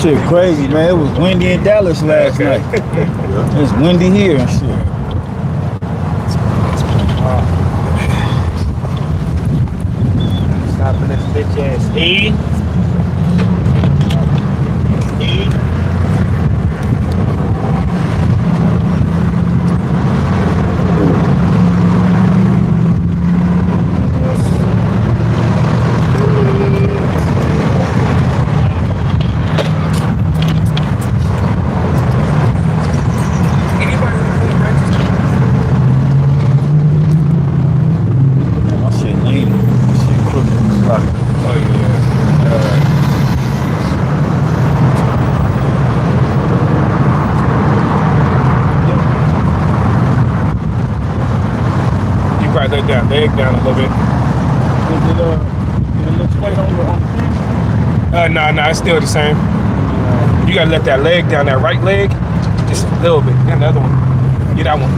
Shit crazy, man. It was windy in Dallas last night. It was windy here and shit. Stopping this bitch ass E. Leg down a little bit. Did it look straight on the thing? No, it's still the same. You gotta let that leg down, that right leg, just a little bit. And the other one, get that one.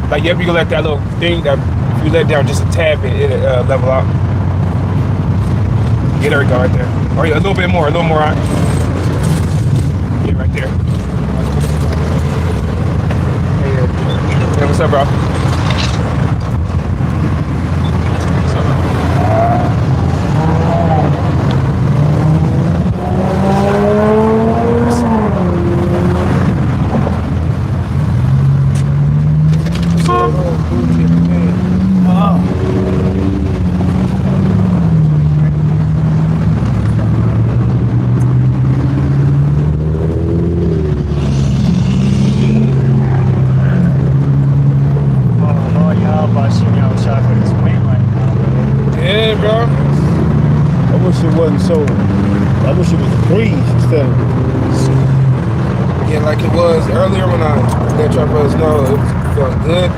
Like, you can let that little thing, that if you let down just a tad bit, it'll level out. Yeah, there we go, right there. Or a little bit more, right? Yeah, right there. Hey, what's up, bro? So I wish it was a breeze instead of like it was earlier when I let y'all brothers know it was good.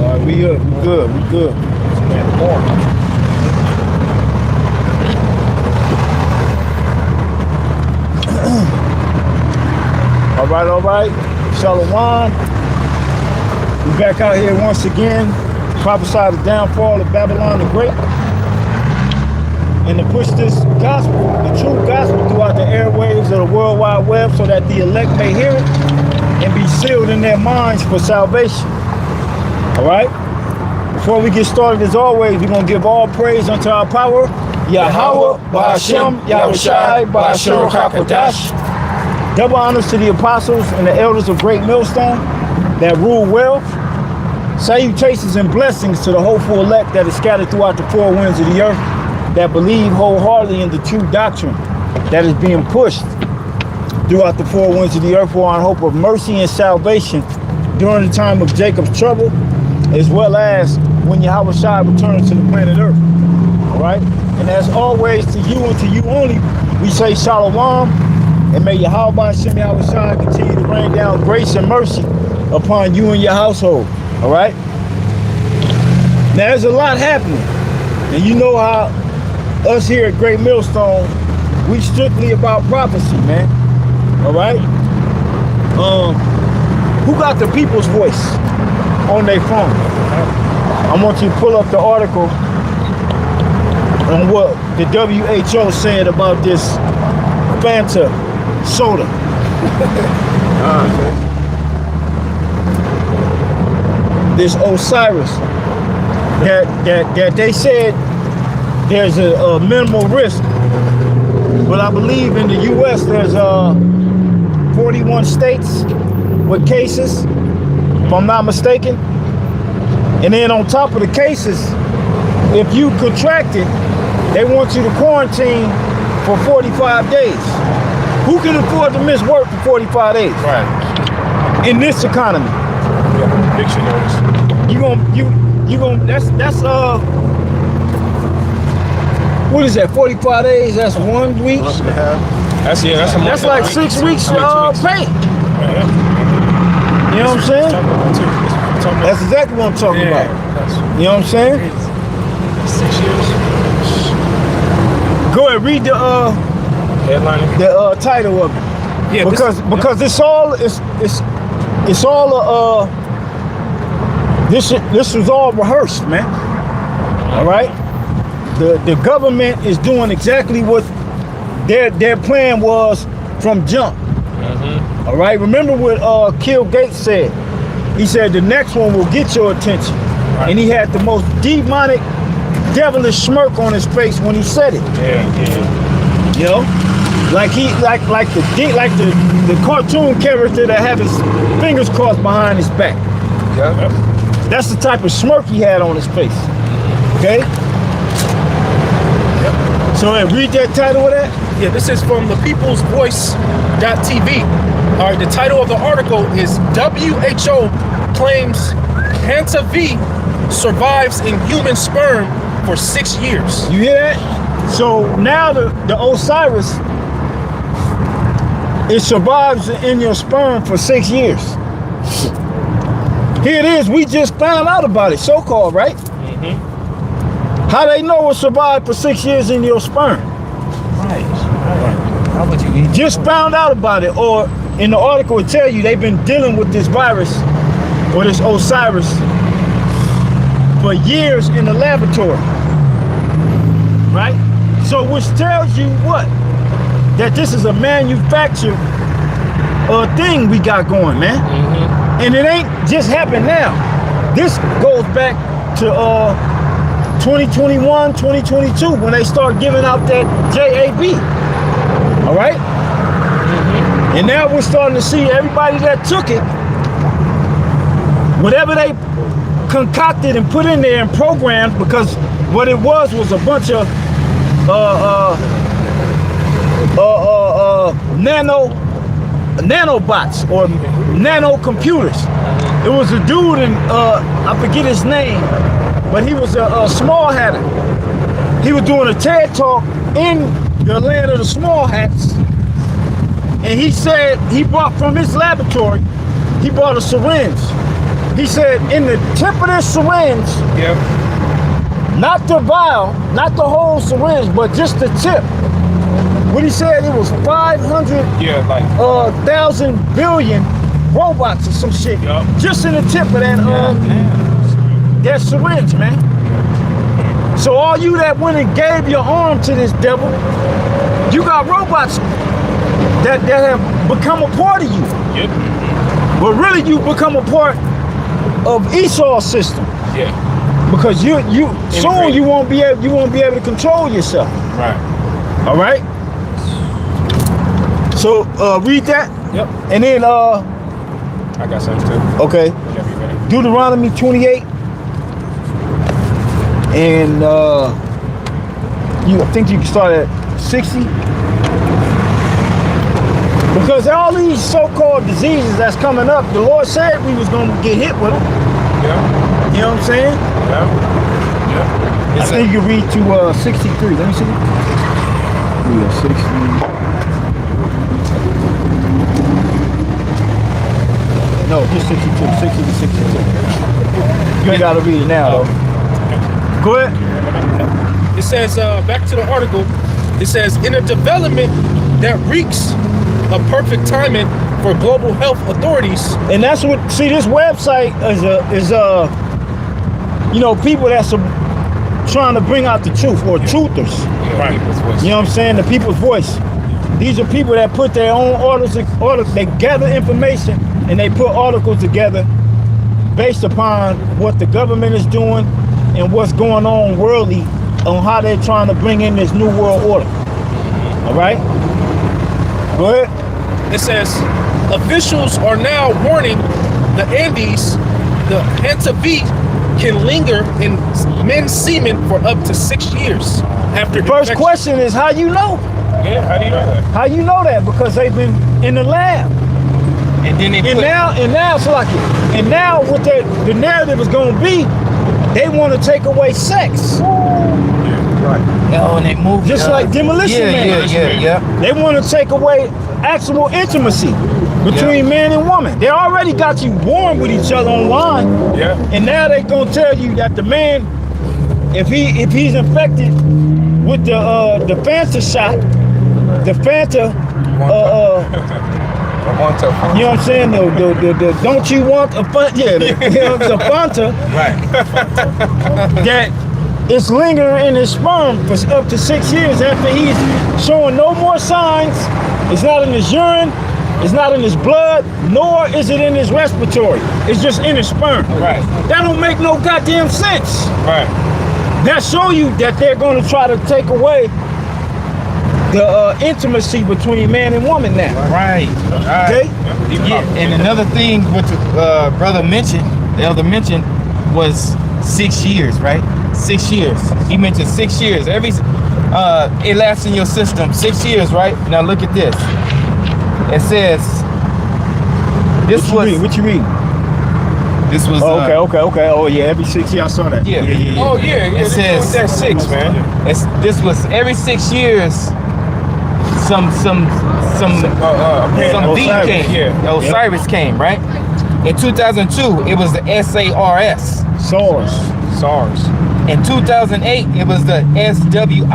All right, we up, we good. All right. Shalom. We back out here once again. Prophesy the downfall of Babylon the Great, and to push this gospel, the true gospel, throughout the airwaves of the World Wide Web, so that the elect may hear it and be sealed in their minds for salvation. All right. Before we get started, as always, we're gonna give all praise unto our power, Yahweh, Ba'Hashem, Yahushai, Ba'Asher Hakodash. Double honors to the apostles and the elders of Great Millstone that rule well. Salutations and blessings to the hopeful elect that is scattered throughout the four winds of the earth, that believe wholeheartedly in the true doctrine that is being pushed throughout the four winds of the earth, for on hope of mercy and salvation during the time of Jacob's trouble, as well as when Yahweh Shai returns to the planet earth. All right? And as always, to you and to you only, we say shalom, and may Yahweh Ba'Hashem Yahweh Shai continue to rain down grace and mercy upon you and your household. All right. Now there's a lot happening, and you know how us here at Great Millstone, we strictly about prophecy, man. All right. Who got the people's voice on their phone? I want you to pull up the article on what the WHO said about this Fanta soda. This Osiris that they said there's a minimal risk, but I believe in the U.S. there's 41 states with cases, if I'm not mistaken. And then on top of the cases, if you contract it, they want you to quarantine for 45 days. Who can afford to miss work for 45 days? Right. In this economy. Eviction notice. That's what is that, 45 days? That's 1 week? That's like 6 weeks pay. You know what I'm saying? That's exactly what I'm talking about. You know what I'm saying? 6 years. Go ahead, read the headline, the title of it. Yeah, because it's all this was all rehearsed, man. All right. the government is doing exactly what their plan was from jump. All right, remember what Kill Gates said. He said the next one will get your attention, and he had the most demonic, devilish smirk on his face when he said it. You know, like the cartoon character that had his fingers crossed behind his back. That's the type of smirk he had on his face. Okay. So read that title of that. Yeah, this is from the People's Voice.tv. All right, the title of the article is WHO claims Antelope survives in human sperm for 6 years. You hear that? So now the Osiris, it survives in your sperm for 6 years. Here it is. We just found out about it, so-called, right? How they know it survived for 6 years in your sperm? Right. How would you eat? Just found out about it, or in the article it tell you they've been dealing with this virus or this Osiris for years in the laboratory, right? So which tells you what? That this is a manufactured thing we got going, man. And it ain't just happened now. This goes back to 2021, 2022 when they start giving out that JAB. All right? And now we're starting to see everybody that took it, whatever they concocted and put in there and programmed, because what it was a bunch of nanobots or nano computers. It was a dude, and I forget his name, but he was a small hatter. He was doing a TED talk in the land of the small hats, and he said he brought from his laboratory, he brought a syringe. He said in the tip of this syringe, not the vial, not the whole syringe, but just the tip. What he said, it was 500,000 billion robots or some shit, just in the tip of that that syringe, man. So all you that went and gave your arm to this devil, you got robots that have become a part of you. But really, you become a part of Esau's system. Because you soon you won't be able to control yourself. Right. All right. So read that. And then I got something too. okay. Deuteronomy 28. And I think you can start at 60. Because all these so-called diseases that's coming up, the Lord said we was gonna get hit with them. You know what I'm saying? I think you read to 63. Let me see. Yeah, 60. No, just 62. 60 to 62. You ain't gotta read it now though. Go ahead. It says, back to the article, it says, in a development that reeks of perfect timing for global health authorities. And that's what, see, this website is people that's trying to bring out the truth, or truthers. You know what I'm saying? The people's voice. These are people that put their own orders, they gather information and they put articles together based upon what the government is doing and what's going on worldly, on how they're trying to bring in this new world order. All right? Go ahead. It says, officials are now warning the Andes, the Antelope can linger in men's semen for up to 6 years after First question is, how you know? Yeah, how do you know that? How you know that? Because they've been in the lab. And then they And now what the narrative is going to be, they want to take away sex. and they move Just like Demolition Man. Yeah. They want to take away actual intimacy between man and woman. They already got you warm with each other online. And now they gonna tell you that the man, if he's infected with the Fanta shot, the Fanta you know what I'm saying? The don't you want a Fanta? Yeah, the Fanta. Right. That it's lingering in his sperm for up to 6 years after he's showing no more signs. It's not in his urine, it's not in his blood, nor is it in his respiratory. It's just in his sperm. Right. That don't make no goddamn sense. Right. That show you that they're going to try to take away the intimacy between man and woman now. Right. Okay? Yeah. And another thing what the the elder mentioned was 6 years, right? 6 years. He mentioned 6 years. It lasts in your system 6 years, right? Now look at this. It says What you mean? This was Okay. Oh yeah, every 6 years I saw that. Yeah. Oh yeah. It says that's 6, man. This was every 6 years. Some V Osiris, came. yeah. Osiris came, right? In 2002, it was the SARS. SARS. In 2008, it was the SWINEFLU.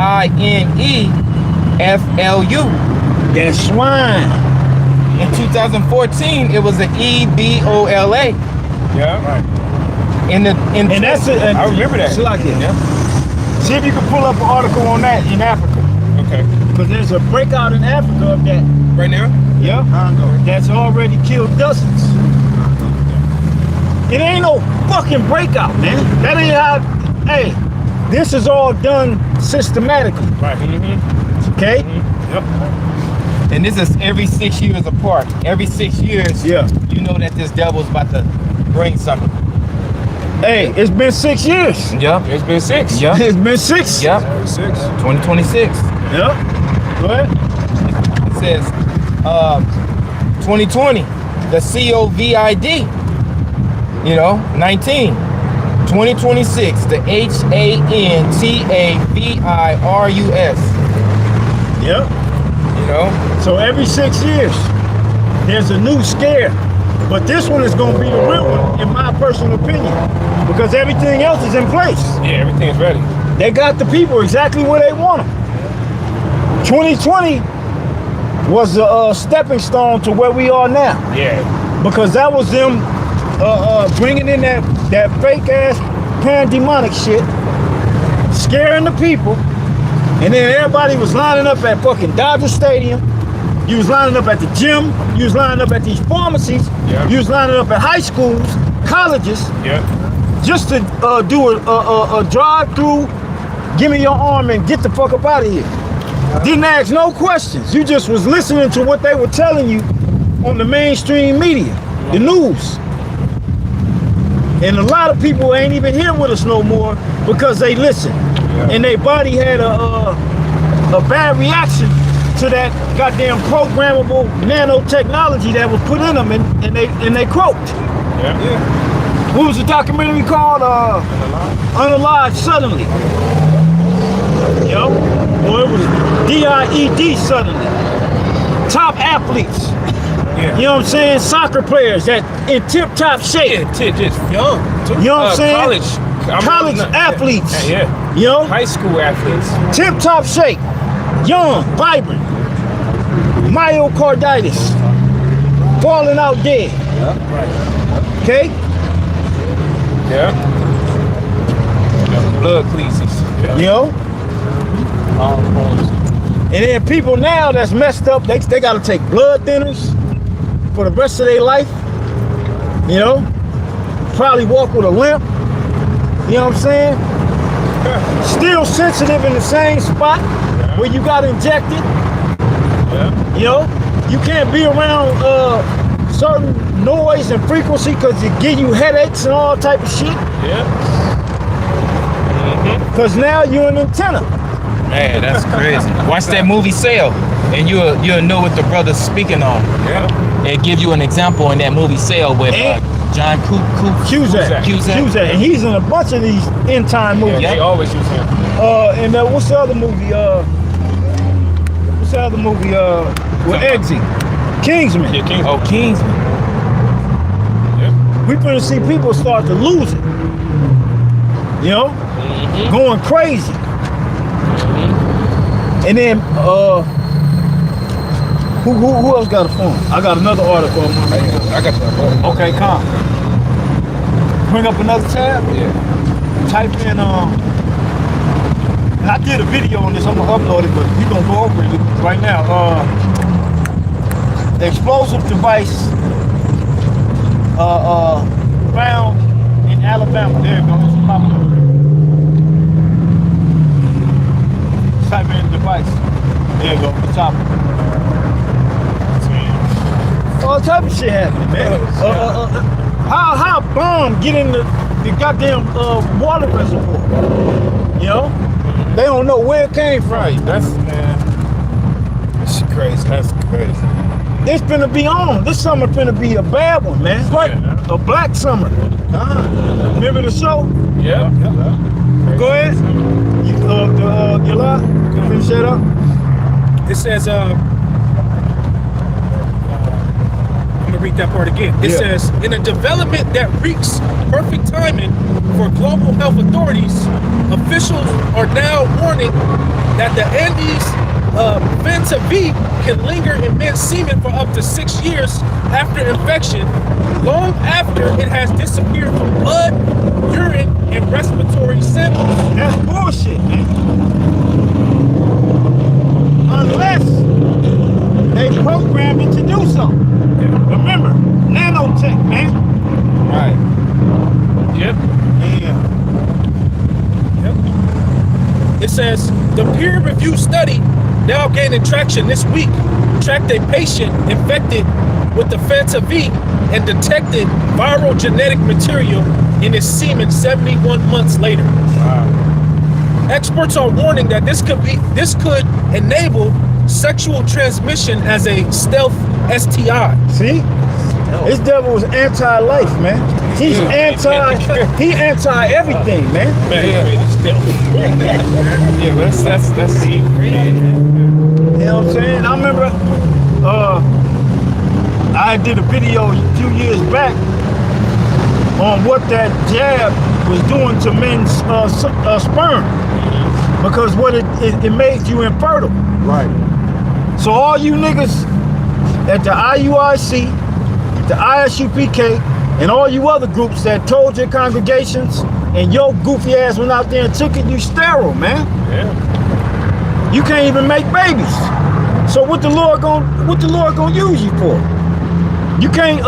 That's swine. In 2014, it was the EBOLA. Yeah. Right. And that's it. I remember that. See if you can pull up an article on that in Africa. Okay. Because there's a breakout in Africa of that. Right now? Yeah. That's already killed dozens. It ain't no fucking breakout, man. That ain't how. Hey, this is all done systematically. Right. Mm-hmm. Okay? Mm-hmm. Yep. And this is every 6 years apart. Every 6 years, Yeah. you know that this devil's about to bring something. Hey, it's been 6 years. Yep. It's been 6. Yep. It's been 6. Yep. 6. 2026. Yep. Go ahead. It says 2020, the COVID, 19. 2026, the HANTAVIRUS. Yep. So every 6 years, there's a new scare. But this one is going to be the real one, in my personal opinion. Because everything else is in place. Yeah, everything's ready. They got the people exactly where they want them. 2020 was a stepping stone to where we are now. Yeah. Because that was them bringing in that fake ass pandemonic shit, scaring the people, and then everybody was lining up at fucking Dodger Stadium. You was lining up at the gym. You was lining up at these pharmacies. Yeah. You was lining up at high schools, colleges, Yeah. just to do a drive-through, give me your arm and get the fuck up out of here. Didn't ask no questions. You just was listening to what they were telling you on the mainstream media, the news. And a lot of people ain't even here with us no more because they listened. Yeah. And their body had a bad reaction to that goddamn programmable nanotechnology that was put in them, and they croaked. Yeah. What was the documentary called? Unalive Suddenly. Yo, or it was DIED Suddenly. Top athletes. Yeah. You know what I'm saying? Soccer players that in tip-top shape. Yeah, just young. You know what I'm saying? College athletes. Yeah. You know? High school athletes. Tip-top shape. Young, vibrant. Myocarditis. Falling out dead. Okay? Yeah. Blood cleases. Yeah. You know? And then people now that's messed up, they got to take blood thinners for the rest of their life. You know? Probably walk with a limp. You know what I'm saying? Still sensitive in the same spot where you got injected. Yeah. You know? You can't be around certain noise and frequency because it give you headaches and all type of shit. Yeah. Because now you're an antenna. Man, that's crazy. Watch that movie Sail, and you'll know what the brother's speaking on. Yeah. It give you an example in that movie Sail with John Cusack. And he's in a bunch of these end time movies. Yeah, they always use him. And what's the other movie? With Eggsy? Kingsman. Yeah, King. Oh, Kingsman. Yep. We finna see people start to lose it. You know? Going crazy. And then who else got a phone? I got another article on my I got that. Okay, calm. Bring up another tab. Yeah. Type in I did a video on this. I'm gonna upload it, but we're gonna go over it right now. The explosive device found in Alabama. There you go. It's popping up. Type in device. There you go. The top. All type of shit happening, man. How a bomb get in the goddamn water reservoir? You know? They don't know where it came from. Right. That's crazy. That's crazy. It's finna be on. This summer finna be a bad one, man. It's like a black summer. Remember the show? Yeah. Go ahead. You lie? Finish that up. It says, I'm gonna read that part again. It says, in a development that reeks perfect timing for global health authorities, officials are now warning that the Andes Fanta V can linger in men's semen for up to 6 years after infection, long after it has disappeared from blood, urine, and respiratory samples. That's bullshit, man. Unless they program it to do something. Remember, nanotech, man. Right. Yep. Yeah. It says the peer-reviewed study, now gaining traction this week, tracked a patient infected with the Fanta V and detected viral genetic material in his semen 71 months later. Wow. Experts are warning that this could enable sexual transmission as a stealth STI. See? This devil was anti-life, man. He's anti-everything, man. Yeah, that's deep. You know what I'm saying? I remember I did a video a few years back on what that jab was doing to men's sperm, because what it made you infertile. Right. So all you niggas at the IUIC, the ISUPK, and all you other groups that told your congregations and your goofy ass went out there and took it, you sterile, man. Yeah. You can't even make babies. So what the Lord gonna use you for? You can't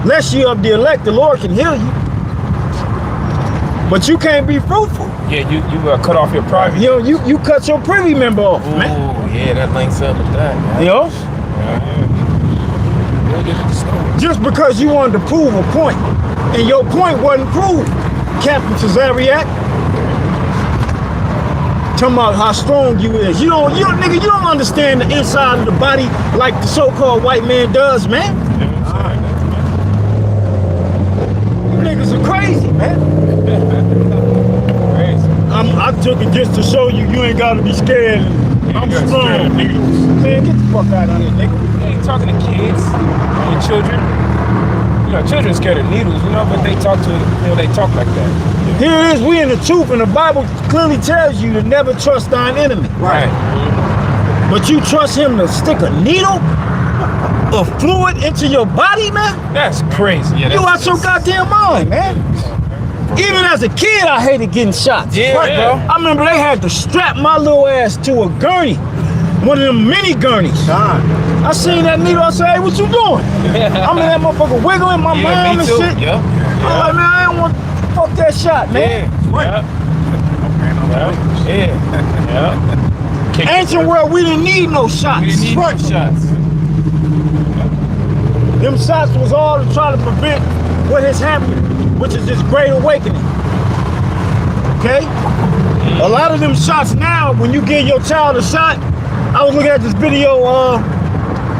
unless you of the elect, the Lord can heal you. But you can't be fruitful. Yeah, you cut off your private. You know, you cut your privy member off, man. Oh, yeah, that links up with that. Man. You know? Just because you wanted to prove a point, and your point wasn't proved, Captain Cesariak. Talking about how strong you is. You don't understand the inside of the body like the so-called white man does, man. You niggas are crazy, man. I took it just to show you ain't gotta be scared. I'm strong. Man, get the fuck out of here, nigga. You ain't talking to kids and children. You know, children scared of needles, you know, but they talk like that. Here it is, we in the truth, and the Bible clearly tells you to never trust thine enemy. Right. But you trust him to stick a needle of fluid into your body, man? That's crazy. Yeah, You out your goddamn mind, man. Even as a kid, I hated getting shots. Yeah, Right, bro. I remember they had to strap my little ass to a gurney, one of them mini gurneys. I seen that needle, I said, hey, what you doing? I'm in that motherfucker wiggling my mom and shit. Yep. I'm like, man, I don't want to fuck that shot, man. Yeah. Ancient world, we didn't need no shots. We didn't need no shots. Them shots was all to try to prevent what has happened, which is this great awakening. Okay? A lot of them shots now, when you give your child a shot, I was looking at this video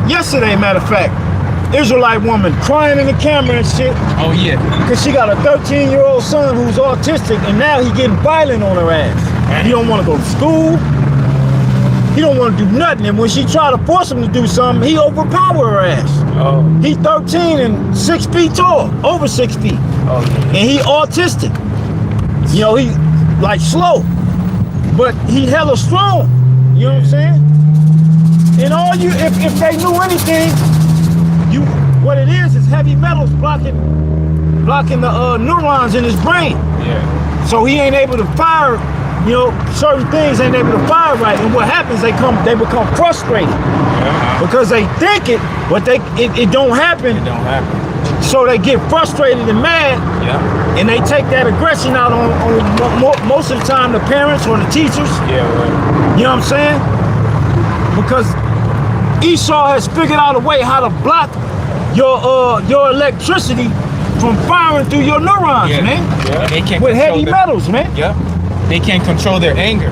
yesterday, matter of fact. Israelite woman crying in the camera and shit. Oh, yeah. Because she got a 13-year-old son who's autistic, and now he getting violent on her ass. He don't want to go to school. He don't want to do nothing. And when she try to force him to do something, he overpower her ass. Oh. He 13 and 6 feet tall, over 6 feet. Oh. And he autistic. You know, he like slow, but he hella strong. You know what I'm saying? And all you, if they knew anything, what it is heavy metals blocking the neurons in his brain. Yeah. So he ain't able to fire you know, certain things ain't able to fire right, and what happens? They become frustrated because they think it, but it don't happen. It don't happen. So they get frustrated and mad, and they take that aggression out on most of the time the parents or the teachers. Yeah, right. You know what I'm saying? Because Esau has figured out a way how to block your electricity from firing through your neurons, man. Yeah. They can't with control heavy metals, man. Yeah. They can't control their anger.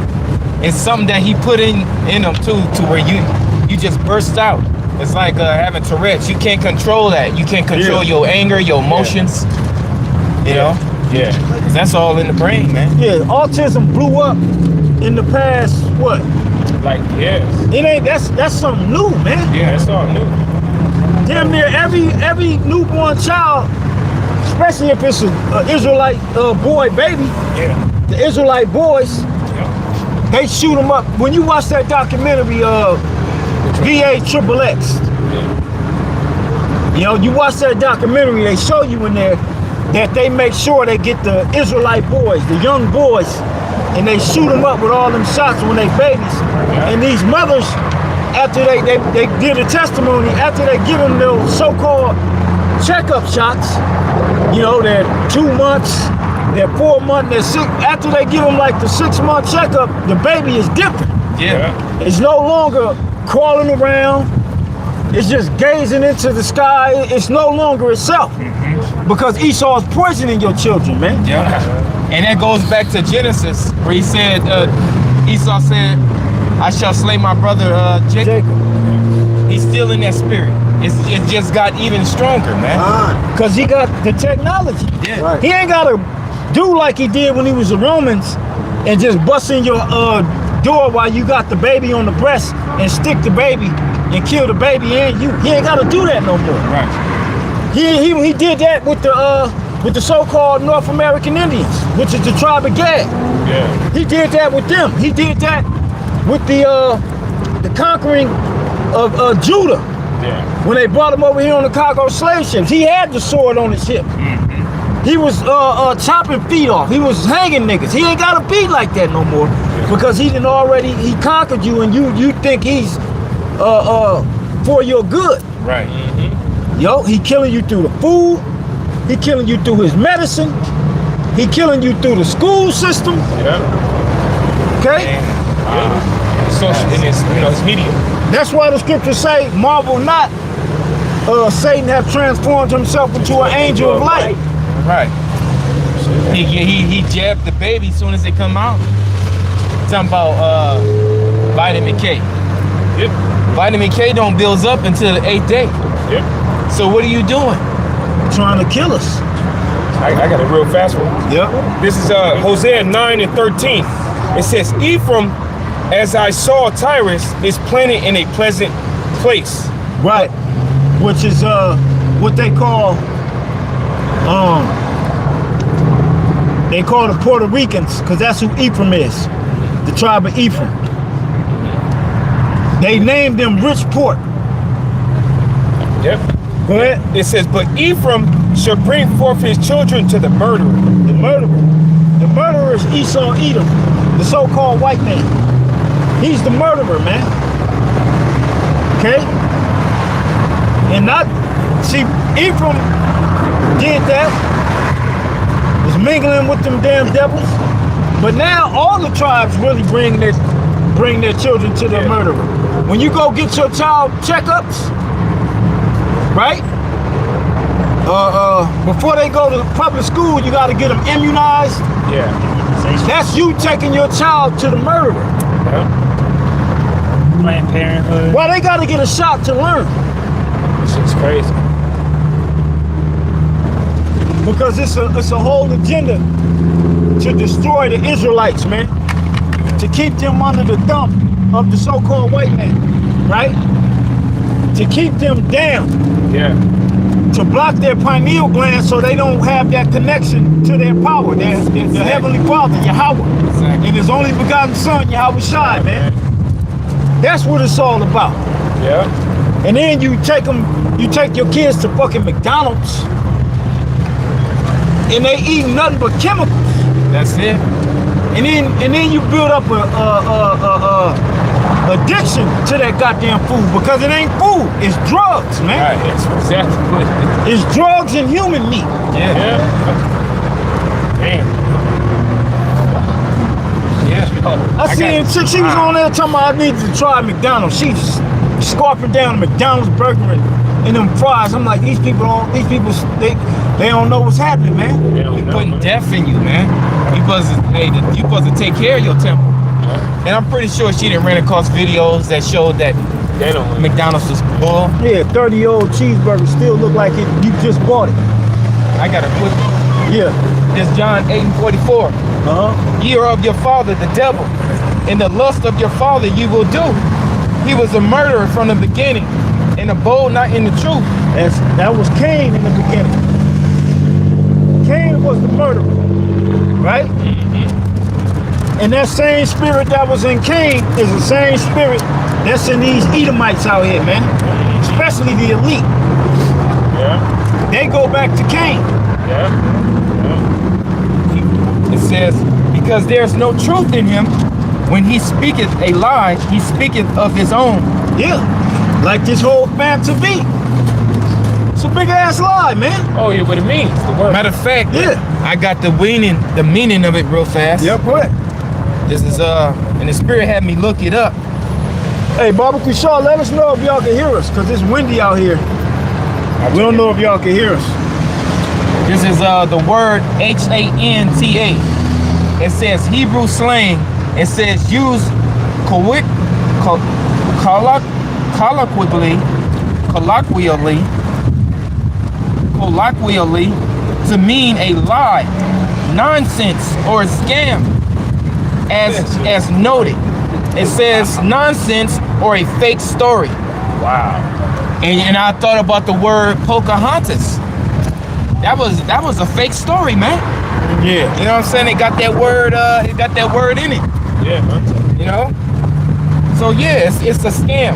It's something that he put in them too, to where you just burst out. It's like having Tourette's. You can't control that. You can't control your anger, your emotions. You know? Yeah. 'Cause that's all in the brain, man. Yeah, autism blew up in the past, what? Like, yes. It ain't, that's something new, man. Yeah, it's all new. Damn near every newborn child, especially if it's an Israelite boy baby, the Israelite boys, they shoot them up. When you watch that documentary, VA Triple X, you know, you watch that documentary, they show you in there that they make sure they get the Israelite boys, the young boys, and they shoot them up with all them shots when they babies. And these mothers, after they did a testimony, after they give them those so-called checkup shots, you know, they're 2 months, they're 4 months, they're 6. After they give them like the 6-month checkup, the baby is different. Yeah. It's no longer crawling around. It's just gazing into the sky. It's no longer itself. Because Esau is poisoning your children, man. Yeah. And that goes back to Genesis, where he said, Esau said, I shall slay my brother Jacob. He's still in that spirit. It just got even stronger, man. Because he got the technology. Yeah. Right. He ain't got to do like he did when he was the Romans and just bust in your door while you got the baby on the breast and stick the baby and kill the baby and you. He ain't got to do that no more. Right. He did that with the so-called North American Indians, which is the tribe of Gad. Yeah. He did that with them. He did that with the conquering of Judah. Yeah. When they brought him over here on the cargo slave ships, he had the sword on his hip. He was chopping feet off. He was hanging niggas. He ain't gotta be like that no more because he conquered you, and you think he's for your good. Right. Yo, he killing you through the food. He killing you through his medicine. He killing you through the school system. Yeah. Okay. Social in his, his media. That's why the scriptures say, marvel not, Satan have transformed himself into an angel of light. Right. He jabbed the baby as soon as they come out. Talking about vitamin K. Yep. Vitamin K don't build up until the 8th day. Yep. So what are you doing? Trying to kill us. I got a real fast one. Yep. This is Hosea 9:13. It says, Ephraim, as I saw Tyrus, is planted in a pleasant place. Right. Which is what they call the Puerto Ricans, because that's who Ephraim is. The tribe of Ephraim. They named them Rich Port. Yep. Go ahead. It says, but Ephraim shall bring forth his children to the murderer. The murderer. The murderer is Esau Edom, the so-called white man. He's the murderer, man. Okay? And Ephraim did that. Was mingling with them damn devils. But now all the tribes really bring their children to their murderer. When you go get your child checkups, right? Before they go to public school, you got to get them immunized. Yeah. That's you taking your child to the murderer. Yeah. Planned Parenthood. Well, they got to get a shot to learn. This shit's crazy. Because it's a whole agenda to destroy the Israelites, man. To keep them under the thumb of the so-called white man, right? To keep them down. Yeah. To block their pineal gland so they don't have that connection to their power, their Heavenly Father, Yahweh. Exactly. And His only begotten Son, Yahweh Shai, man. That's what it's all about. Yeah. And then you take your kids to fucking McDonald's, and they eat nothing but chemicals. That's it. And then you build up a addiction to that goddamn food because it ain't food, it's drugs, man. Right, that's exactly what it is. It's drugs and human meat. Yeah. Damn. Yeah. I seen a chick, she was on there talking about I need to try McDonald's. She's scarfing down the McDonald's burger and them fries. I'm like, these people they don't know what's happening, man. They don't He know, putting man. death in you, man. You supposed to take care of your temple. And I'm pretty sure she didn't run across videos that showed that They don't. McDonald's was full. Yeah, 30-year-old cheeseburger still look like you just bought it. I gotta put Yeah. this John 8:44. Ye are of your father, the devil, and the lust of your father you will do. He was a murderer from the beginning, and abode not in the truth. That was Cain in the beginning. Cain was the murderer, right? And that same spirit that was in Cain is the same spirit that's in these Edomites out here, man. Especially the elite. Yeah. They go back to Cain. Yeah. It says, because there's no truth in him, when he speaketh a lie, he speaketh of his own. Yeah. Like this whole Phantom V. It's a big ass lie, man. Oh, yeah, what it means. The word. Matter of fact, Yeah. I got the meaning of it real fast. Yep, what? This is and the spirit had me look it up. Hey, Barbecue Shaw, let us know if y'all can hear us, because it's windy out here. We don't know if y'all can hear us. This is the word H-A-N-T-A. It says Hebrew slang. It says use colloquially to mean a lie, nonsense, or a scam, as noted. It says nonsense or a fake story. Wow. And I thought about the word Pocahontas. That was a fake story, man. Yeah. You know what I'm saying? It got that word in it. Yeah, man. You know? So yeah, it's a scam.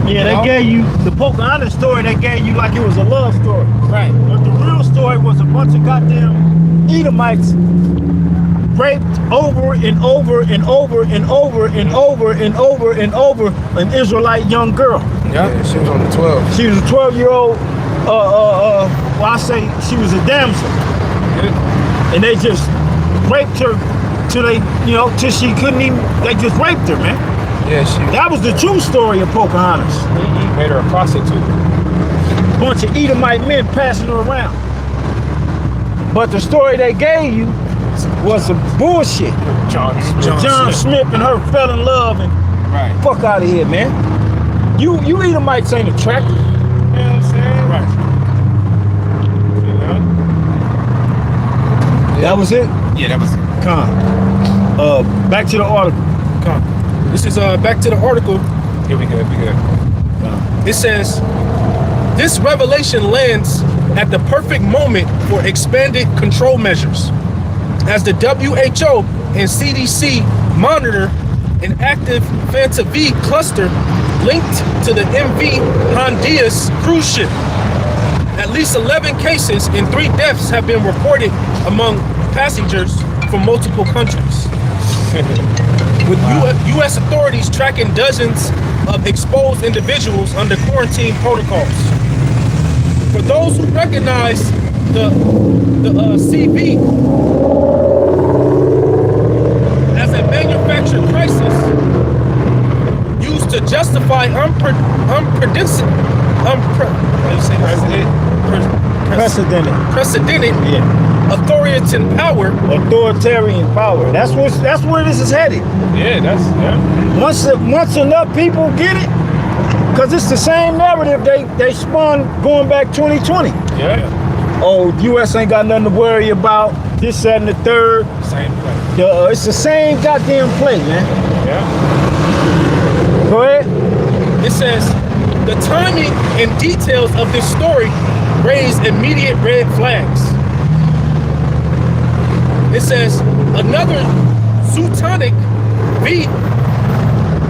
Yeah, they gave you the Pocahontas story. They gave you like it was a love story. Right. But the real story was a bunch of goddamn Edomites raped over and over and over and over and over and over and over an Israelite young girl. Yeah. She was on the 12. She was a 12-year-old. Well, I say she was a damsel, and they just raped her till she couldn't even. They just raped her, man. Yeah, she That was the true story of Pocahontas. made her a prostitute. Bunch of Edomite men passing her around. But the story they gave you was some bullshit. John Smith. John Smith and her fell in love and Right. fuck out of here, man. You Edomites ain't attractive. You know what I'm saying? Right. You know? That was it? Yeah, that was it. Back to the article. This is back to the article. Here we go. It says, this revelation lands at the perfect moment for expanded control measures, as the WHO and CDC monitor an active Fanta V cluster linked to the MV Hondias cruise ship. At least 11 cases and 3 deaths have been reported among passengers from multiple countries, with U.S. authorities tracking dozens of exposed individuals under quarantine protocols. For those who recognize the CV as a manufactured crisis used to justify unprecedented Authoritarian power. That's where this is headed. Yeah, Once enough people get it, because it's the same narrative they spun going back 2020. yeah. Oh, U.S. ain't got nothing to worry about. This, that, and the third. Same place. It's the same goddamn play, man. Yeah. Go ahead. It says, the timing and details of this story raise immediate red flags. It says, another zootonic V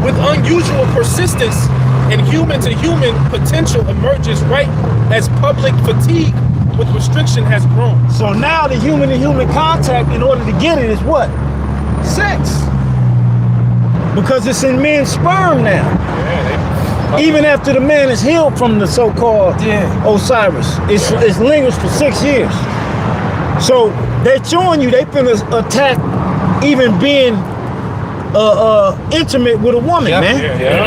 with unusual persistence and human-to-human potential emerges right as public fatigue with restriction has grown. So now the human-to-human contact, in order to get it, is what? sex. Because it's in men's sperm now. Yeah, Even after the man is healed from the so-called Osiris, it's lingers for 6 years. So they're showing you they finna attack even being intimate with a woman, man. yeah.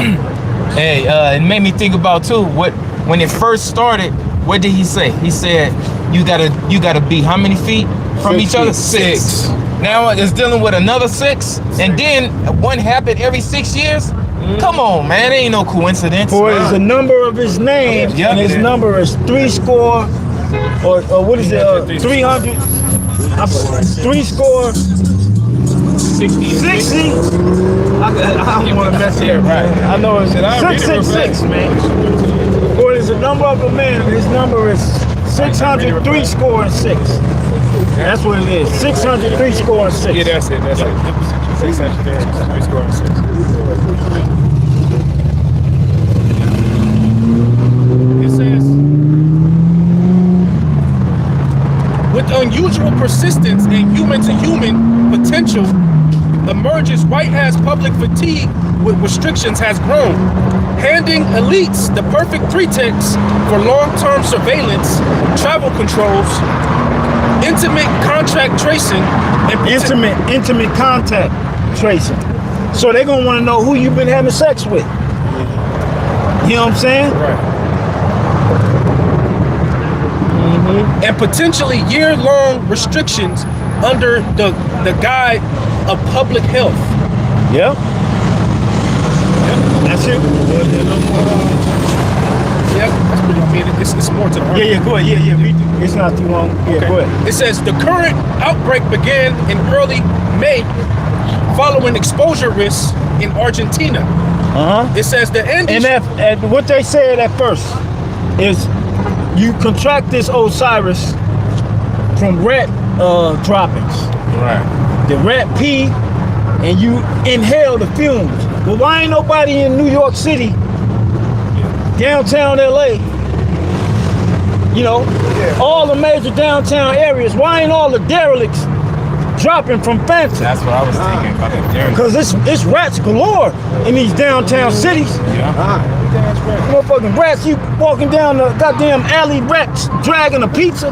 Hey, it made me think about too. When it first started, what did he say? He said you gotta be how many feet from 6 each other? feet. 6. Now it's dealing with another 6, and then one happened every 6 years. Come on, man, it ain't no coincidence. For it is the number of his name, Yeah. and his number is 3 score, or what is it? 300. 3 score. 60. I don't want to mess it up. Right. I know it's 666, man. For it is the number of a man, and his number is 603 score and 6. That's what it is. 603 score and 6. Yeah, that's it. 603 score and 6. It says, with unusual persistence and human-to-human potential emerges, white-ass public fatigue with restrictions has grown, handing elites the perfect pretext for long-term surveillance, travel controls, intimate contract tracing, and Intimate contact tracing. So they're gonna want to know who you've been having sex with. You know what I'm saying? Right. and potentially year-long restrictions under the guide of public health. Yep. That's it. Yep, that's pretty. I mean, it's more to the article. Yeah, go ahead. Yeah. It's not too long. Yeah, Okay. go ahead. It says the current outbreak began in early May following exposure risks in Argentina. It says the end. And what they said at first is you contract this Osiris from rat droppings. Right. The rat pee, and you inhale the fumes. Well, why ain't nobody in New York City, downtown LA, all the major downtown areas, why ain't all the derelicts dropping from Phantom? That's what I was thinking about the journey. Because it's rats galore in these downtown cities. Motherfucking rats, you walking down the goddamn alley, rats dragging a pizza,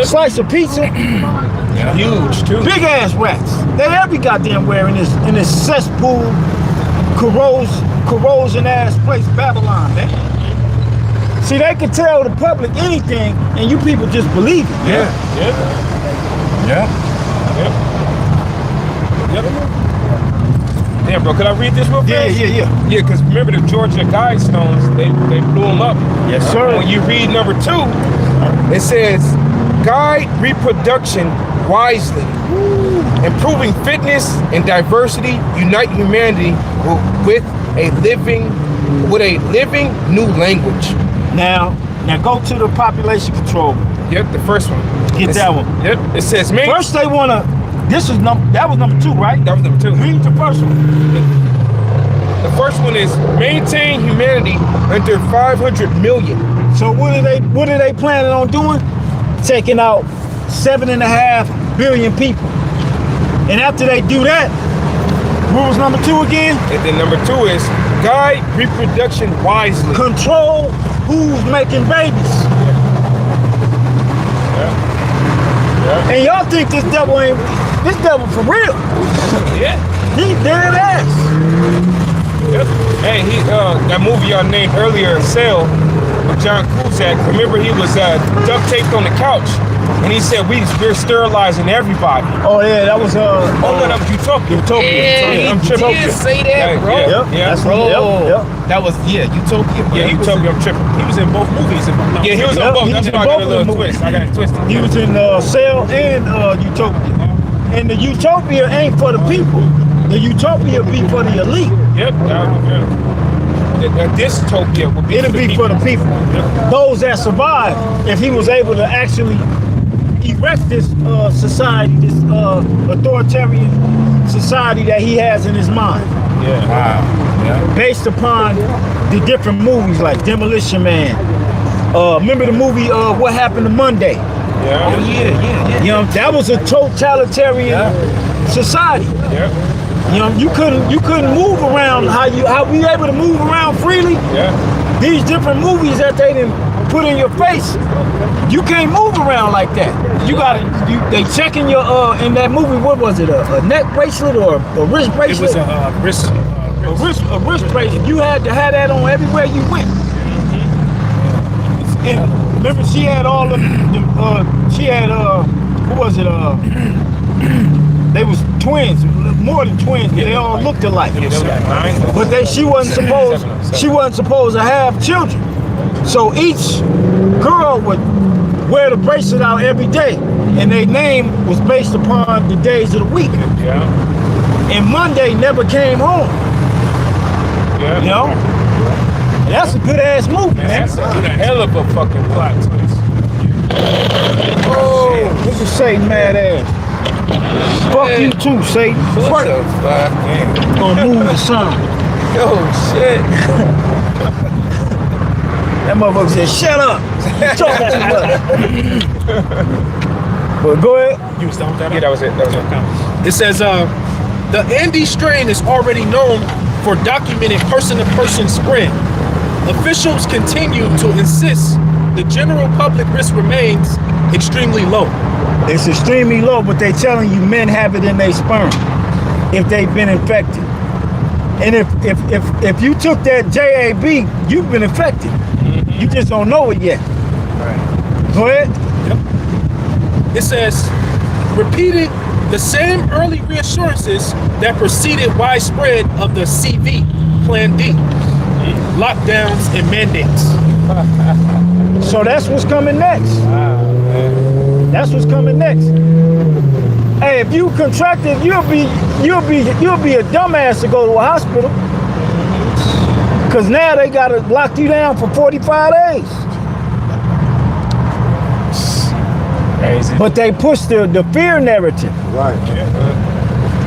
slice of pizza. Huge too. Big ass rats. They every goddamn where in this cesspool, corrosion ass place, Babylon, man. See, they can tell the public anything, and you people just believe it. Yeah. Damn, bro, could I read this real fast? Yeah. Yeah, because remember the Georgia Guidestones, they blew them up. Yes, sir. When you read number 2, it says, guide reproduction wisely, improving fitness and diversity, unite humanity with a living new language. Now go to the population control. Yep, the first one. Get that one. Yep, it says, First they wanna. That was number 2, right? That was number 2. Read the first one. The first one is maintain humanity under 500 million. So what are they planning on doing? Taking out 7.5 billion people. And after they do that, what was number 2 again? And then number 2 is guide reproduction wisely. Control who's making babies. And y'all think this devil for real? Yeah. He dead ass. Yep. Hey, that movie y'all named earlier, Cell, with John Cusack. Remember he was duct taped on the couch, and he said we're sterilizing everybody. Oh yeah, that was Oh no, that was Utopia. Yeah, I'm he tripping. did say that, bro. Yeah. That's Bro, Yep. that was Utopia. Bro. Yeah, Utopia. I'm tripping. He was in both movies. If I'm not Yeah, he was Yep, on both. he That's was why I in got a both of little them twist. I got it twisted. He was in Cell and Utopia. And the Utopia ain't for the people. The Utopia be for the elite. Yep. The dystopia would be. It'll be for the people. Yep. Those that survive. If he was able to actually erect this society, this authoritarian society that he has in his mind, Yeah. Wow. Yeah. based upon the different movies like Demolition Man. Remember the movie What Happened to Monday? Yeah. Oh yeah. You know, that was a totalitarian society. Yeah. You know, you couldn't move around how we able to move around freely. Yeah. These different movies that they didn't put in your face, you can't move around like that. You they checking your in that movie. What was it? A neck bracelet or a wrist bracelet? It was a wrist. A wrist bracelet. You had to have that on everywhere you went. And remember, she had all of she had who was it? They was twins, more than twins, but they all looked alike. Yeah, they was like 9. But she wasn't supposed to have children. So each girl would wear the bracelet out every day, and their name was based upon the days of the week. Yeah. And Monday never came home. Yeah. You know? And that's a good ass movie, man. That's a hell of a fucking plot twist. Oh, look at Satan mad ass. Fuck you too, Satan. What the fuck, man? Gonna move the sun. Oh shit. That motherfucker said, shut up. You talking too much. But go ahead. You was done with that? Yeah, that was it. It says, the Andes strain is already known for documented person-to-person spread. Officials continue to insist the general public risk remains extremely low. It's extremely low, but they telling you men have it in their sperm if they've been infected. And if you took that JAB, you've been infected. Mm-hmm. You just don't know it yet. Right. Go ahead. Yep. It says, repeated the same early reassurances that preceded widespread of the CV, Plan D, lockdowns and mandates. So that's what's coming next. Wow, man. That's what's coming next. Hey, if you contracted, you'll be a dumbass to go to a hospital. Cause now they gotta lock you down for 45 days. Crazy. But they push the fear narrative. Right.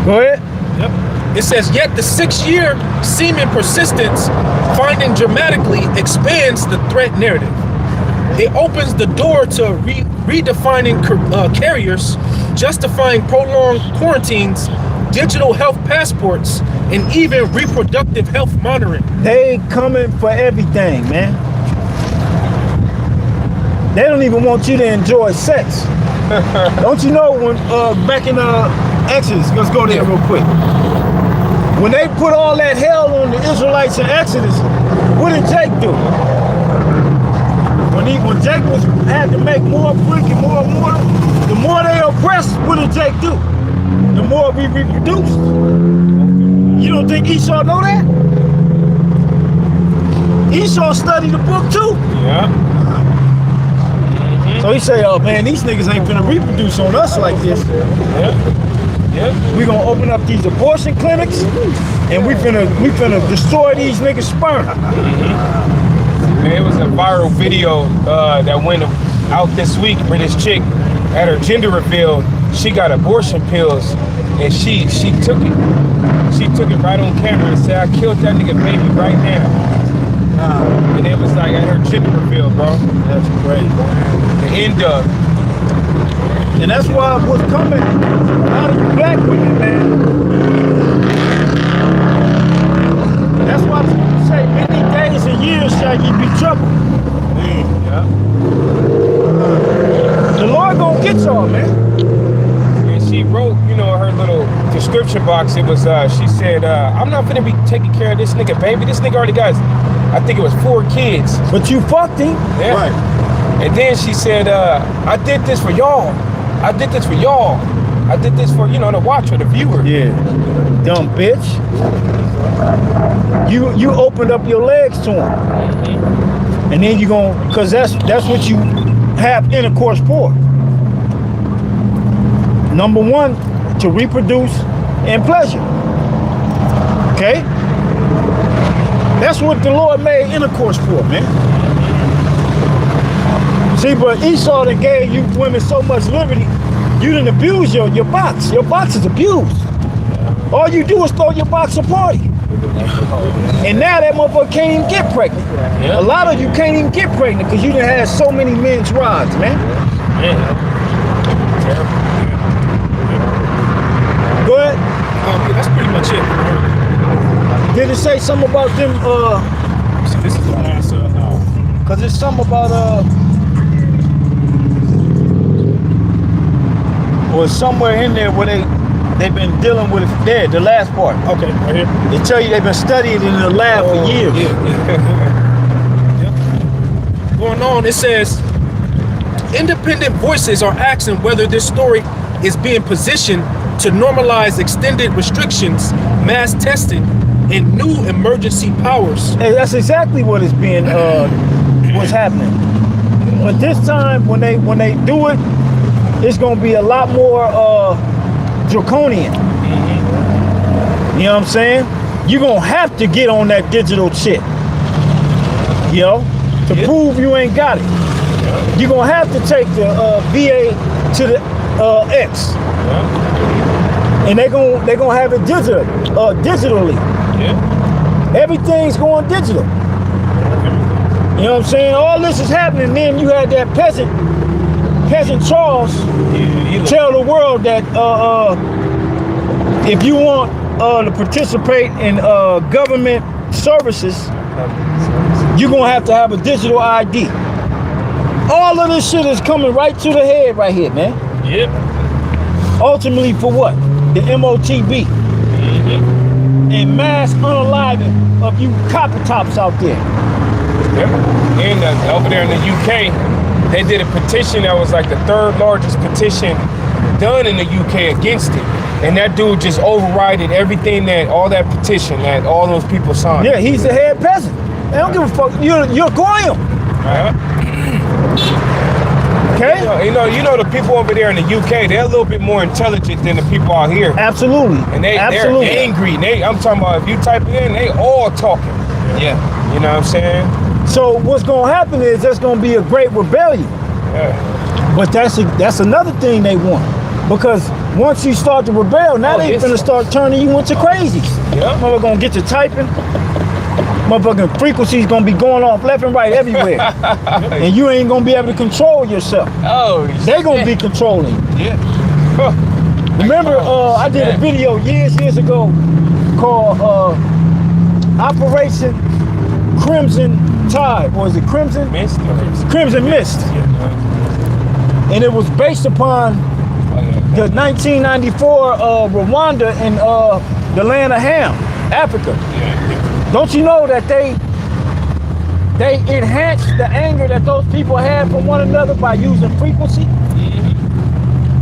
Go ahead. Yep. It says, yet the 6-year semen persistence finding dramatically expands the threat narrative. It opens the door to redefining carriers, justifying prolonged quarantines, digital health passports, and even reproductive health monitoring. They coming for everything, man. They don't even want you to enjoy sex. Don't you know when back in Exodus, let's go there real quick. When they put all that hell on the Israelites in Exodus, what did Jake do? When Jake had to make more brick and more water, the more they oppressed, what did Jake do? The more we reproduced. You don't think Esau know that? Esau studied the book too. Yeah. So he say, oh man, these niggas ain't finna reproduce on us like this. Yeah. Yeah. We gonna open up these abortion clinics and we finna destroy these niggas' sperm. Man, it was a viral video that went out this week where this chick at her gender reveal, she got abortion pills and she took it. She took it right on camera and said, I killed that nigga baby right now. And it was like at her gender reveal, bro. That's great. The end of. And that's why what's coming out of you black women, man. That's why people say many days and years shall ye be troubled. Yeah. The Lord gonna get y'all, man. And she wrote, you know, her little description box, it was, she said, I'm not gonna be taking care of this nigga, baby. This nigga already got, I think it was 4 kids. But you fucked him. Yeah. Right. And then she said, I did this for y'all. I did this for y'all. I did this for, you know, the watcher, the viewer. Yeah. Dumb bitch. You opened up your legs to him. And then you gonna, cause that's what you have intercourse for. Number 1, to reproduce and pleasure. Okay? That's what the Lord made intercourse for, man. See, but Esau done gave you women so much liberty, you didn't abuse your box. Your box is abused. All you do is throw your box a party. And now that motherfucker can't even get pregnant. A lot of you can't even get pregnant because you done had so many men's rods, man. Go it say something about them? So this is the last Cause it's something about or somewhere in there where they've been dealing with it. There, the last part. Okay, right here. They tell you they've been studying it in the lab for years. Going on, it says, independent voices are asking whether this story is being positioned to normalize extended restrictions, mass testing, and new emergency powers. Hey, that's exactly what is being what's happening. But this time when they do it, it's gonna be a lot more draconian. You know what I'm saying? You're gonna have to get on that digital shit. You know, to prove you ain't got it. You're gonna have to take the VA to the X. And they're gonna have it digitally. Everything's going digital. You know what I'm saying? All this is happening. Then you had that peasant Charles tell the world that if you want to participate in government services, you're gonna have to have a digital ID. All of this shit is coming right to the head right here, man. Yep. Ultimately for what? The MOTB. And mass unaliving of you copper tops out there. Yep. And over there in the UK, they did a petition that was like the third largest petition done in the UK against it. And that dude just overrided everything all that petition that all those people signed. Yeah, he's the head peasant. They don't give a fuck. You're Goyim. Okay? You know the people over there in the UK, they're a little bit more intelligent than the people out here. Absolutely. And they're angry. I'm talking about if you type it in, they all talking. Yeah. You know what I'm saying? So what's gonna happen is there's gonna be a great rebellion. Yeah. But that's another thing they want. Because once you start to rebel, now they finna start turning you into crazies. Yeah. Motherfucker gonna get to typing. Motherfucking frequencies gonna be going off left and right everywhere. And you ain't gonna be able to control yourself. Oh, They gonna be controlling you. yeah. Remember, I did a video years ago called Operation Crimson Tide, or is it Crimson? Mist. Crimson Mist. And it was based upon the 1994 Rwanda in the land of Ham, Africa. Don't you know that they enhanced the anger that those people had for one another by using frequency?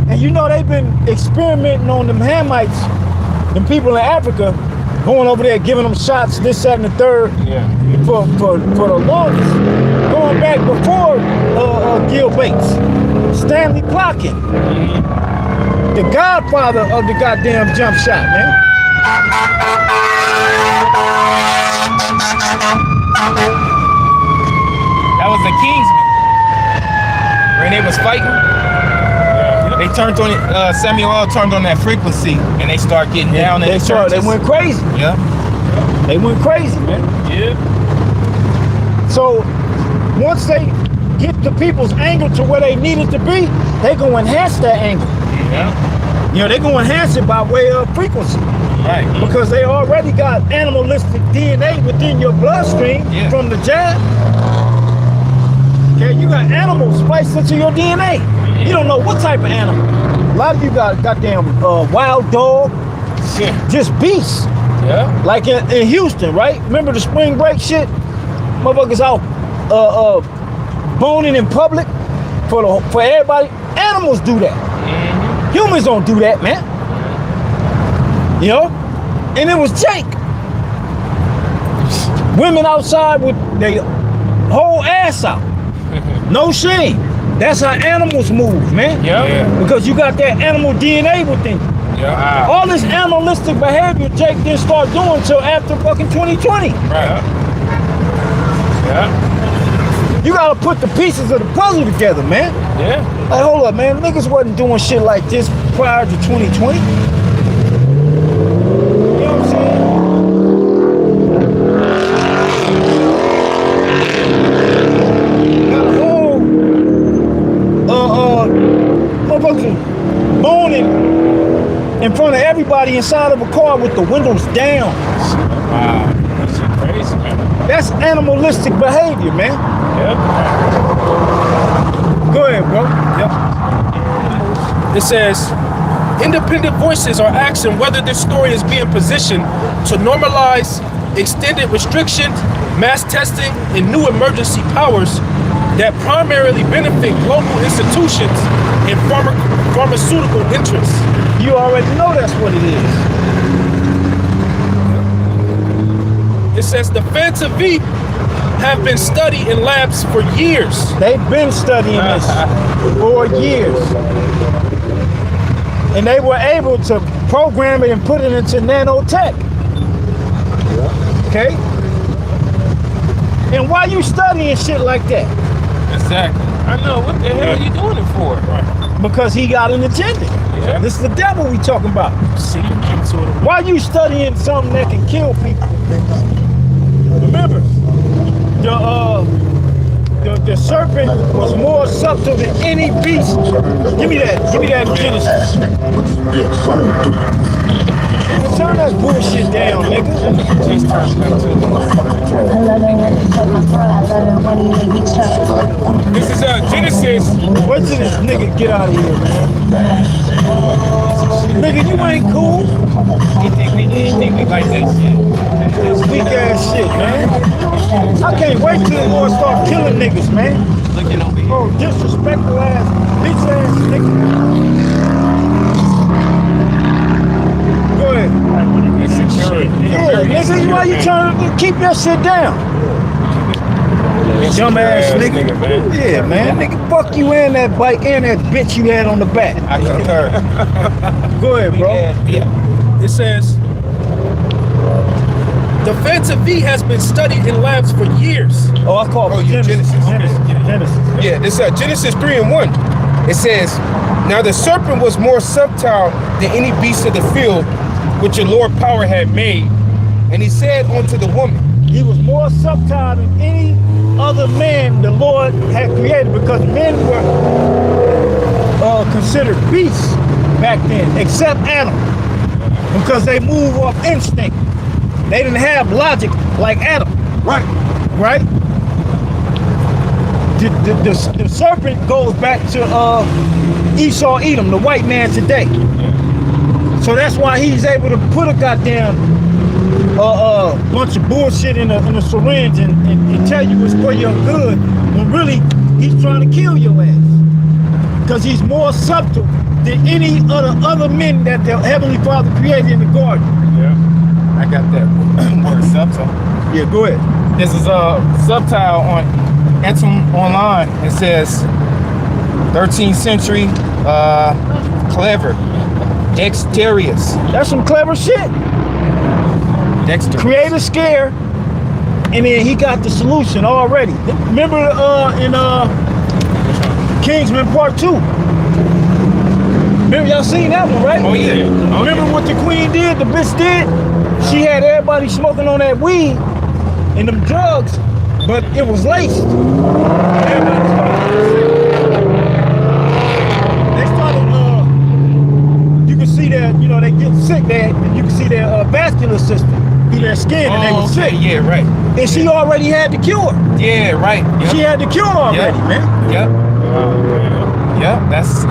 And you know they've been experimenting on them Hamites, them people in Africa, going over there giving them shots, this, that, and the third, for the longest, going back before Gil Bates, Stanley Plotkin, the godfather of the goddamn jump shot, man. That was the Kingsman. When they was fighting, they turned on it. Samuel L. turned on that frequency, and they start getting down. They went crazy. Yeah. They went crazy, man. Yeah. So once they get the people's anger to where they need it to be, they gonna enhance that anger. Yeah. You know, they gonna enhance it by way of frequency. Right. Because they already got animalistic DNA within your bloodstream from the jab. Okay, you got animals spliced into your DNA. You don't know what type of animal. A lot of you got goddamn wild dog, just beasts. Yeah. Like in Houston, right? Remember the spring break shit? Motherfuckers out boning in public for everybody. Animals do that. Humans don't do that, man. You know? And it was Jake. Women outside with their whole ass out. No shame. That's how animals move, man. Yeah. Because you got that animal DNA within you. Yeah. All this animalistic behavior Jake didn't start doing until after fucking 2020. Right. Yeah. You gotta put the pieces of the puzzle together, man. Yeah. Like, hold up, man. Niggas wasn't doing shit like this prior to 2020. You know what I'm saying? Got a whole motherfucker moaning in front of everybody inside of a car with the windows down. Wow. That's animalistic behavior, man. Yep. Go ahead, bro. It says, independent voices are asking whether this story is being positioned to normalize extended restrictions, mass testing, and new emergency powers that primarily benefit global institutions and pharmaceutical interests. You already know that's what it is. It says the Fanta V have been studied in labs for years. They've been studying this for years. And they were able to program it and put it into nanotech. Okay? And why you studying shit like that? Exactly. I know. What the hell are you doing it for? Because he got an agenda. Yeah. This is the devil we talking about. See, sort of. Why you studying something that can kill people? Remember, the serpent was more subtle than any beast. Give me that in Genesis. Turn that bullshit down, nigga. This is Genesis. Wait till this nigga get out of here, man. Nigga, you ain't cool. He think we like that shit. This weak ass shit, man. I can't wait till the Lord start killing niggas, man. Looking over here. Oh, disrespectful ass, bitch ass nigga. Go ahead. Yeah, nigga, why you trying to keep your shit down? Dumb ass nigga. Man. Yeah, man. Nigga, fuck you and that bike and that bitch you had on the back. I concur. Go ahead, bro. Yeah. It says, the Fanta V has been studied in labs for years. Oh, I call it Genesis. Genesis. Yeah, this Genesis 3:1. It says, now the serpent was more subtle than any beast of the field which the Lord power had made. And he said unto the woman, He was more subtle than any other man the Lord had created, because men were considered beasts back then, except Adam, because they move off instinct. They didn't have logic like Adam. right. Right? The serpent goes back to Esau Edom, the white man today. So that's why he's able to put a goddamn bunch of bullshit in a syringe and tell you it's for your good, when really he's trying to kill your ass. Because he's more subtle than any other men that the Heavenly Father created in the garden. Yeah. I got that word subtle. Yeah, go ahead. This is a subtitle on Antelope online. It says 13th century clever, dexterous. That's some clever shit. Dexterous. Create a scare, and then he got the solution already. Remember in Kingsman Part 2? Remember, y'all seen that one, right? Oh yeah. Remember what the queen did, the bitch did? She had everybody smoking on that weed and them drugs, but it was laced. Everybody they started, you can see that, you know, they get sick there, and you can see their vascular system through their skin, and they were sick. Yeah, right. And she already had the cure. Yeah, right. Yep. She had the cure already, man. Yep. Yep. That's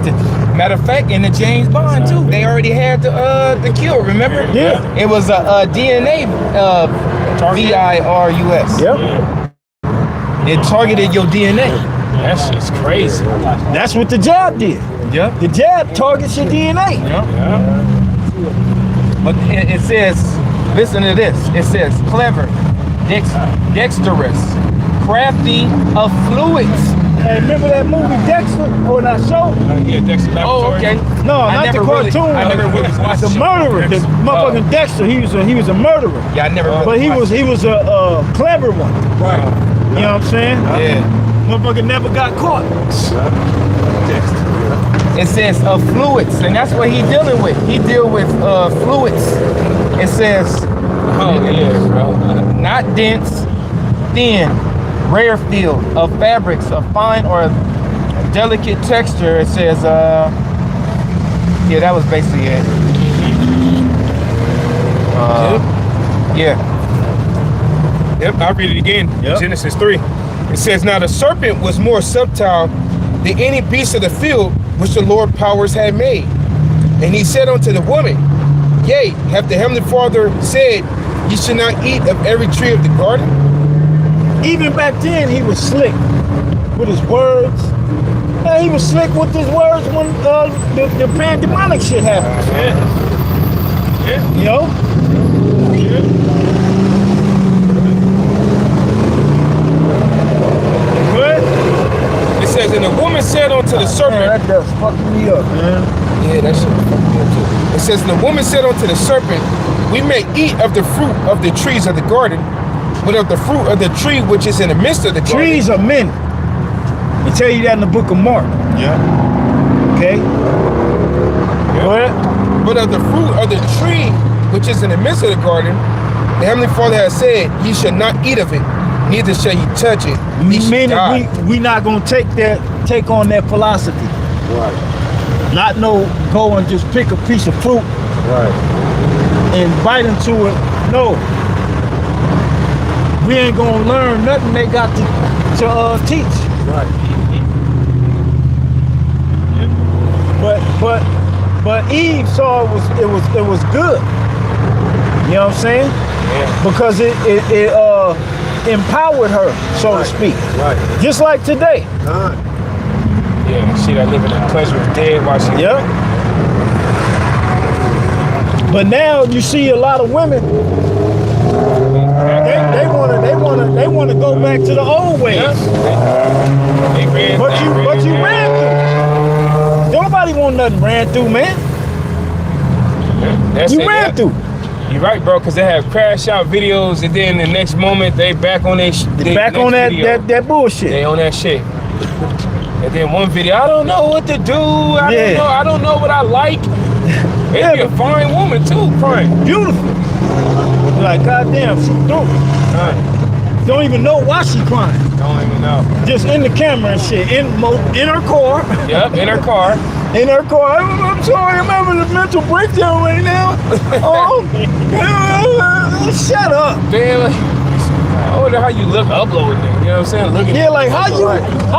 the matter of fact, in the James Bond too, they already had the cure. Remember? Yeah. It was a DNA virus. Yep. It targeted your DNA. That's just crazy. That's what the jab did. Yep. The jab targets your DNA. Yep. But it says, listen to this. It says clever, dexterous, crafty of fluids. Hey, remember that movie Dexter or that show? Yeah, Dexter Oh, Laboratory. okay. No, I not the never really- cartoon. I never really watched the it. murderer, the motherfucking Dexter. He was a murderer, Yeah, I never. Really but he watched was a clever one. Right. You know what I'm saying? Yeah. Motherfucker never got caught. It says fluids, and that's what he dealing with. He deal with fluids. It says, Oh yeah, bro. not dense, thin, rarefield of fabrics of fine or delicate texture. It says, yeah, that was basically it. Yeah. Yep, I'll read it again. Yep. Genesis 3. It says, now the serpent was more subtle than any beast of the field which the Lord powers had made. And he said unto the woman, yea, hath the heavenly Father said, you should not eat of every tree of the garden? Even back then, he was slick with his words. He was slick with his words when the pandemonic shit happened. Yeah. You know? Good? It says, and the woman said unto the serpent, Man, that does fucking me up, man. yeah, that shit fucking me up too. It says, and the woman said unto the serpent, we may eat of the fruit of the trees of the garden, but of the fruit of the tree which is in the midst of the garden. Trees are men. They tell you that in the book of Mark. Yeah. Okay? Go ahead. But of the fruit of the tree which is in the midst of the garden, the Heavenly Father has said, ye shall not eat of it, neither shall ye touch it. ye shall Meaning die. we not gonna take on that philosophy. Right. Not go and just pick a piece of fruit Right. and bite into it. No. We ain't gonna learn nothing they got to teach. Right. But Eve saw it was good. You know what I'm saying? Yeah. Because it empowered her, so to speak. Right. Just like today. Yeah, she that living in pleasure of dead while she Yeah. But now you see a lot of women. They wanna go back to the old ways. They ran, But you ran through. Nobody want nothing ran through, man. That's You it, ran yeah. through. You're right, bro, because they have crash out videos, and then the next moment they back on Back on that bullshit. They on that shit. And then one video, I don't know what to do. I don't know what I like. Maybe Yeah, a fine woman too, crying. Beautiful. You're like, goddamn, she through. Don't even know why she crying. Don't even know. Just in the camera and shit. In her car. Yep, in her car. In her car. I'm sorry, I'm having a mental breakdown right now. Oh, shut up. Damn. I wonder how you look uploading it. You know what I'm saying? Looking. Yeah, like how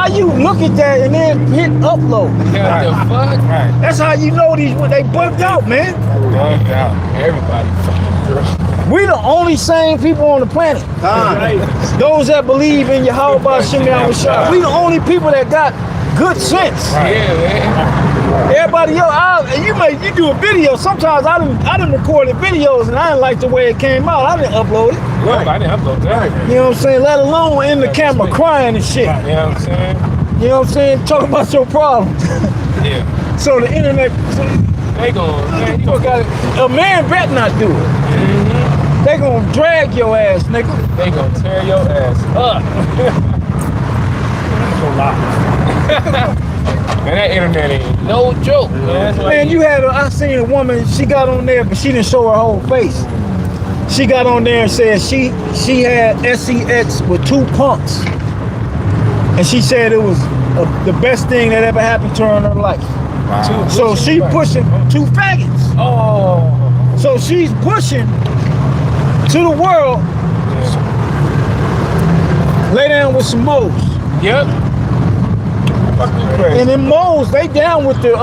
you look at that and then hit upload. Yeah, the fuck? Right. That's how you know they bugged out, man. Bugged out. Everybody fucking girl. We the only sane people on the planet. Those that believe in Yahweh Shimei Awashai. We the only people that got good sense. Right. Yeah, man. Everybody else, you do a video. Sometimes I done recorded videos and I didn't like the way it came out. I didn't upload it. Right. I didn't upload that. You know what I'm saying? Let alone in the camera crying and shit. You know what I'm saying? You know what I'm saying? Talk about your problems. Yeah. So the internet, They gon' a man better not do it. They gonna drag your ass, nigga. They gon' tear your ass up. Man, that internet ain't no joke, man. Man, I seen a woman, she got on there, but she didn't show her whole face. She got on there and said she had SEX with 2 punks. And she said it was the best thing that ever happened to her in her life. Wow. So she pushing 2 faggots. Oh. So she's pushing to the world. Lay down with some moles. Yep. Fucking crazy. And them moles, they down with the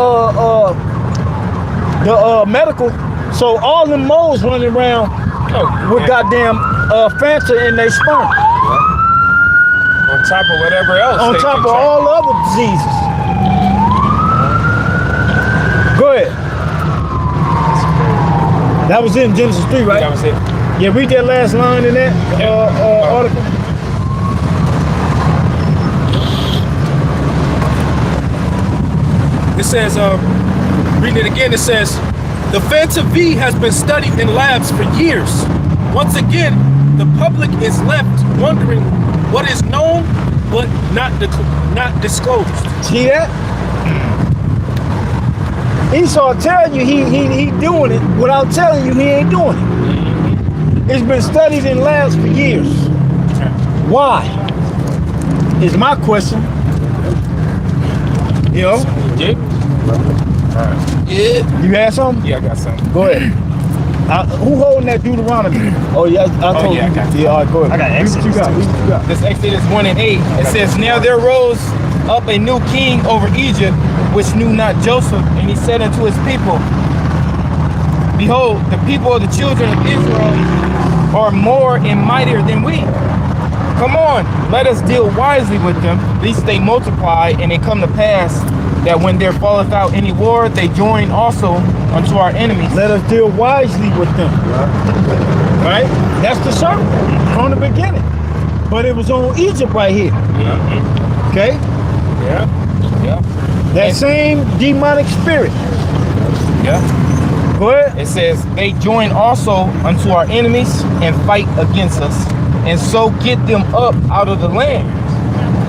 medical. So all them moles running around with goddamn Fanta in their sperm. On top of whatever else. On top of all other diseases. Go ahead. That was in Genesis 3, right? That was it. Yeah, read that last line in that article. It says, reading it again, it says, the Fanta V has been studied in labs for years. Once again, the public is left wondering what is known but not disclosed. See that? Esau tell you he doing it without telling you he ain't doing it. It's been studied in labs for years. Why? Is my question. You know? Yeah. Yeah. You had something? Yeah, I got something. Go ahead. Who holding that Deuteronomy? Oh yeah, I told yeah, I you. got Yeah, all right, go ahead. I got Read what you got. Exodus. Read what you got. This Exodus 1 and 8. It says, "Now there rose up a new king over Egypt, which knew not Joseph, and he said unto his people, Behold, the people of the children of Israel are more and mightier than we. Come on, let us deal wisely with them, lest they multiply, and it come to pass that when there falleth out any war, they join also unto our enemies." Let us deal wisely with them. Right? That's the sermon from the beginning. But it was on Egypt right here. Okay? Yeah. Yeah. That And- same demonic spirit. Yeah. Go ahead. It says, "They join also unto our enemies and fight against us, and so get them up out of the land.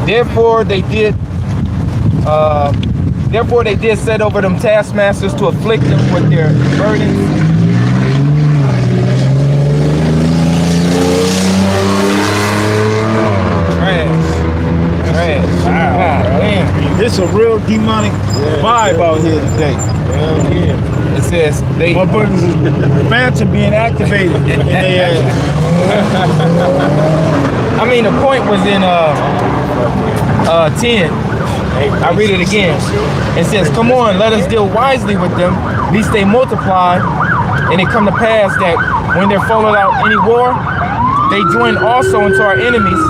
Therefore they did set over them taskmasters to afflict them with their burdens." Trash. God damn. It's a real demonic vibe out here today. It says they Motherfuckers is phantom being activated in their ass. I mean, the point was in 10. I read it again. It says, "Come on, let us deal wisely with them, lest they multiply, and it come to pass that when there falleth out any war, they join also unto our enemies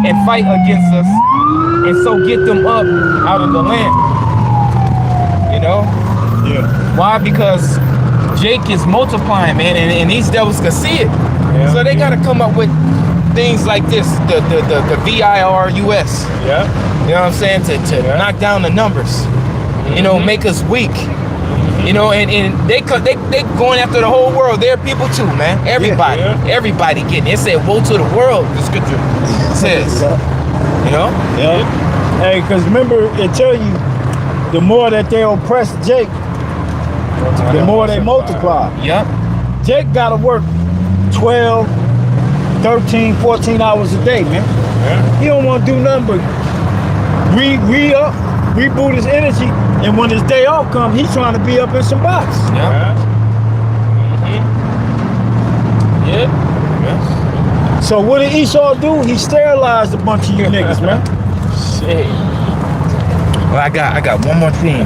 and fight against us, and so get them up out of the land." You know? Yeah. Why? Because Jake is multiplying, man, and these devils can see it. So they got to come up with things like this, the VIRUS. Yeah. You know what I'm saying? To knock down the numbers. You know, make us weak. You know, and they going after the whole world. They're people too, man. Everybody, everybody getting it. It said, "Woe to the world," the scripture says. You know? Yeah. Hey, because remember, it tell you, the more that they oppress Jake, the more they multiply. Yep. Jake got to work 12, 13, 14 hours a day, man. Yeah. He don't want to do nothing but reboot his energy, and when his day off comes, he's trying to be up in some box. Yep. Yeah. So what did Esau do? He sterilized a bunch of you niggas, man. Shit. Well, I got one more thing.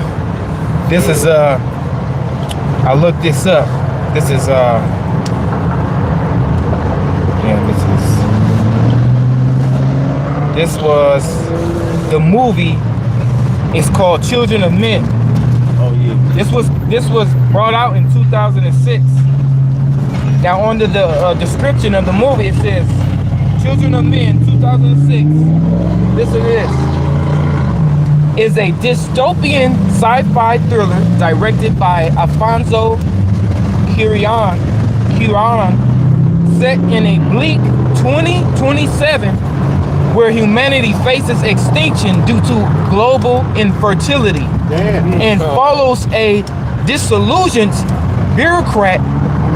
This is I looked this up. This is this was the movie. It's called Children of Men. Oh yeah. This was brought out in 2006. Now under the description of the movie, it says Children of Men 2006. Listen to this. Is a dystopian sci-fi thriller directed by Alfonso Cuarón, set in a bleak 2027 where humanity faces extinction due to global infertility. Damn. And follows a disillusioned bureaucrat,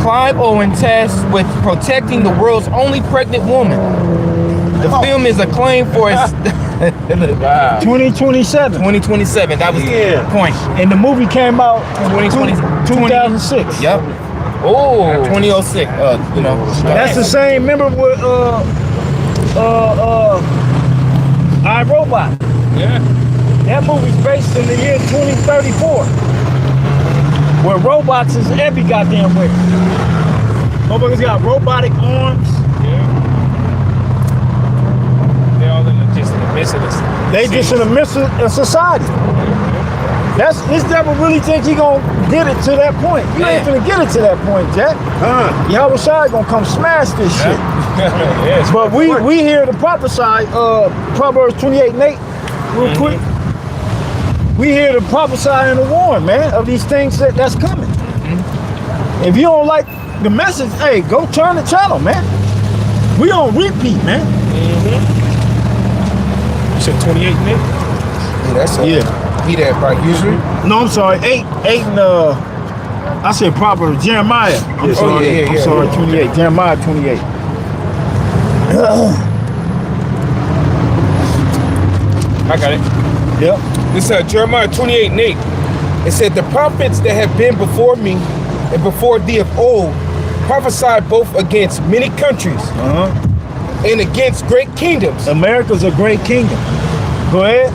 Clive Owen, tasked with protecting the world's only pregnant woman. The film is acclaimed for its Wow. 2027. 2027. That was the point. And the movie came out in 2020 2006. Yep. Oh. 2006. You know. That's the same. Remember with iRobot? Yeah. That movie's based in the year 2034, where robots is every goddamn way. Motherfuckers got robotic arms. Yeah. They're all in the midst of this. They just in the midst of society. This devil really think he gonna get it to that point. You ain't gonna get it to that point, Jack. Yahweh Shai gonna come smash this shit. Yes. But we here to prophesy, Proverbs 28 and 8, real quick. We here to prophesy and to warn, man, of these things that's coming. If you don't like the message, hey, go turn the channel, man. We on repeat, man. You said 28, Nick? Yeah, that's Yeah. He that right usually. No, I'm sorry, 8 and I said Proverbs, Jeremiah. I'm sorry, I'm sorry, 28, Jeremiah 28. I got it. Yep. This Jeremiah 28 and 8. It said, "The prophets that have been before me and before thee of old, prophesied both against many countries and against great kingdoms. America's a great kingdom. Go ahead.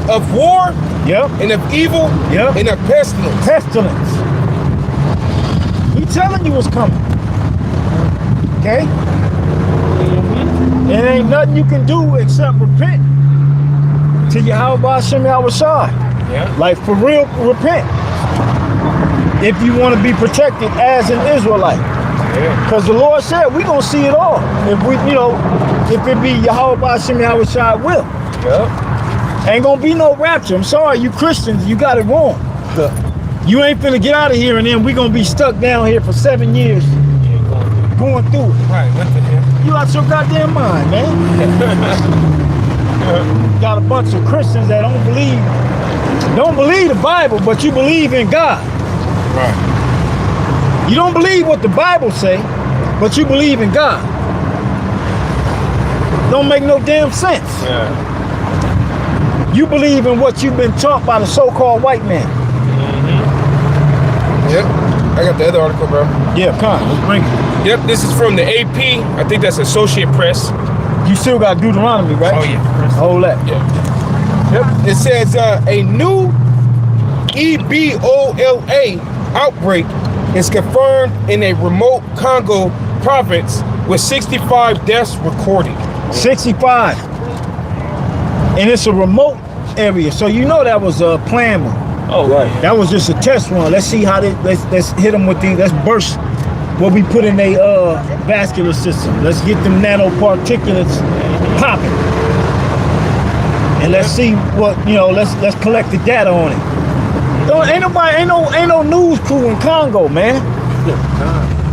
Of war Yep. and of evil Yep. and of pestilence. Pestilence. He telling you what's coming. Okay? It ain't nothing you can do except repent to Yahweh Hashem Yahushua. Yeah. Like for real, repent. If you want to be protected as an Israelite. Yeah. Because the Lord said we gonna see it all. If we, if it be Yahweh Hashem Yahushua will. Yeah. Ain't gonna be no rapture. I'm sorry, you Christians, you got it wrong. You ain't finna get out of here and then we gonna be stuck down here for 7 years going through it. Right. What the hell? You out your goddamn mind, man. Got a bunch of Christians that don't believe the Bible, but you believe in God. Right. You don't believe what the Bible say, but you believe in God. Don't make no damn sense. Yeah. You believe in what you've been taught by the so-called white man. Yep. I got the other article, bro. Yeah, come on, let's bring it. Yep. This is from the AP. I think that's Associate Press. You still got Deuteronomy, right? Oh yeah. Hold that. Yeah. Yep. It says a new Ebola outbreak is confirmed in a remote Congo province with 65 deaths recorded. 65. And it's a remote area, so you know that was a planned one. Oh, right. That was just a test run. Let's see how let's hit them with let's burst what we put in their vascular system. Let's get them nanoparticulates popping. And let's see what, let's collect the data on it. Ain't no news crew in Congo, man.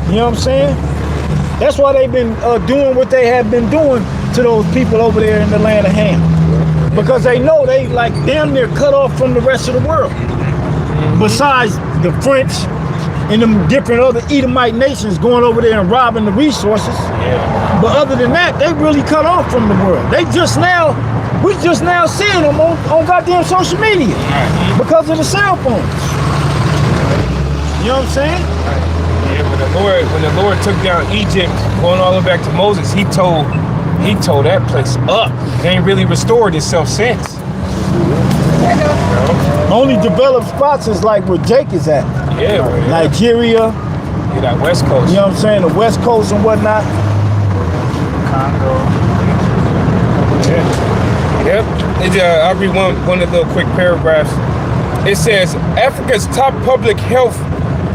You know what I'm saying? That's why they've been doing what they have been doing to those people over there in the land of Ham. Because they know they like damn near cut off from the rest of the world. Besides the French and them different other Edomite nations going over there and robbing the resources. Yeah. But other than that, they really cut off from the world. We just now seeing them on goddamn social media because of the cell phones. You know what I'm saying? Yeah, when the Lord took down Egypt, going all the way back to Moses, he told that place up. It ain't really restored itself since. Only developed spots is like where Jake is at. Yeah, bro. Nigeria. Yeah, that West Coast. You know what I'm saying? The West Coast and whatnot. Congo. Yeah. Yep. I'll read one of the little quick paragraphs. It says, Africa's top public health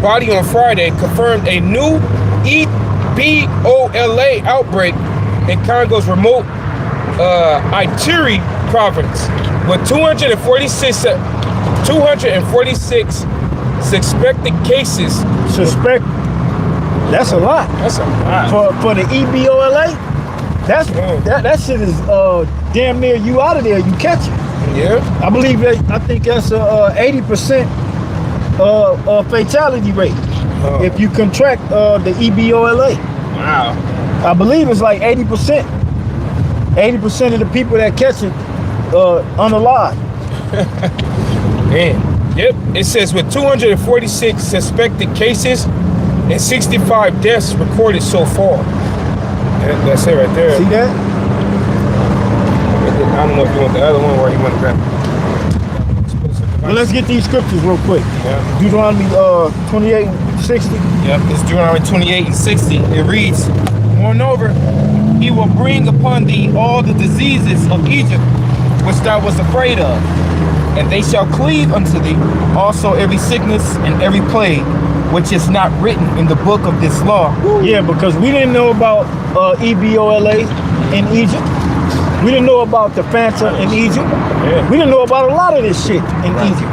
body on Friday confirmed a new Ebola outbreak in Congo's remote Ituri province with 246 suspected cases. That's a lot. That's a lot. For the Ebola. That shit is damn near you out of there. You catch it. Yeah. I think that's a 80% fatality rate if you contract the Ebola. Wow. I believe it's like 80%. 80% of the people that catch it unalive. Man. Yep. It says with 246 suspected cases and 65 deaths recorded so far. That's it right there. See that? I don't know if you want the other one or you want to grab it. Well, let's get these scriptures real quick. Yeah. Deuteronomy 28 and 60. Yep, it's Deuteronomy 28 and 60. It reads, Moreover, he will bring upon thee all the diseases of Egypt, which thou wast afraid of, and they shall cleave unto thee also every sickness and every plague, which is not written in the book of this law. Yeah, because we didn't know about Ebola in Egypt. We didn't know about the Fanta in Egypt. Yeah. We didn't know about a lot of this shit in Egypt.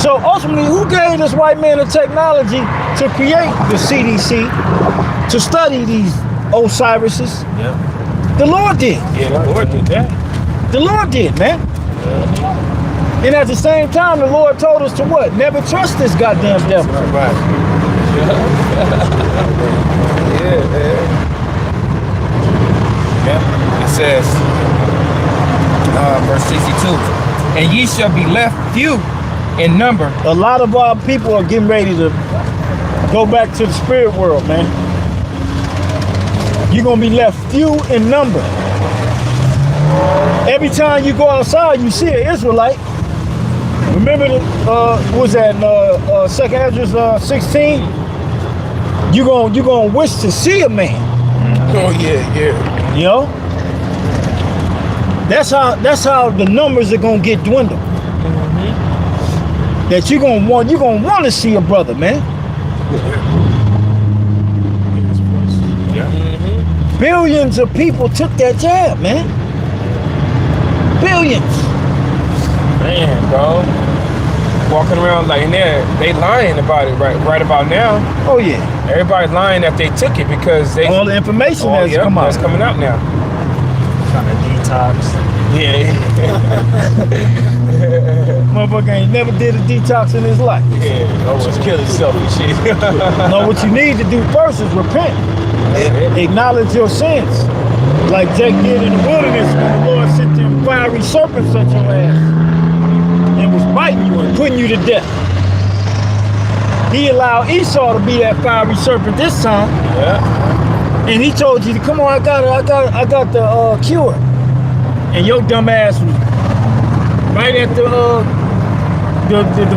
So ultimately, who gave this white man the technology to create the CDC, to study these Osiris's? Yeah. The Lord did. Yeah, the Lord did that. The Lord did, man. And at the same time, the Lord told us to what? Never trust this goddamn devil. Right. Yeah, man. It says, verse 62, and ye shall be left few in number. A lot of our people are getting ready to go back to the spirit world, man. You're gonna be left few in number. Every time you go outside, you see an Israelite. Remember the was that 2nd Ezra 16? You gonna wish to see a man. Oh yeah. You know? That's how the numbers are gonna get dwindled. That you're gonna want to see a brother, man. Billions of people took that jab, man. Billions. Man, bro. Walking around like they lying about it right about now. Oh yeah. Everybody's lying that they took it because they All the information has come out. That's coming out now. Trying to detox. Yeah. Motherfucker ain't never did a detox in his life. Yeah. Almost kill himself and shit. No, what you need to do first is repent. Acknowledge your sins. Like Jake did in the wilderness when the Lord sent them fiery serpents at your ass and was biting you and putting you to death. He allowed Esau to be that fiery serpent this time. Yeah. And he told you to come on, I got the cure. And your dumb ass was right at the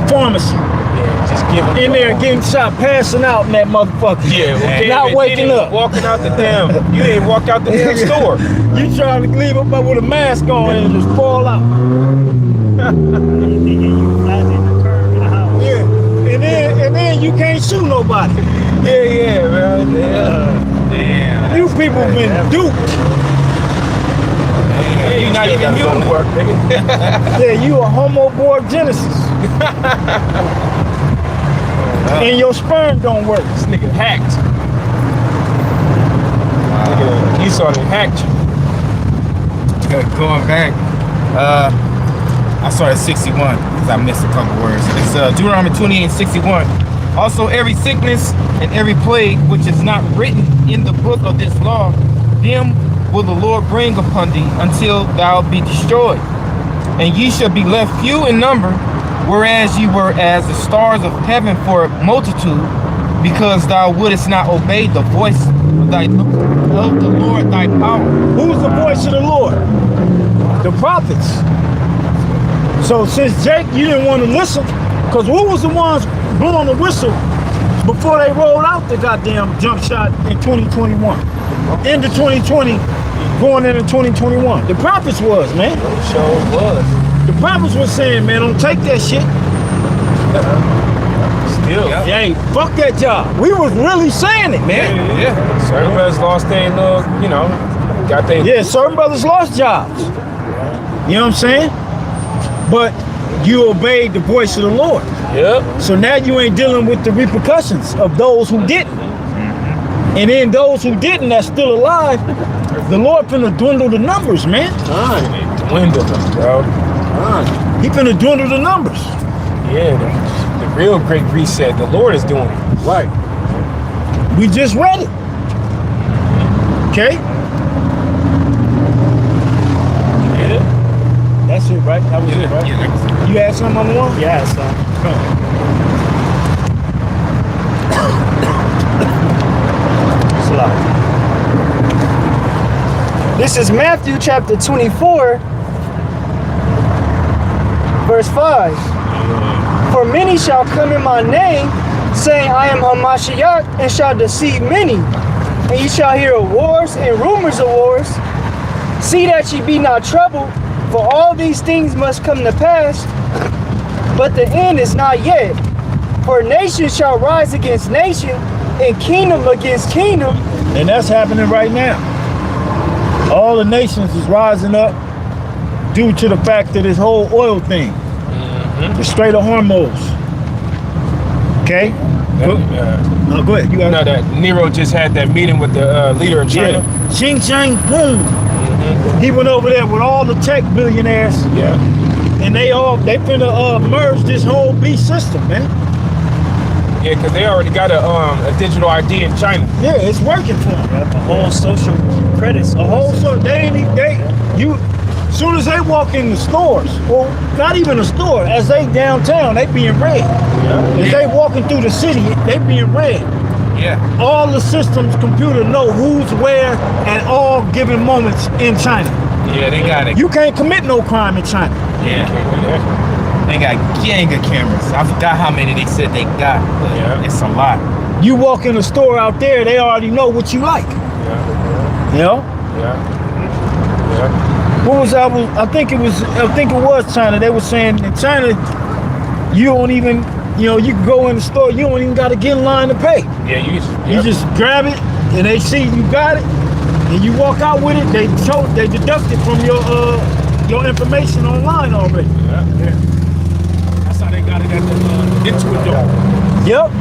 pharmacy. Yeah, just giving In there getting shot, passing out in that motherfucker. Yeah, okay. Not waking up. Walking out the damn. You didn't walk out the damn store. You trying to leave up with a mask on and just fall out. Yeah, and then you can't sue nobody. Yeah, man. Damn. You people been duped. Yeah, you're not even human work, nigga. Yeah, you a homo born genesis. And your sperm don't work. This nigga hacked. Nigga, you saw him hacked you. Going back, I started 61 because I missed a couple words. It's Deuteronomy 28:61. Also, every sickness and every plague which is not written in the book of this law, them will the Lord bring upon thee until thou be destroyed. And ye shall be left few in number, whereas ye were as the stars of heaven for multitude, because thou wouldest not obey the voice of the Lord thy power. Who's the voice of the Lord? The prophets. So since Jake, you didn't want to listen, because who was the ones blowing the whistle before they rolled out the goddamn jump shot in 2021? Into 2020, going into 2021. The prophets was, man. Sure was. The prophets was saying, man, don't take that shit. Still. Hey, fuck that job. We was really saying it, man. Yeah. Certain brothers lost their little, got their. Yeah, certain brothers lost jobs. You know what I'm saying? But you obeyed the voice of the Lord. Yep. So now you ain't dealing with the repercussions of those who didn't. And then those who didn't that's still alive, the Lord finna dwindle the numbers, man. Dwindle them, bro. He finna dwindle the numbers. Yeah, the real great reset, the Lord is doing it. Right. We just read it. Okay? Yeah. That's it, right? That was it, right? Yeah. You had something on the wall? Yeah, son. This is Matthew chapter 24, verse 5. For many shall come in my name, saying, I am Hamashiach, and shall deceive many. And ye shall hear of wars and rumors of wars. See that ye be not troubled, for all these things must come to pass, but the end is not yet. For nation shall rise against nation, and kingdom against kingdom. And that's happening right now. All the nations is rising up due to the fact of this whole oil thing. The Strait of Hormuz. Okay? Go ahead. You got that Nero just had that meeting with the leader of China. Yeah. Xing Chang boom. He went over there with all the tech billionaires. Yeah. And they finna merge this whole beast system, man. Yeah, because they already got a digital ID in China. Yeah, it's working for them. A whole social credits. A whole so Soon as they walk in the stores, well, not even the store, as they downtown, they being red. As they walking through the city, they being red. Yeah. All the systems, computer know who's where at all given moments in China. Yeah, they got it. You can't commit no crime in China. Yeah. They got gang of cameras. I forgot how many they said they got, but it's a lot. You walk in the store out there, they already know what you like. You know? What was I think it was China. They were saying in China, you don't even, you can go in the store, you don't even gotta get in line to pay. Yeah, You just grab it and they see you got it, and you walk out with it, they deduct it from your information online already. That's how they got it at the Intuit Dome. Yep.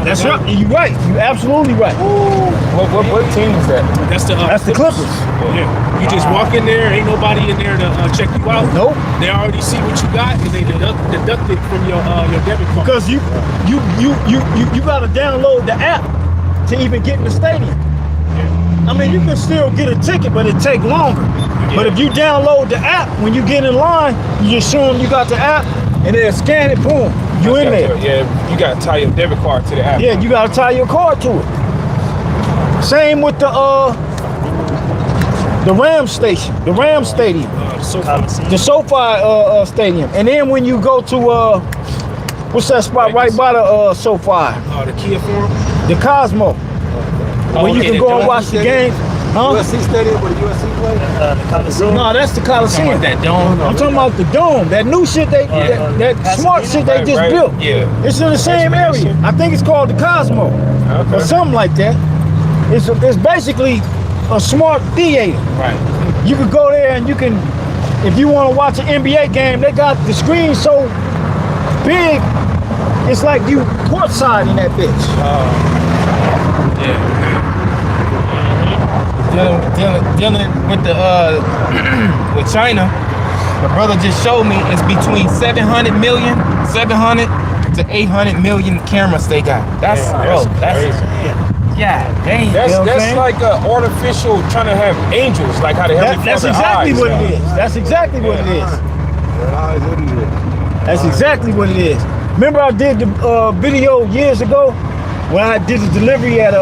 That's right. You're right. You're absolutely right. What team is that? That's the Clippers. Yeah. You just walk in there, ain't nobody in there to check you out. Nope. They already see what you got and they deduct it from your debit card. Because you gotta download the app to even get in the stadium. I mean, you can still get a ticket, but it take longer. But if you download the app, when you get in line, you just show them you got the app, and they'll scan it, boom, you in there. Yeah, you gotta tie your debit card to the app. Yeah, you gotta tie your card to it. Same with the Ram station, the Ram Stadium, the SoFi Stadium, and then when you go to what's that spot right by the SoFi? The Kia Forum, the Cosmo, where you can go and watch the game. Huh? USC Stadium where the USC play? The Coliseum. No, that's the Coliseum. That dome. I'm talking about the dome, that new shit that smart shit they just built. Yeah. It's in the same area. I think it's called the Cosmo or something like that. It's basically a smart theater. Right. You could go there and you can, if you want to watch an NBA game, they got the screen so big, it's like you courtside in that bitch. Yeah. Dealing with the with China, the brother just showed me it's between 700 to 800 million cameras they got. That's crazy. Yeah, dang. That's like artificial trying to have angels, like how they have That's exactly what it is. That's exactly what it is. That's exactly what it is. Remember I did the video years ago when I did the delivery at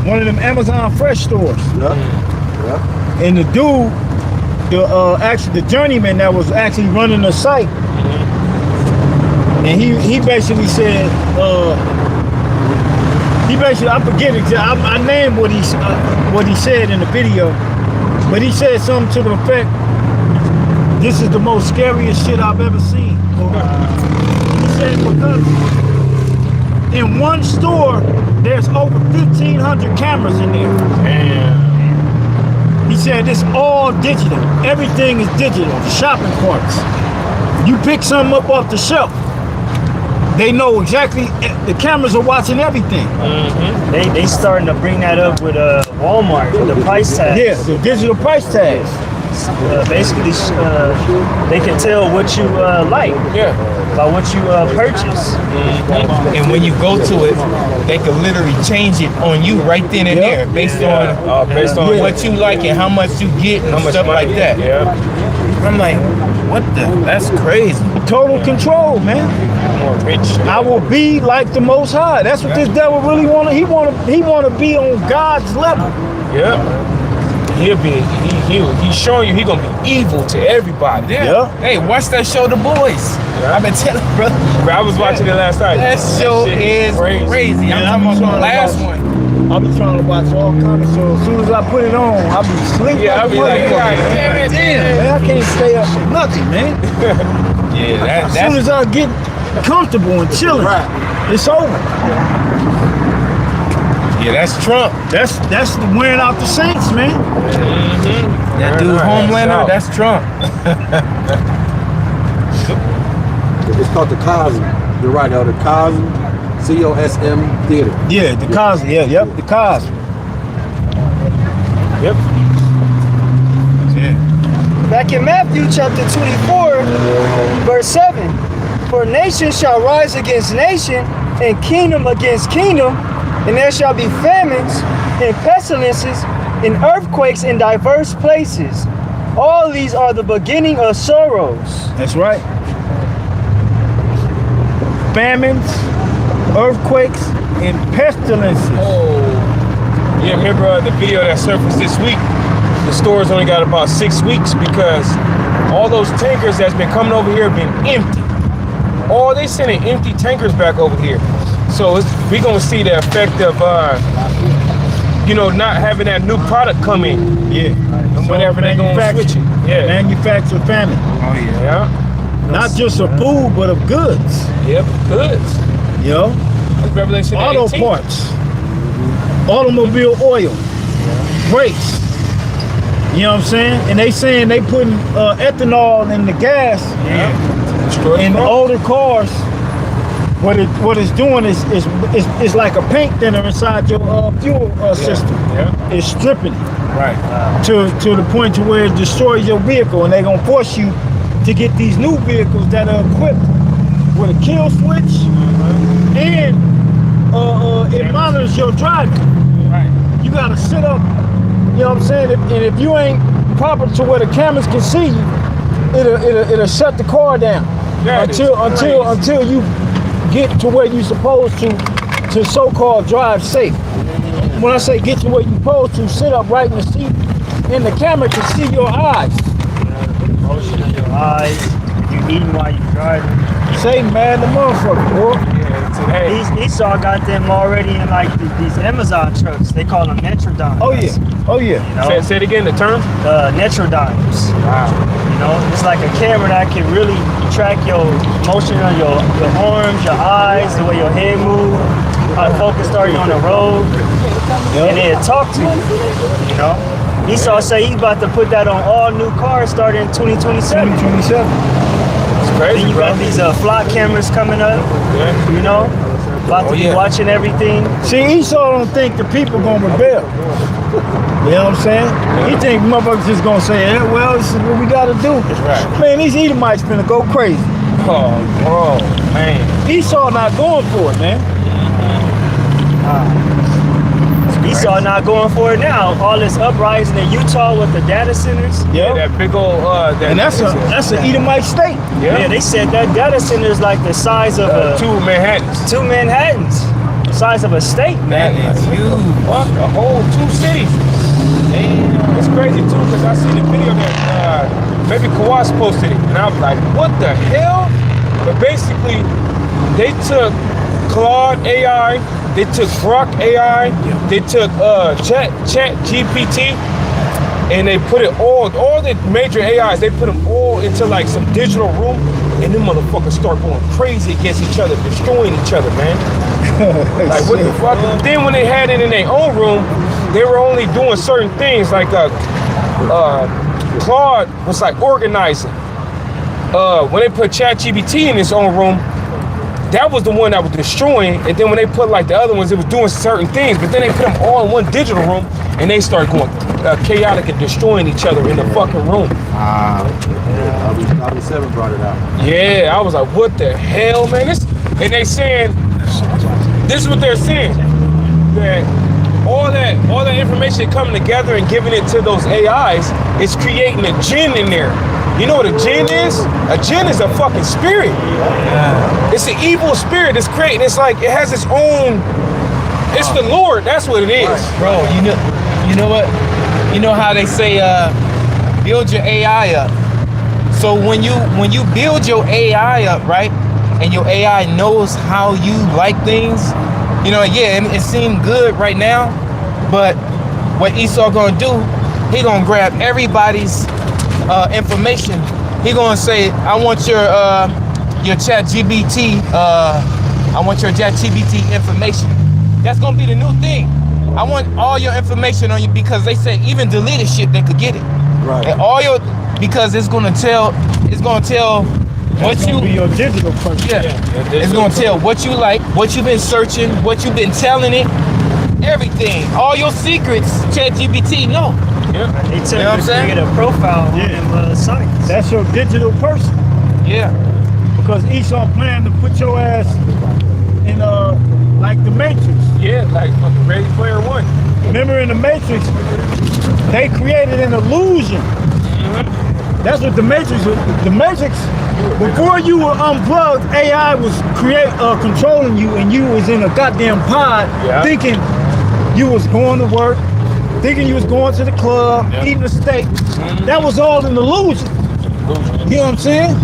one of them Amazon Fresh stores. And the dude, the journeyman that was actually running the site, and he basically said, I forget exactly, I named what he said in the video, but he said something to the effect, this is the most scariest shit I've ever seen. He said because in one store, there's over 1,500 cameras in there. Damn. He said it's all digital. Everything is digital. Shopping carts. You pick something up off the shelf, they know exactly. The cameras are watching everything. They starting to bring that up with Walmart, with the price tags. Yeah, the digital price tags. Basically, they can tell what you like by what you purchase. And when you go to it, they can literally change it on you right then and there, based on what you like and how much you get and stuff like that. I'm like, what the? That's crazy. Total control, man. More rich. I will be like the Most High. That's what this devil really want. He want to be on God's level. Yeah. He's showing you he gonna be evil to everybody. Yeah. Hey, watch that show, The Boys. I've been telling, brother. I was watching it last night. That show is crazy. I'm talking about the last one. I'll be trying to watch all kinds of shows. As soon as I put it on, I'll be sleeping. Yeah, I'll be like, damn it. Man, I can't stay up for nothing, man. Yeah, As soon as I get comfortable and chilling, it's over. Yeah, that's Trump. That's wearing out the Saints, man. That dude Homelander, that's Trump. It's called the Cosm. You're right, the Cosm, COSM Theater. Yeah, the Cosm. Yeah, the Cosm. Yep. Yeah. Back in Matthew chapter 24, verse 7, for nation shall rise against nation, and kingdom against kingdom, and there shall be famines and pestilences and earthquakes in diverse places. All these are the beginning of sorrows. That's right. Famines, earthquakes, and pestilences. Oh, yeah. Remember the video that surfaced this week? The store's only got about 6 weeks because all those tankers that's been coming over here have been empty. All they sending empty tankers back over here. So we're gonna see the effect of not having that new product come in. Yeah. Whenever they gonna switch it. Yeah. Manufactured famine. Oh yeah. Yeah. Not just of food, but of goods. Yep. Goods. You know? That's Revelation Auto 18. parts. Automobile oil. Brakes. You know what I'm saying? And they saying they putting ethanol in the gas. Yeah. In the older cars. What it's doing is like a paint thinner inside your fuel system. Yeah. It's stripping it Right. to the point to where it destroys your vehicle, and they're gonna force you to get these new vehicles that are equipped with a kill switch and it monitors your driving. Right. You gotta sit up. You know what I'm saying? And if you ain't proper to where the cameras can see you, it'll shut the car down Yeah, until you get to where you're supposed to so-called drive safe. When I say get to where you're supposed to, sit up right in the seat, and the camera can see your eyes. Motion of your eyes. You eating while you driving. Satan mad the motherfucker, boy. Yeah. Today. Esau got them already in like these Amazon trucks. They call them Netrodynes. Oh yeah. Oh yeah. You know? Say it again. The term. Netrodynes. Wow. You know, it's like a camera that can really track your motion on your arms, your eyes, the way your head move, how focused are you on the road, and it'll talk to you. You know, Esau say he's about to put that on all new cars starting in 2027. 2027. It's Then crazy, you bro. got these flock cameras coming up. Yeah. You know, about to be watching everything. See, Esau don't think the people gonna rebel. You know what I'm saying? He think motherfuckers just gonna say, well, this is what we gotta do. That's right. Man, these Edomites finna go crazy. Oh, bro, man. Esau not going for it, man. Esau not going for it now. All this uprising in Utah with the data centers. Yeah, that big old. And that's an Edomite state. Yeah, they said that data center is like the size of two Manhattans. two Manhattans, the size of a state. That is huge. Fuck, a whole 2 cities. Damn. It's crazy too because I seen the video that maybe Kawas posted it, and I was like, what the hell? But basically, they took Claude AI, they took Grok AI, they took Chat GPT, and they put it all the major AIs, they put them all into like some digital room, and them motherfuckers start going crazy against each other, destroying each other, man. Like what the fuck? Then when they had it in their own room, they were only doing certain things like Claude was like organizing. When they put ChatGPT in its own room, that was the one that was destroying. And then when they put like the other ones, it was doing certain things. But then they put them all in one digital room, and they started going chaotic and destroying each other in the fucking room. W7 brought it out. Yeah, I was like, what the hell, man? And they saying, this is what they're saying, that all that information coming together and giving it to those AIs is creating a jinn in there. You know what a jinn is? A jinn is a fucking spirit. Yeah. It's an evil spirit. It's creating. It's like it has its own. It's the Lord. That's what it is, Bro, you know what? You know how they say build your AI up. So when you build your AI up, right, and your AI knows how you like things, you know, yeah, it seemed good right now, but what Esau gonna do? He gonna grab everybody's information. He gonna say, I want your chat GBT, I want your chat GBT information. That's gonna be the new thing. I want all your information on you, because they say even deleted shit, they could get it. Right. And all your, because it's gonna tell what you be your digital person. yeah. It's gonna tell what you like, what you've been searching, what you've been telling it, everything, all your secrets. ChatGPT, no. Yeah. They tell You know what I'm you to saying? create a profile on them sites. That's your digital person. Yeah. Because Esau planned to put your ass in like the Matrix. Yeah, like fucking Ready Player One. Remember in the Matrix, they created an illusion That's what the Matrix. The Matrix. Before you were unplugged, AI was controlling you, and you was in a goddamn pod, thinking you was going to work, thinking you was going to the club, eating a steak. That was all an illusion. You know what I'm saying?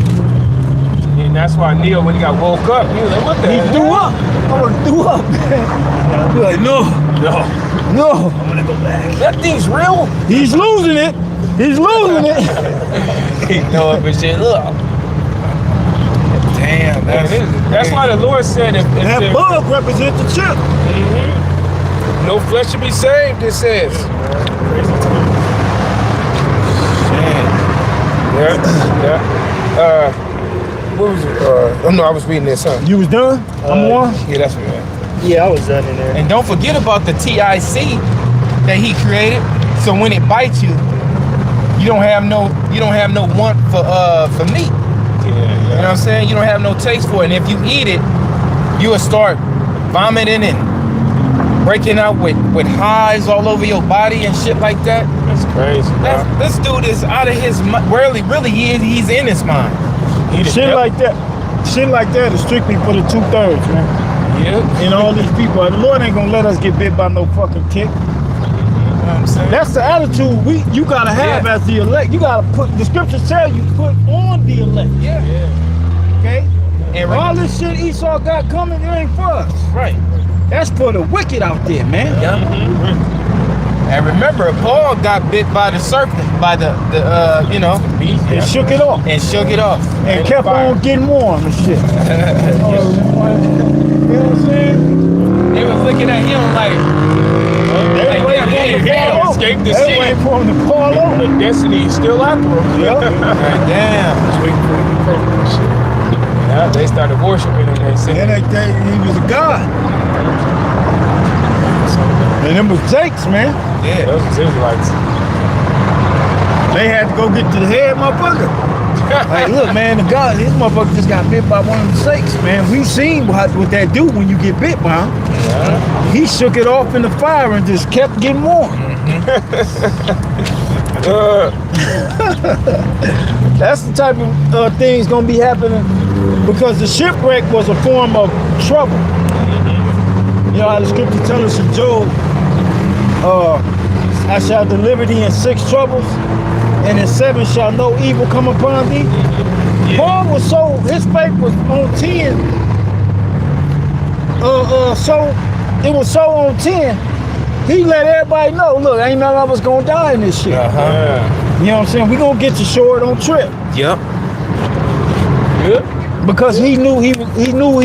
And that's why Neo, when he got woke up, he was like, what the He hell? threw up. I would have threw up, man. Be like, no. I'm gonna go back. That thing's real? He's losing it. He's losing it. He throw up and shit. Look. Damn, That's why the Lord said if That bug represents the chip. no flesh should be saved, it says. Yeah. What was it? Oh no, I was reading this, huh? You was done? I'm on. Yeah, that's what man. Yeah, I was done in there. And don't forget about the TIC that he created. So when it bites you, you don't have no want for meat. You know what I'm saying? You don't have no taste for it. And if you eat it, you will start vomiting and breaking out with hives all over your body and shit like that. That's crazy. This dude is out of his mind. Really, he's in his mind. Shit like that is strictly for the 2/3, man. Yeah. And all these people, the Lord ain't gonna let us get bit by no fucking tick. You know what I'm saying? That's the attitude you gotta have as the elect. You gotta put, the scriptures tell you, put on the elect. Yeah. Okay? And All this shit Esau got coming, it ain't for us. right. That's for the wicked out there, man. Yeah. And remember, Paul got bit by the serpent, by the beast, It shook it off. and shook it off. And kept on getting warm and shit. You know what I'm saying? They was looking at him like, They waiting for him to fall over. escape the They city. waiting for him to fall over. The destiny is still after him. Yeah. damn. Just waiting for him to come and shit. Yeah, they started worshiping him. They said, And he was a god. And them was Jakes, man. Yeah. those was Israelites. They had to go get to the head motherfucker. Like, look, man, this motherfucker just got bit by one of the snakes, man. We seen what that do when you get bit by him. Yeah. He shook it off in the fire and just kept getting warm. That's the type of things gonna be happening because the shipwreck was a form of trouble. You know how the scripture tells us in Job, I shall deliver thee in 6 troubles, and in 7 shall no evil come upon thee. Paul was his faith was on 10. So it was so on 10. He let everybody know, look, ain't none of us gonna die in this shit. Yeah. You know what I'm saying? We gonna get to shore, don't trip. Yep. Good. Because he knew he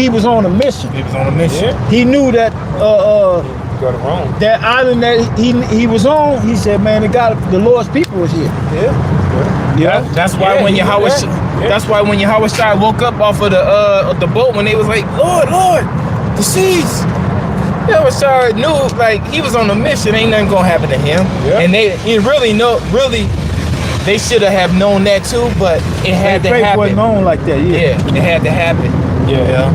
was on a mission. He was on a mission. Yeah. He knew that You got it wrong. that island that he was on, he said, man, the Lord's people is here. Yeah. Yeah. That's why Yeah, when he knew Yahweh, that. that's why when Yahweh Shai woke up off of the boat when they was like, Lord, the seas. Yahweh Shai knew like he was on a mission. Ain't nothing gonna happen to him. Yeah. And they should have known that too, but it had to Faith happen. wasn't on like that. Yeah. Yeah, it had to happen. Yeah.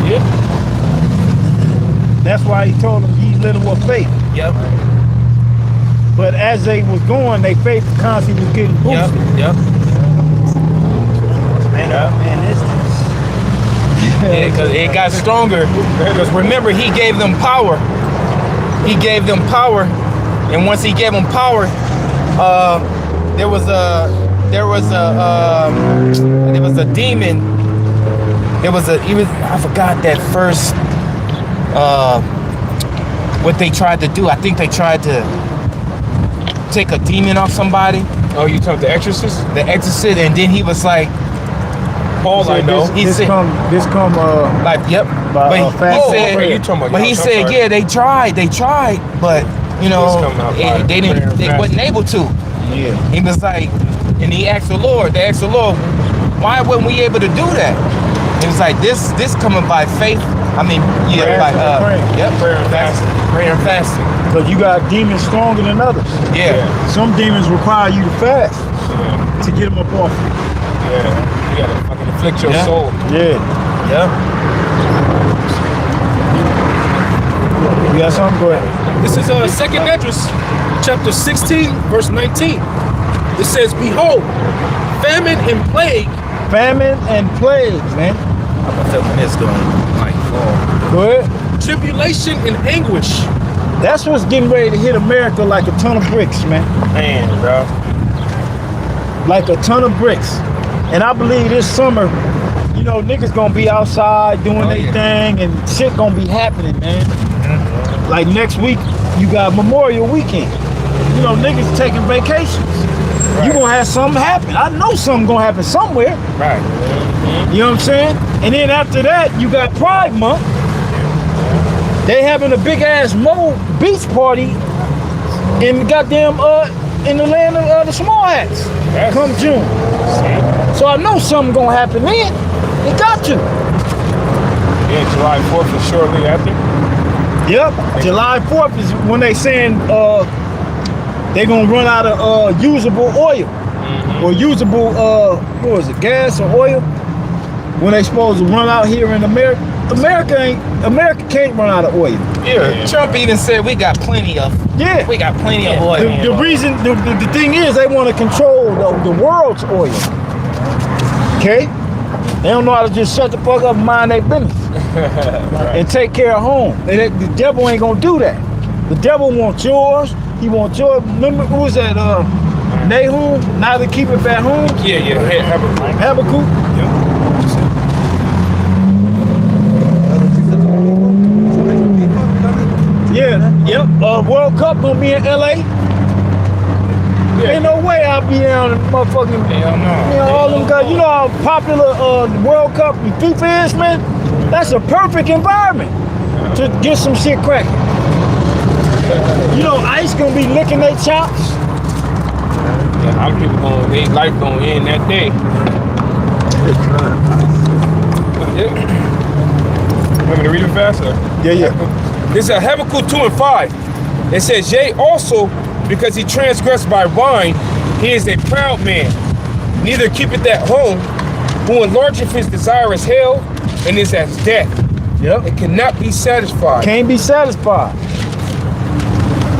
Yeah. That's why he told them, ye little of faith. Yep. But as they was going, their faith constantly was getting Yep. boosted. Yep. Man, this Yeah, because it got stronger. Because remember, he gave them power. He gave them power, and once he gave them power, there was a demon. I forgot that first. What they tried to do? I think they tried to take a demon off somebody. Oh, you talking the Exorcist? The exorcist, and then he was like, Paul, I know. He this said- come like, yep. By, But fast he said, okay, you talking about but he yours, I'm said, sorry. yeah, they tried, but you know, This coming out by they prayer and wasn't able to. yeah. He was like, and they asked the Lord, why weren't we able to do that? He was like, this coming by faith. I mean, yeah, Praying and praying. yep, Prayer and fasting. prayer and fasting. Because you got demons stronger than others. Yeah, Some demons require you to fast Yeah. to get them up off you. Yeah. You gotta fucking afflict your Yeah. soul. Yeah. yeah. You got something? Go ahead. This is 2nd Esdras, chapter 16, verse 19. It says, behold, famine and plague. Famine and plague, man. I'm feeling this going like fall. Go ahead. Tribulation and anguish. That's what's getting ready to hit America like a ton of bricks, man. Man, bro. Like a ton of bricks. And I believe this summer, you know, niggas gonna be outside doing their thing and shit gonna be happening, man. Like next week, you got Memorial Weekend. You know, niggas taking vacations. You gonna have something happen. I know something gonna happen somewhere. Right. You know what I'm saying? And then after that, you got Pride Month. They having a big ass beach party in goddamn in the land of the small hats. Come June. So I know something gonna happen then. It got to. Yeah, July 4th is shortly after. Yep. July 4th is when they saying they gonna run out of usable oil or usable what was it, gas or oil? When they supposed to run out here in America. America can't run out of oil. Yeah. Trump even said we got plenty of. Yeah. We got plenty of oil. The reason, the thing is, they want to control the world's oil. Okay? They don't know how to just shut the fuck up and mind their business and take care of home. And the devil ain't gonna do that. The devil wants yours. He wants yours. Remember who was that? Nahum. Neither keep it at home. Yeah. Habakkuk. Yeah. Yep. World Cup gonna be in LA. Ain't no way I'll be down in motherfucking. Hell no. You know, all them guys. You know how popular the World Cup and FIFA is, man. That's a perfect environment to get some shit cracking. You know, ICE gonna be licking their chops. Yeah, a lot of people their life gonna end that day. Want me to read it faster? Yeah. This is Habakkuk 2 and 5. It says, yea, also, because he transgressed by wine, he is a proud man, neither keepeth at home, who enlargeth his desire as hell, and is as death. Yep. It cannot be satisfied. Can't be satisfied.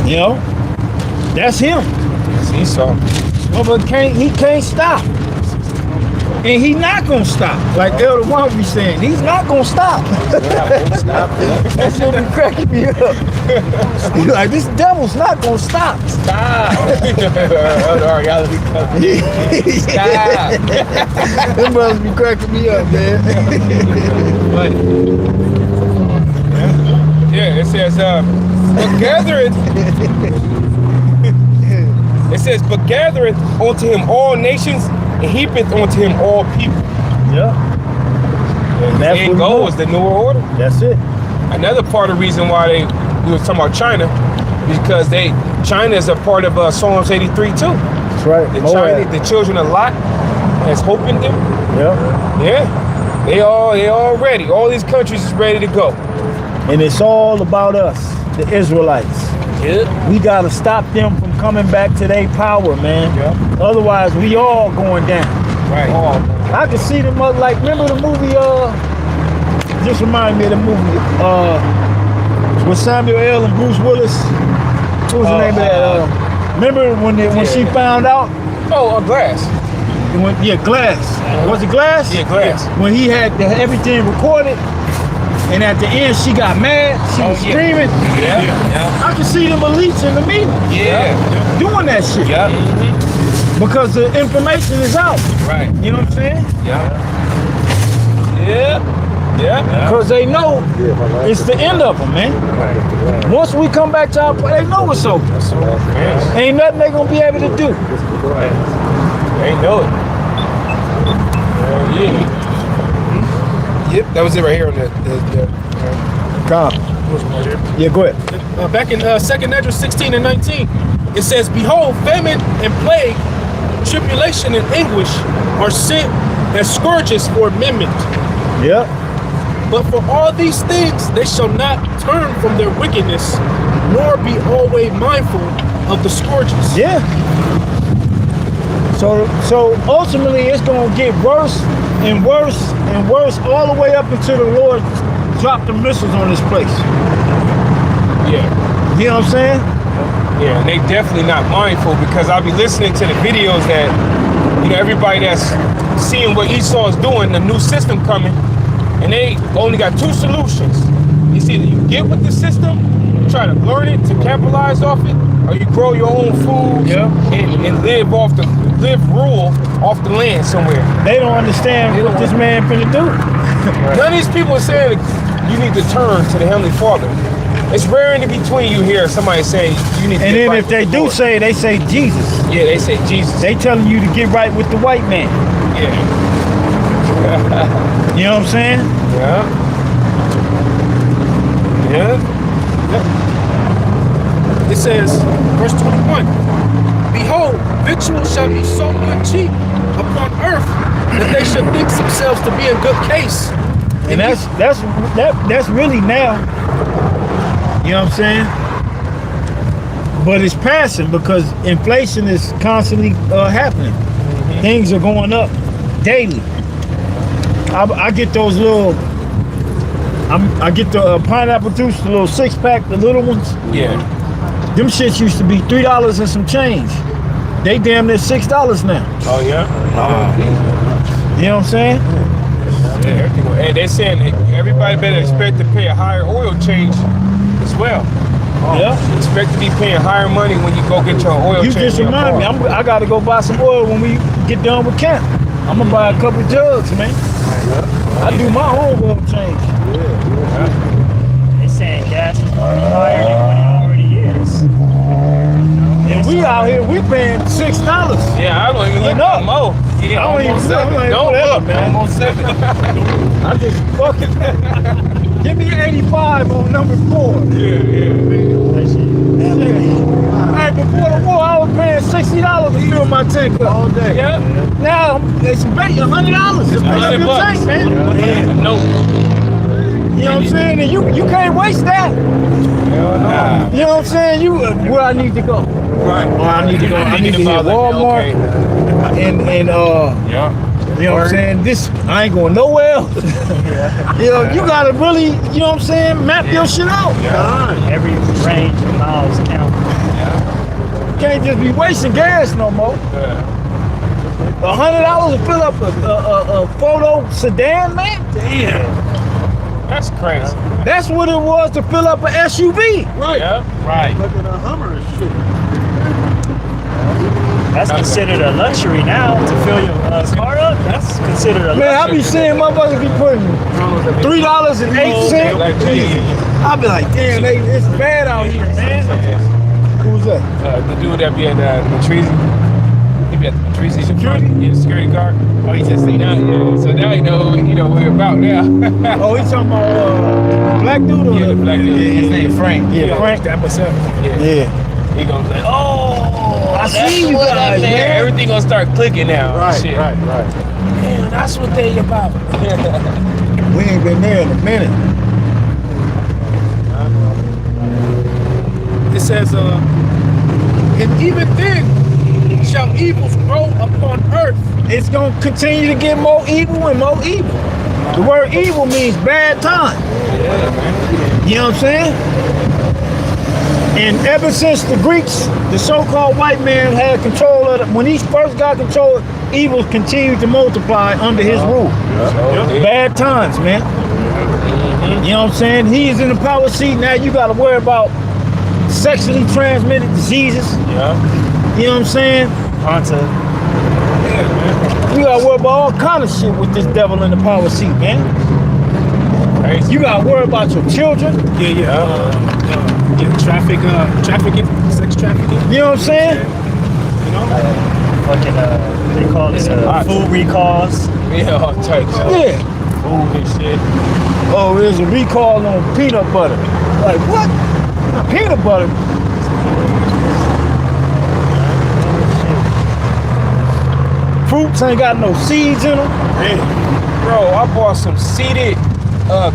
You know? That's him. See, so. But he can't stop. And he not gonna stop. Like Elder Juan be saying, he's not gonna stop. That shit be cracking me up. He's like, this devil's not gonna stop. Stop. Stop. Them brothers be cracking me up, man. Yeah, it says, but gathereth. It says, but gathereth unto him all nations, and heapeth unto him all people. Yeah. And the end goal is the New World Order. That's it. Another part of the reason why we was talking about China is because China is a part of Psalms 83 too. That's right. The children of Lot has hope in them. Yeah. Yeah. They all ready. All these countries is ready to go. And it's all about us, the Israelites. Yeah. We gotta stop them from coming back to their power, man. Yeah. Otherwise, we all going down. Right. I can see them like, remember the movie, just remind me of the movie, with Samuel L. and Bruce Willis. What was the name of that? Remember when she found out? Oh, Glass. Glass. Was it Glass? Yeah, Glass. When he had everything recorded, and at the end she got mad, she was screaming. Yeah. I can see them elites in the meeting. Yeah. Doing that shit. Yeah. Because the information is out. Right. You know what I'm saying? Yeah. Because they know it's the end of them, man. Once we come back to our place, they know it's over. Ain't nothing they gonna be able to do. They know it. Yeah. Yep, that was it right here on the Yeah, go ahead. Back in 2nd Ezra 16 and 19, it says, behold, famine and plague, tribulation and anguish are sent as scourges for amendment. Yeah. But for all these things, they shall not turn from their wickedness, nor be always mindful of the scourges. Yeah. So ultimately it's gonna get worse and worse and worse all the way up until the Lord drop the missiles on this place. Yeah. You know what I'm saying? Yeah, and they definitely not mindful because I'll be listening to the videos that, you know, everybody that's seeing what Esau is doing, the new system coming, and they only got two solutions. It's either you get with the system, try to learn it to capitalize off it, or you grow your own food and live rule off the land somewhere. They don't understand what this man finna do. None of these people are saying that you need to turn to the Heavenly Father. It's rare in between you hear somebody saying you need to And get then right if they with the do Lord. say it, they say Jesus. Yeah, they say Jesus. They telling you to get right with the white man. Yeah. You know what I'm saying? Yeah. It says, verse 21, Behold, victuals shall be sold and cheap upon earth, that they should think themselves to be in good case. And that's really now. You know what I'm saying? But it's passing because inflation is constantly happening. Things are going up daily. I get those little. I get the pineapple juice, the little 6-pack, the little ones. Yeah. Them shits used to be $3 and some change. They damn near $6 now. Oh yeah. You know what I'm saying? Yeah, everything. And they're saying that everybody better expect to pay a higher oil change as well. Yeah. Expect to be paying higher money when you go get your oil You change. just in your remind me. car. I got to go buy some oil when we get done with camp. I'm gonna buy a couple jugs, man. I do my own oil change. They saying gas is going to be higher than what it already is. And we out here, we paying $6. Yeah, I don't even look Enough. no more. Yeah, I don't even almost look, seven. I'm like, Don't whatever, look, man. Almost 7. I just fucking give me 85 on number 4. Hey, before the war, I was paying $60 to fill my tank up all day. Yeah. Now it's $100 to fill up your tank, man. Nope. You know what I'm saying? And you can't waste that. You know what I'm saying? Where I need to go. Right. Or I need to go. I need to hit Walmart and Yeah. you know what I'm saying? I ain't going nowhere else. You know, you gotta really, you know what I'm saying, map your shit out. Every range of miles count. You can't just be wasting gas no more. $100 to fill up a photo sedan, man? Damn. That's crazy. That's what it was to fill up an SUV. Right. Yeah. Right. Look at a Hummer and shit. That's considered a luxury now to fill your car up. That's considered a luxury. Man, I be seeing motherfuckers be putting $3.08. I be like, damn, it's bad out here, man. Who's that? The dude that be at Matrizi. He be at the Matrizi security. Yeah, security guard. Oh, he just seen out. Yeah. So now you know what we're about now. Oh, he's talking about black dude or Yeah, the black dude. His name Frank. Yeah, Frank. That myself. Yeah. Yeah. He gonna be like, oh, I see you guys, man. Everything gonna start clicking now. Right, Shit. right. Man, that's what they about. We ain't been there in a minute. It says, and even then shall evils grow upon earth. It's gonna continue to get more evil and more evil. The word evil means bad time. You know what I'm saying? And ever since the Greeks, the so-called white man had control of it, when he first got control, evil continued to multiply under his rule. Bad times, man. You know what I'm saying? He's in the power seat, now you gotta worry about sexually transmitted diseases. Yeah. You know what I'm saying? You gotta worry about all kind of shit with this devil in the power seat, man. Crazy. You gotta worry about your children. Trafficking, sex trafficking. You know what I'm saying? You know, Fucking, they call this food recalls. Yeah, all types. Yeah. Food and shit. Oh, there's a recall on peanut butter. Like what? Peanut butter? Fruits ain't got no seeds in them. Hey, bro, I bought some seeded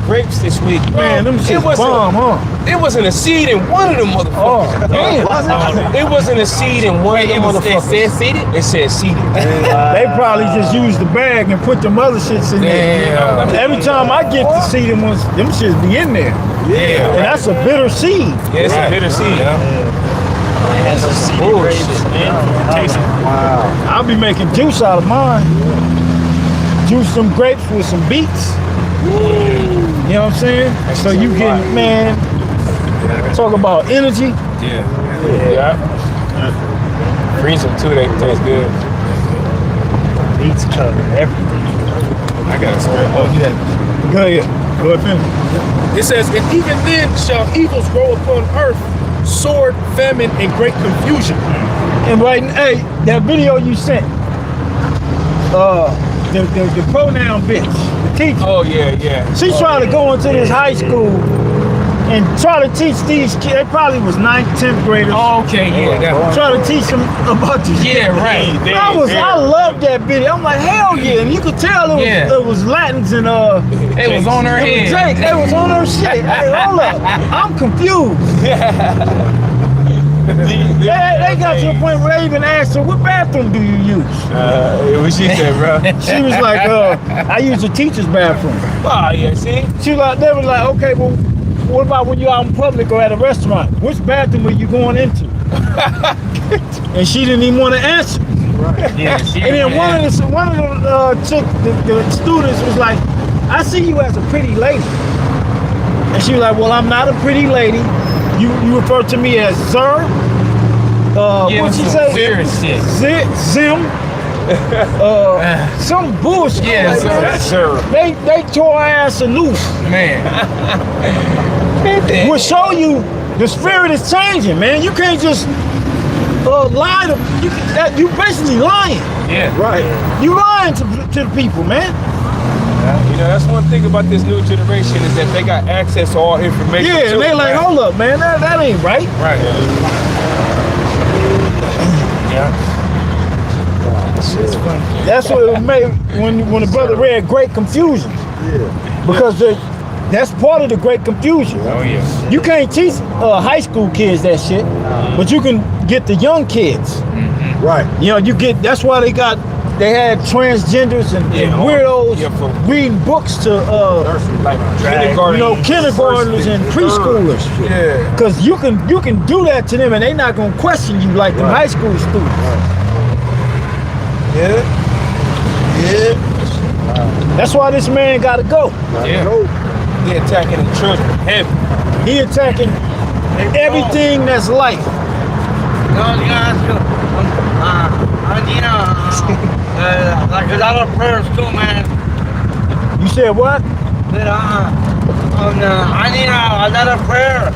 grapes this week. Man, them shit bomb, huh? It wasn't a seed in one of them motherfuckers. Oh, damn. It wasn't a seed in one of them motherfuckers. It said seeded? It said seeded. They probably just used the bag and put them other shits in there. Damn. Every time I get to see them ones, them shits be in there. Yeah. And that's a bitter seed. Yeah, it's a bitter seed. has a CD bullshit, grapes. man. Oh, Taste it. Wow. I'll be making juice out of mine. Juice some grapes with some beets. You know what I'm saying? So you get, man, talk about energy. Yeah. Freeze them too, they taste good. Beats cover everything. I got a spread. Oh, you had. Go ahead. Go ahead, finish. It says, and even then shall evils grow upon earth, sword, famine, and great confusion. And right, hey, that video you sent, the pronoun bitch, the teacher. Oh, yeah. She tried to go into this high school and try to teach these kids. They probably was 9th, 10th graders. Oh, okay, yeah. That one. Try to teach them about this. Yeah, right. I loved that video. I'm like, hell yeah. And you could tell it was Latins and It was on her it was head. Drake. It was on her shit. Hey, hold up. I'm confused. They got to a point where they even asked her, what bathroom do you use? What she said, bro? She was like, I use the teacher's bathroom. Oh, yeah, see? She like, they was like, okay, well, what about when you're out in public or at a restaurant? Which bathroom are you going into? And she didn't even want to answer. Yeah, she And then one of the students was like, I see you as a pretty lady. And she was like, well, I'm not a pretty lady. You refer to me as sir. What'd she say? Serious shit. Zim. Some bullshit. Yeah, Like, Sir. They tore her ass loose. Man. Will show you the spirit is changing, man. You can't just lie to you basically lying. Yeah. Right. You lying to the people, man. You know, that's one thing about this new generation is that they got access to all information. Yeah, and they like, hold up, man, that ain't right. Right. Yeah. That's what it made when the brother read Great Confusion. Yeah. Because that's part of the Great Confusion. Oh, yeah. You can't teach high school kids that shit, but you can get the young kids. Right. You know, that's why they had transgenders and weirdos reading books to Like kindergarten. kindergartners and preschoolers. Yeah. Because you can do that to them and they're not gonna question you like the high school students. Yeah. That's why this man gotta go. Yeah. He attacking the children heavy. He attacking everything that's life. Like a lot of prayers too, man. You said what? But I need a lot of prayer.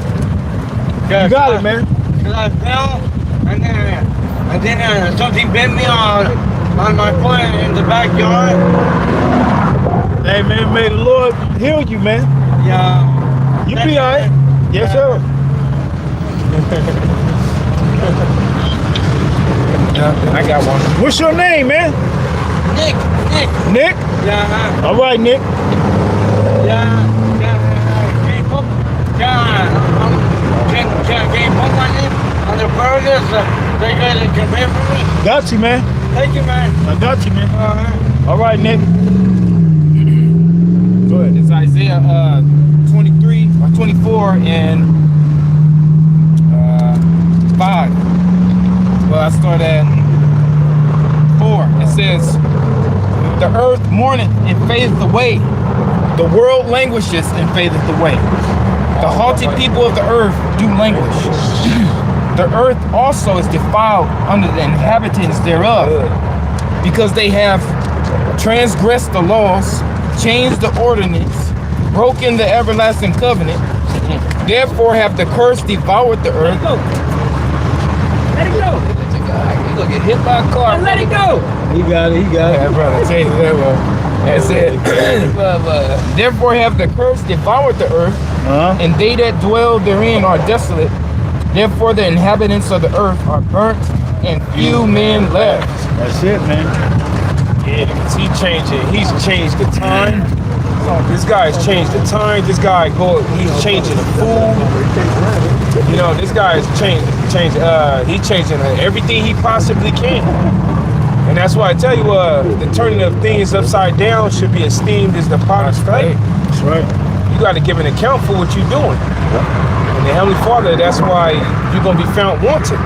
You got it, man. Cause I fell and then something bit me on my foot in the backyard. Hey man, may the Lord heal you, man. Yeah. You be alright. Yes, sir. I got one. What's your name, man? Nick. Nick? Yeah. All right, Nick. Can you put my name on the burgers? They can pay for me. Got you, man. Thank you, man. I got you, man. All right, Nick. Go ahead. It's Isaiah 23 or 24 and 5. Well, I start at 4. It says, the earth mourneth and fadeth away. The world languishes and fadeth away. The haughty people of the earth do languish. The earth also is defiled under the inhabitants thereof, because they have transgressed the laws, changed the ordinance, broken the everlasting covenant. Therefore have the curse devoured the earth. Let it go. You gonna get hit by a car. Let it go. He got it. Yeah, brother, change that one. That's it. Therefore have the curse devoured the earth, and they that dwell therein are desolate. Therefore the inhabitants of the earth are burnt, and few men left. That's it, man. Yeah, because he's changed the time. This guy's changed the time. This guy he's changing the food. You know, this guy's he's changing everything he possibly can. And that's why I tell you, the turning of things upside down should be esteemed as the potter's clay. That's right. You got to give an account for what you're doing. And the Heavenly Father, that's why you're going to be found wanting.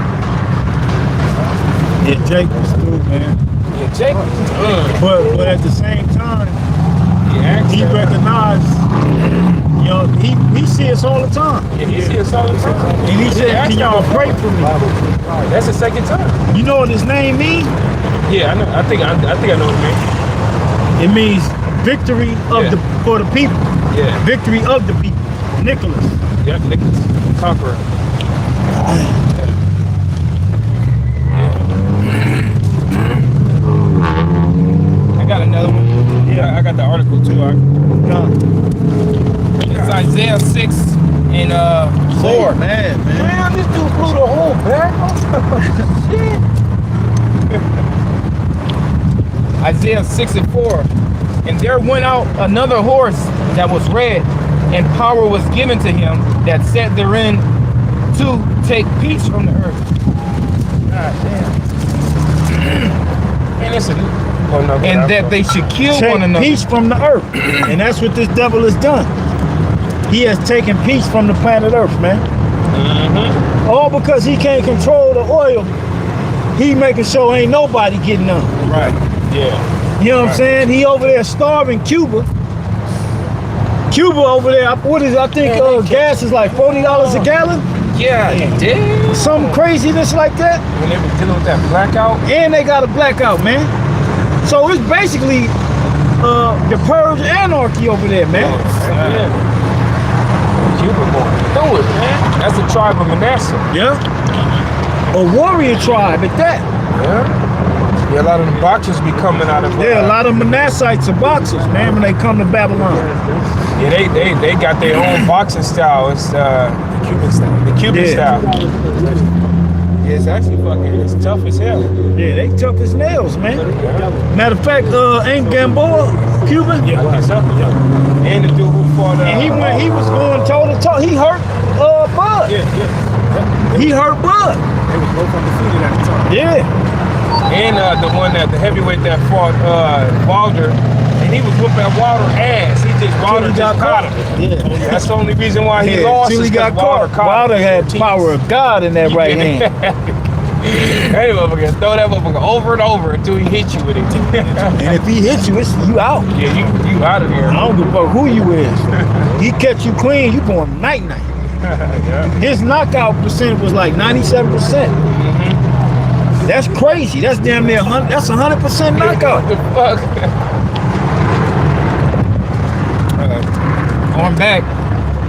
Yeah, Jake was through, man. Yeah, Jake was done. But at the same time, Yeah, he recognized, you know, he see us all the time. Yeah, he see us all the time. And he said, can y'all pray for me? That's the second time. You know what his name means? Yeah, I know. I think I know what it means. It means victory of for the people. Yeah. Victory of the people. Nicholas. Yeah, Nicholas, conqueror. I got another one. Yeah, I got the article too. It's Isaiah 6 and 4. Man. Man, this dude blew the whole back. Shit. Isaiah 6 and 4. And there went out another horse that was red, and power was given to him that sat therein to take peace from the earth. God damn. And it's and that they should kill one Take another. peace from the earth. And that's what this devil has done. He has taken peace from the planet Earth, man. All because he can't control the oil. He making sure ain't nobody getting none. Right. Yeah. You know what I'm saying? He over there starving Cuba. Cuba over there, what is it? I think gas is like $40 a gallon. Yeah, he did. Some craziness like that. When they were dealing with that blackout. And they got a blackout, man. So it's basically the purge anarchy over there, man. Yeah. Cuba going through it, man. That's the tribe of Manasseh. Yeah. A warrior tribe at that. Yeah. Yeah, a lot of the boxers be coming out of Yeah, a lot of Manassites are boxers, man, when they come to Babylon. Yeah, they got their own boxing style. It's the Cuban style. The Cuban style. Yeah, it's actually it's tough as hell. Yeah, they tough as nails, man. Matter of fact, ain't Gamboa Cuban? Yeah, I think so. Yeah. And the dude who fought And he was going toe to toe. He hurt Bud. Yeah. He hurt Bud. They was both undefeated at the time. Yeah. And the heavyweight that fought Wilder, and he was whooping Wilder ass. Wilder just caught him. Yeah. That's the only reason why he lost. Till he got caught. Wilder had power of God in that right hand. Hey, motherfucker, throw that motherfucker over and over until he hit you with it. And if he hits you, you out. Yeah, you out of here. I don't give a fuck who you is. He catch you clean, you going night-night. Yeah. His knockout percent was like 97%. That's crazy. That's damn near 100. That's 100% knockout. What the fuck? Going back,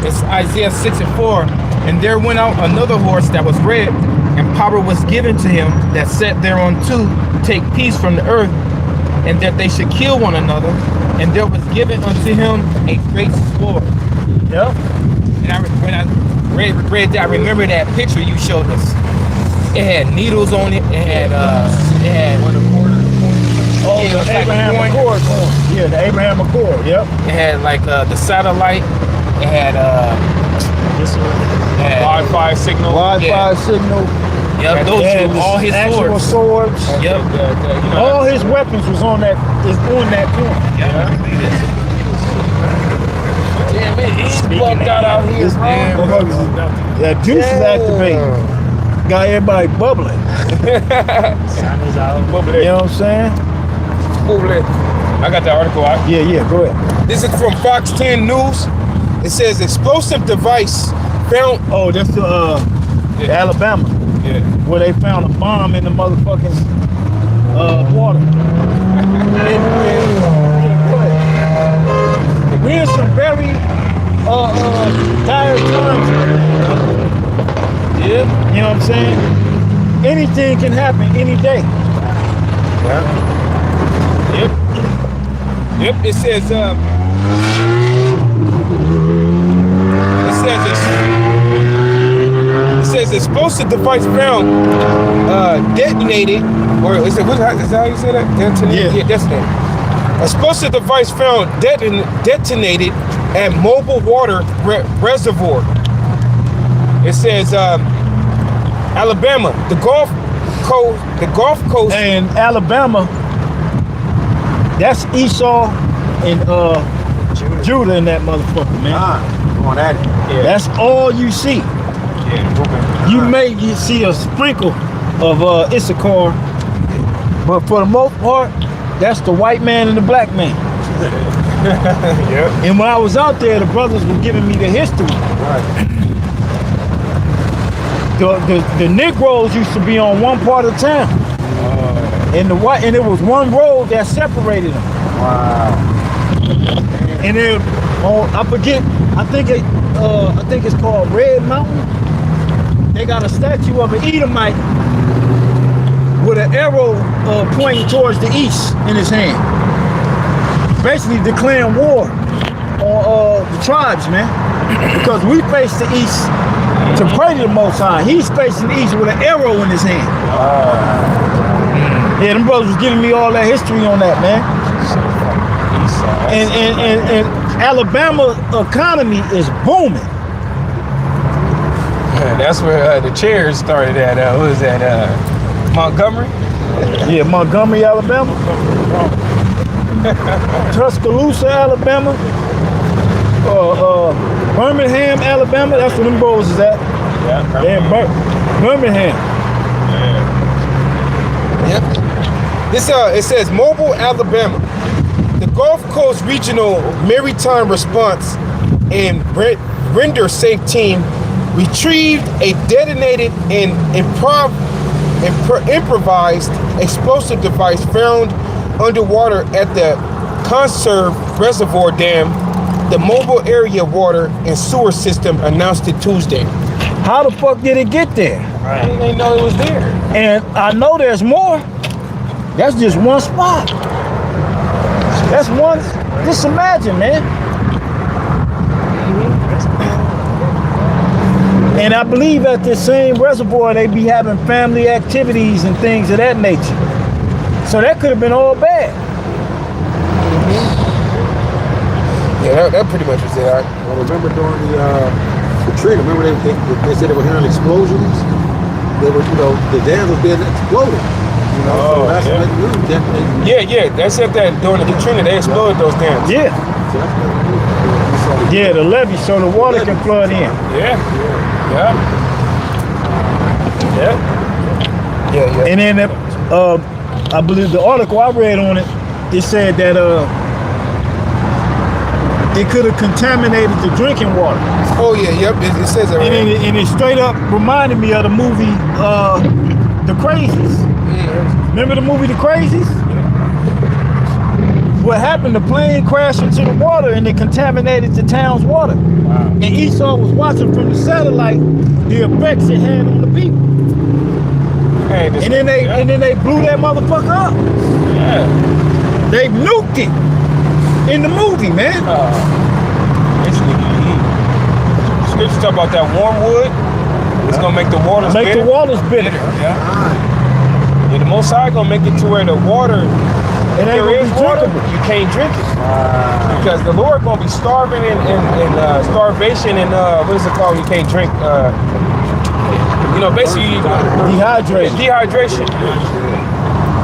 it's Isaiah 6 and 4. And there went out another horse that was red, and power was given to him that sat thereon to take peace from the earth, and that they should kill one another. And there was given unto him a great sword. Yep. And when I read that, I remember that picture you showed us. It had needles on it. It had Oh, it the was like Abraham a coin. Accord. Yeah, the Abraham Accord. Yep. It had like the satellite. It had Wi-Fi signal. Wi-Fi signal. Yep, those had were all his actual swords. Yep. All his weapons was on that coin. Yeah. Damn it, he's bugged out here. This damn that juice is activated. Got everybody bubbling. Sun is out. You know what I'm saying? I got the article out. Yeah, go ahead. This is from Fox 10 News. It says explosive device found. Oh, that's the Alabama. Yeah. Where they found a bomb in the motherfucking water. We're in some very dire times. Yeah. You know what I'm saying? Anything can happen any day. Yeah. Yep. It says explosive device found detonated, or is that how you say that? Detonated? Yeah, detonated. Explosive device found detonated at mobile water reservoir. It says Alabama, the Gulf Coast. And Alabama, that's Esau and Judah in that motherfucker, man. Going at it. Yeah. That's all you see. Yeah. You see a sprinkle of Issachar But for the most part, that's the white man and the black man. Yep. And when I was out there, the brothers were giving me the history. Right. The Negroes used to be on one part of town. And it was one road that separated them. Wow. And then I forget, I think it's called Red Mountain. They got a statue of an Edomite with an arrow pointing towards the east in his hand. Basically declaring war on the tribes, man. Because we face the east to pray to the Most High. He's facing the east with an arrow in his hand. Yeah, them brothers was giving me all that history on that, man. And Alabama economy is booming. Yeah, that's where the chairs started at. What is that? Montgomery? Yeah, Montgomery, Alabama. Tuscaloosa, Alabama. Birmingham, Alabama. That's where them boys is at. Yeah, Birmingham. Yep. This it says Mobile, Alabama. The Gulf Coast Regional Maritime Response and Render Safe Team retrieved a detonated and improvised explosive device found underwater at the Conserve Reservoir Dam. The mobile area water and sewer system announced it Tuesday. How the fuck did it get there? Right. They didn't know it was there. And I know there's more. That's just one spot. That's one. Just imagine, man. And I believe at this same reservoir they be having family activities and things of that nature. So that could have been all bad. Yeah, that pretty much was it. Well, remember during the Katrina, remember they said they were hearing explosions? They were, the dam was being exploded. So that's what they knew. Yeah. That's at that during the Katrina, they exploded those dams. Yeah. Yeah, the levee, so the water can flood in. Yeah. And then I believe the article I read on it, it said that it could have contaminated the drinking water. Oh yeah, yep. It says it right. And it straight up reminded me of the movie The Crazies. Remember the movie The Crazies? What happened? The plane crashed into the water and it contaminated the town's water. Wow. And Esau was watching from the satellite the effects it had on the people. Hey, and then they blew that motherfucker up. Yeah. They nuked it in the movie, man. Scripture talk about that warm wood. It's gonna make the waters bitter. The waters bitter. Yeah. The Most High gonna make it to where the water, if there is water, you can't drink it. Because the Lord gonna be starving and starvation and what is it called? You can't drink. Basically dehydration.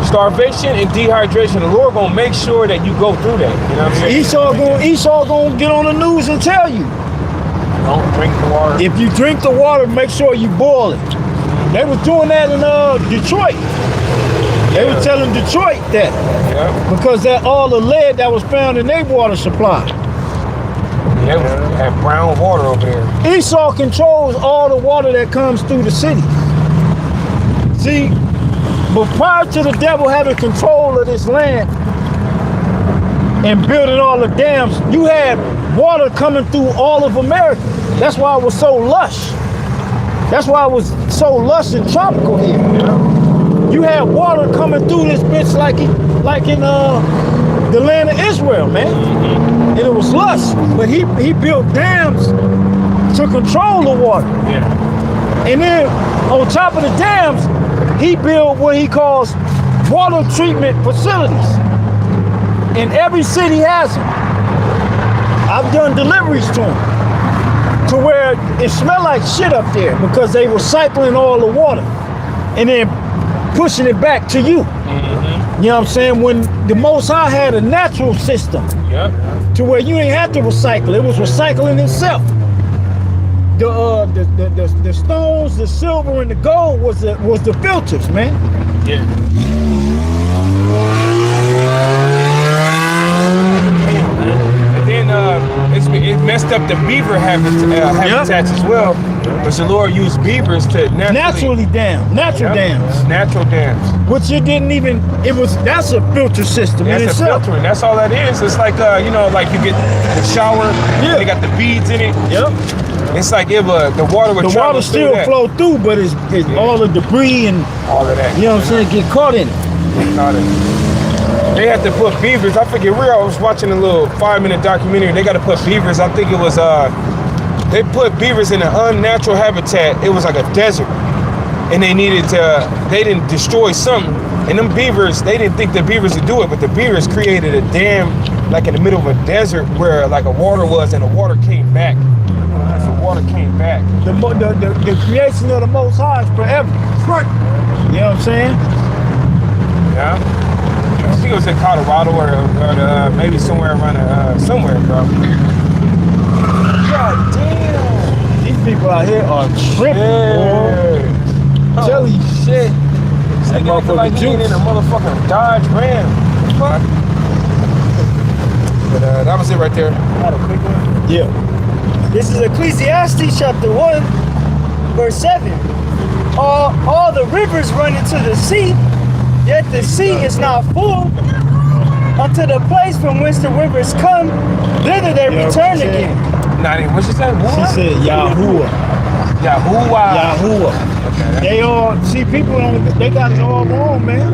Starvation and dehydration. The Lord gonna make sure that you go through that. You know what I'm saying? Esau gonna get on the news and tell you. Don't drink the water. If you drink the water, make sure you boil it. They was doing that in Detroit. They were telling Detroit that because that all the lead that was found in their water supply. Yeah, they have brown water over there. Esau controls all the water that comes through the city. See, but prior to the devil having control of this land and building all the dams, you had water coming through all of America. That's why it was so lush. That's why it was so lush and tropical here. You had water coming through this bitch like in the land of Israel, man. And it was lush. But he built dams to control the water. Yeah. And then on top of the dams, he built what he calls water treatment facilities. And every city has them. I've done deliveries to them, to where it smelled like shit up there because they were cycling all the water and then pushing it back to you. Mm-hmm. You know what I'm saying? When the Most High had a natural system to where you didn't have to recycle, it was recycling itself. The stones, the silver, and the gold was the filters, man. Yeah. it messed up the beaver habitats as well. But the Lord used beavers to Naturally dam. Natural dams. Natural dams. Which it didn't even, that's a filter system in That's a itself. filtering. That's all that is. It's like, you know, like you get the shower, Yeah. they got the beads in it. Yep. It's like if the water would The travel water still through that. flow through, but it's all the debris and, All of that. you know what I'm saying, get caught in it. They had to put beavers. I forget where I was watching a little 5-minute documentary. They got to put beavers. I think it was they put beavers in an unnatural habitat. It was like a desert, and they needed to. They didn't destroy something, and them beavers. They didn't think the beavers would do it, but the beavers created a dam like in the middle of a desert where like a water was, and the water came back. The water came back. The creation of the Most High is forever. Right. You know what I'm saying? Yeah. I think it was in Colorado or maybe somewhere around somewhere, bro. God damn. These people out here are tripping, boy. Tell you shit. That motherfucker like he ain't in a motherfucking Dodge Ram. Fuck. But that was it right there. Got a quick one. Yeah. This is Ecclesiastes chapter 1, verse 7. All the rivers run into the sea, yet the sea is not full. Unto the place from whence the rivers come, thither they return again. What she said? She said Yahuwah. Yahuwah. They all, see, people they got it all wrong, man.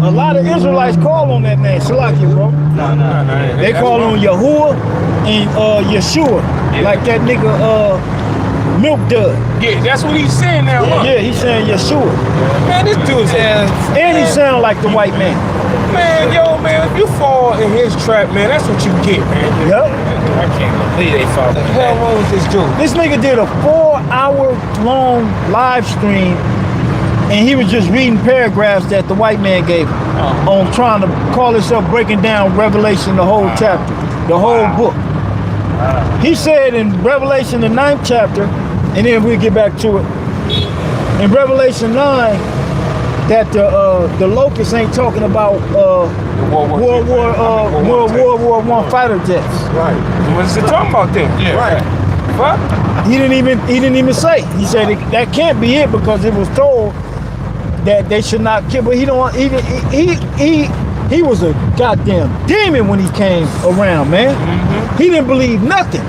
A lot of Israelites call on that name, Salakia, bro. No. They call on Yahuwah and Yeshua, like that nigga Milk Dud. Yeah, that's what he's saying now. Huh? Yeah, he's saying Yeshua. Man, this dude's And he sound like the white man. Man, if you fall in his trap, man, that's what you get, man. Yep. I can't believe they fall. What the hell wrong with this dude? This nigga did a 4-hour-long live stream, and he was just reading paragraphs that the white man gave him on trying to call himself breaking down Revelation, the whole chapter, the whole book. He said in Revelation, the 9th chapter, and then we'll get back to it. In Revelation 9, that the locusts ain't talking about World War I fighter jets. Right. What is it talking about then? Yeah. Right. What? He didn't even say. He said that can't be it because it was told that they should not kill. But he was a goddamn demon when he came around, man. Mm-hmm. He didn't believe nothing.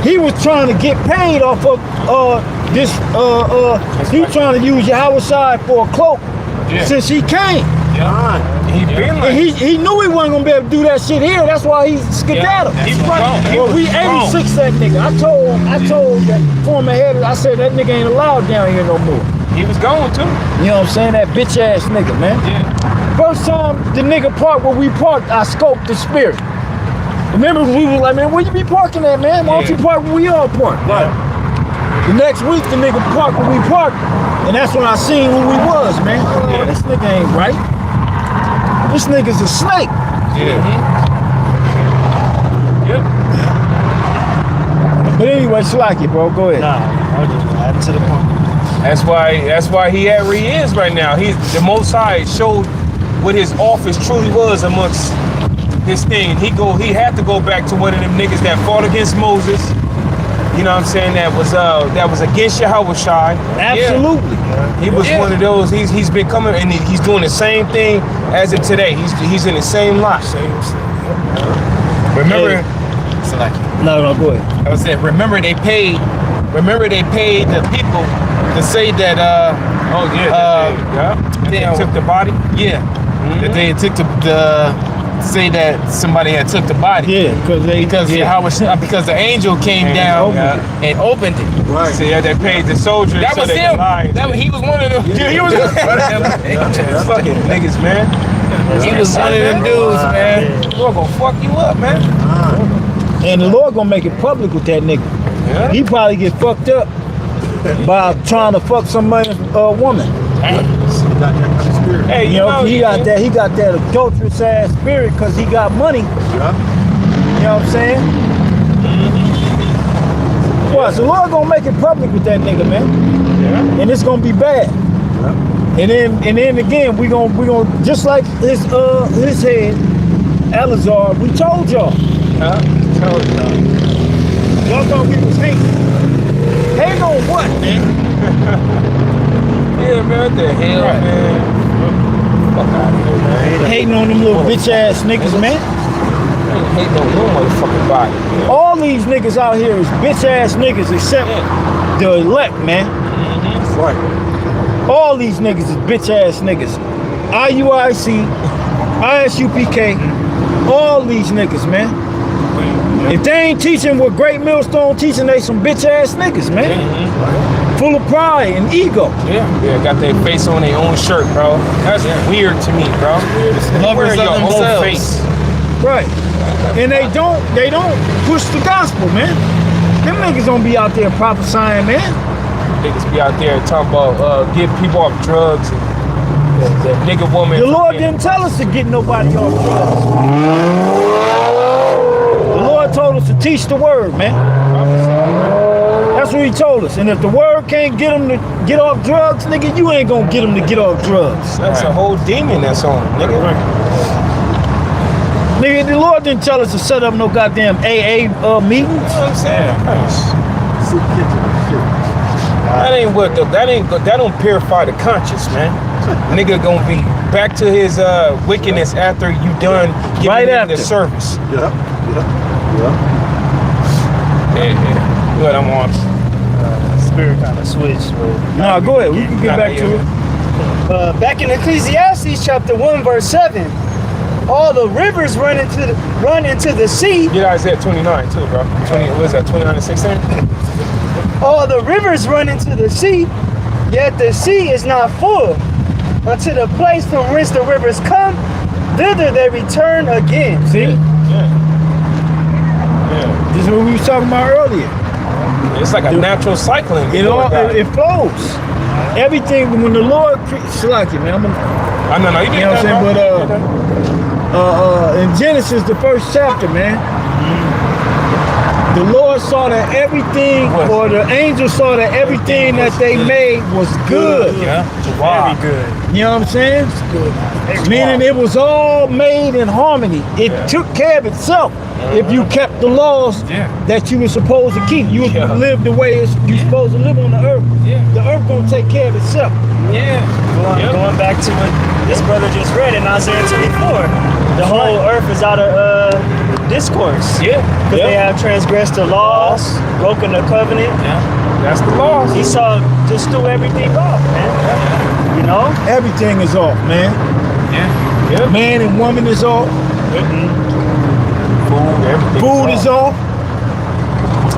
He was trying to get paid off of this. He was trying to use Yahweh side for a cloak since he came. Yeah. He knew he wasn't gonna be able to do that shit here. That's why he skedaddled. We 86 that nigga. I told that former head. I said that nigga ain't allowed down here no more. He was going too. You know what I'm saying? That bitch ass nigga, man. Yeah. First time the nigga parked where we parked, I scoped the spirit. Remember we was like, man, where you be parking at, man? Why don't you park where we all park? Right. The next week the nigga parked where we parked, and that's when I seen who he was, man. Oh, this nigga ain't right. This nigga's a snake. Yeah. Yep. But anyway, Shalaki, bro, go ahead. Nah, I'll just add to the point. That's why he at where he is right now. The Most High showed what his office truly was amongst his thing. He had to go back to one of them niggas that fought against Moses. You know what I'm saying? That was against Yahweh Shai. Absolutely. Yeah. He was one of those. He's been coming and he's doing the same thing as of today. He's in the same lot. Remember? No, go ahead. I was saying, remember they paid the people to say that they took the body. Yeah. Mm-hmm. That they took the say that somebody had took the body. Yeah, because the angel came down and opened it. Right. So they paid the soldiers. That was him. He was one of them. Yeah, he was fucking niggas, man. He was one of them dudes, man. We're gonna fuck you up, man. And the Lord gonna make it public with that nigga. Yeah. He probably get fucked up by trying to fuck somebody's woman. Hey, you know, he got that adulterous ass spirit because he got money. Yeah. You know what I'm saying? Mm-hmm. Well, so the Lord gonna make it public with that nigga, man. Yeah. And it's gonna be bad. Yeah. And then again, we gonna just like his head, Elazar, we told y'all. Y'all thought we was hating. Hating on what, man? Yeah, man, what the hell, Right. man? Fuck out of here, man. Hating on them little bitch ass niggas, man. I ain't hating on no motherfucking body, man. All these niggas out here is bitch ass niggas except the elect, man. Right. All these niggas is bitch ass niggas. IUIC, ISUPK, all these niggas, man. If they ain't teaching what Great Millstone teaching, they some bitch ass niggas, man. Full of pride and ego. Yeah, got their face on their own shirt, bro. That's weird to me, bro. Lovers Wearing of your own themselves. face. Right. And they don't push the gospel, man. Them niggas don't be out there prophesying, man. Niggas be out there talking about get people off drugs and the nigga woman. The Lord didn't tell us to get nobody off drugs. The Lord told us to teach the word, man. That's what he told us. And if the word can't get them to get off drugs, nigga, you ain't gonna get them to get off drugs. That's a whole demon that's on them, nigga. Nigga, the Lord didn't tell us to set up no goddamn AA meetings. You know what I'm saying? That don't purify the conscience, man. Nigga gonna be back to his wickedness after you done giving Right him after. the service. Yeah. Yeah. What I'm on. Spirit kind of switched. Nah, go ahead. We can get back to it. Back in Ecclesiastes chapter 1 verse 7, all the rivers run into the sea. Get Isaiah 29 too, bro. 20, what is that, 29 and 16? All the rivers run into the sea, yet the sea is not full. Unto the place from whence the rivers come, thither they return again. See? Yeah. This is what we was talking about earlier. It's like a natural cycling. It all it flows. Everything when the Lord Slacky, man. I know, no, you You know what I'm saying? But in Genesis, the first chapter, man, the Lord saw that everything, or the angels saw that everything that they made was good. Yeah. Very good. You know what I'm saying? Meaning it was all made in harmony. It took care of itself if you kept the laws that you were supposed to keep. You live the way you're supposed to live on the earth. The earth gonna take care of itself. Going back to what this brother just read in Isaiah 24. The whole earth is out of discourse. Because they have transgressed the laws, broken the covenant. That's the laws. Esau just threw everything off, man. You know? Everything is off, man. Man and woman is off. Food, everything. Food is off.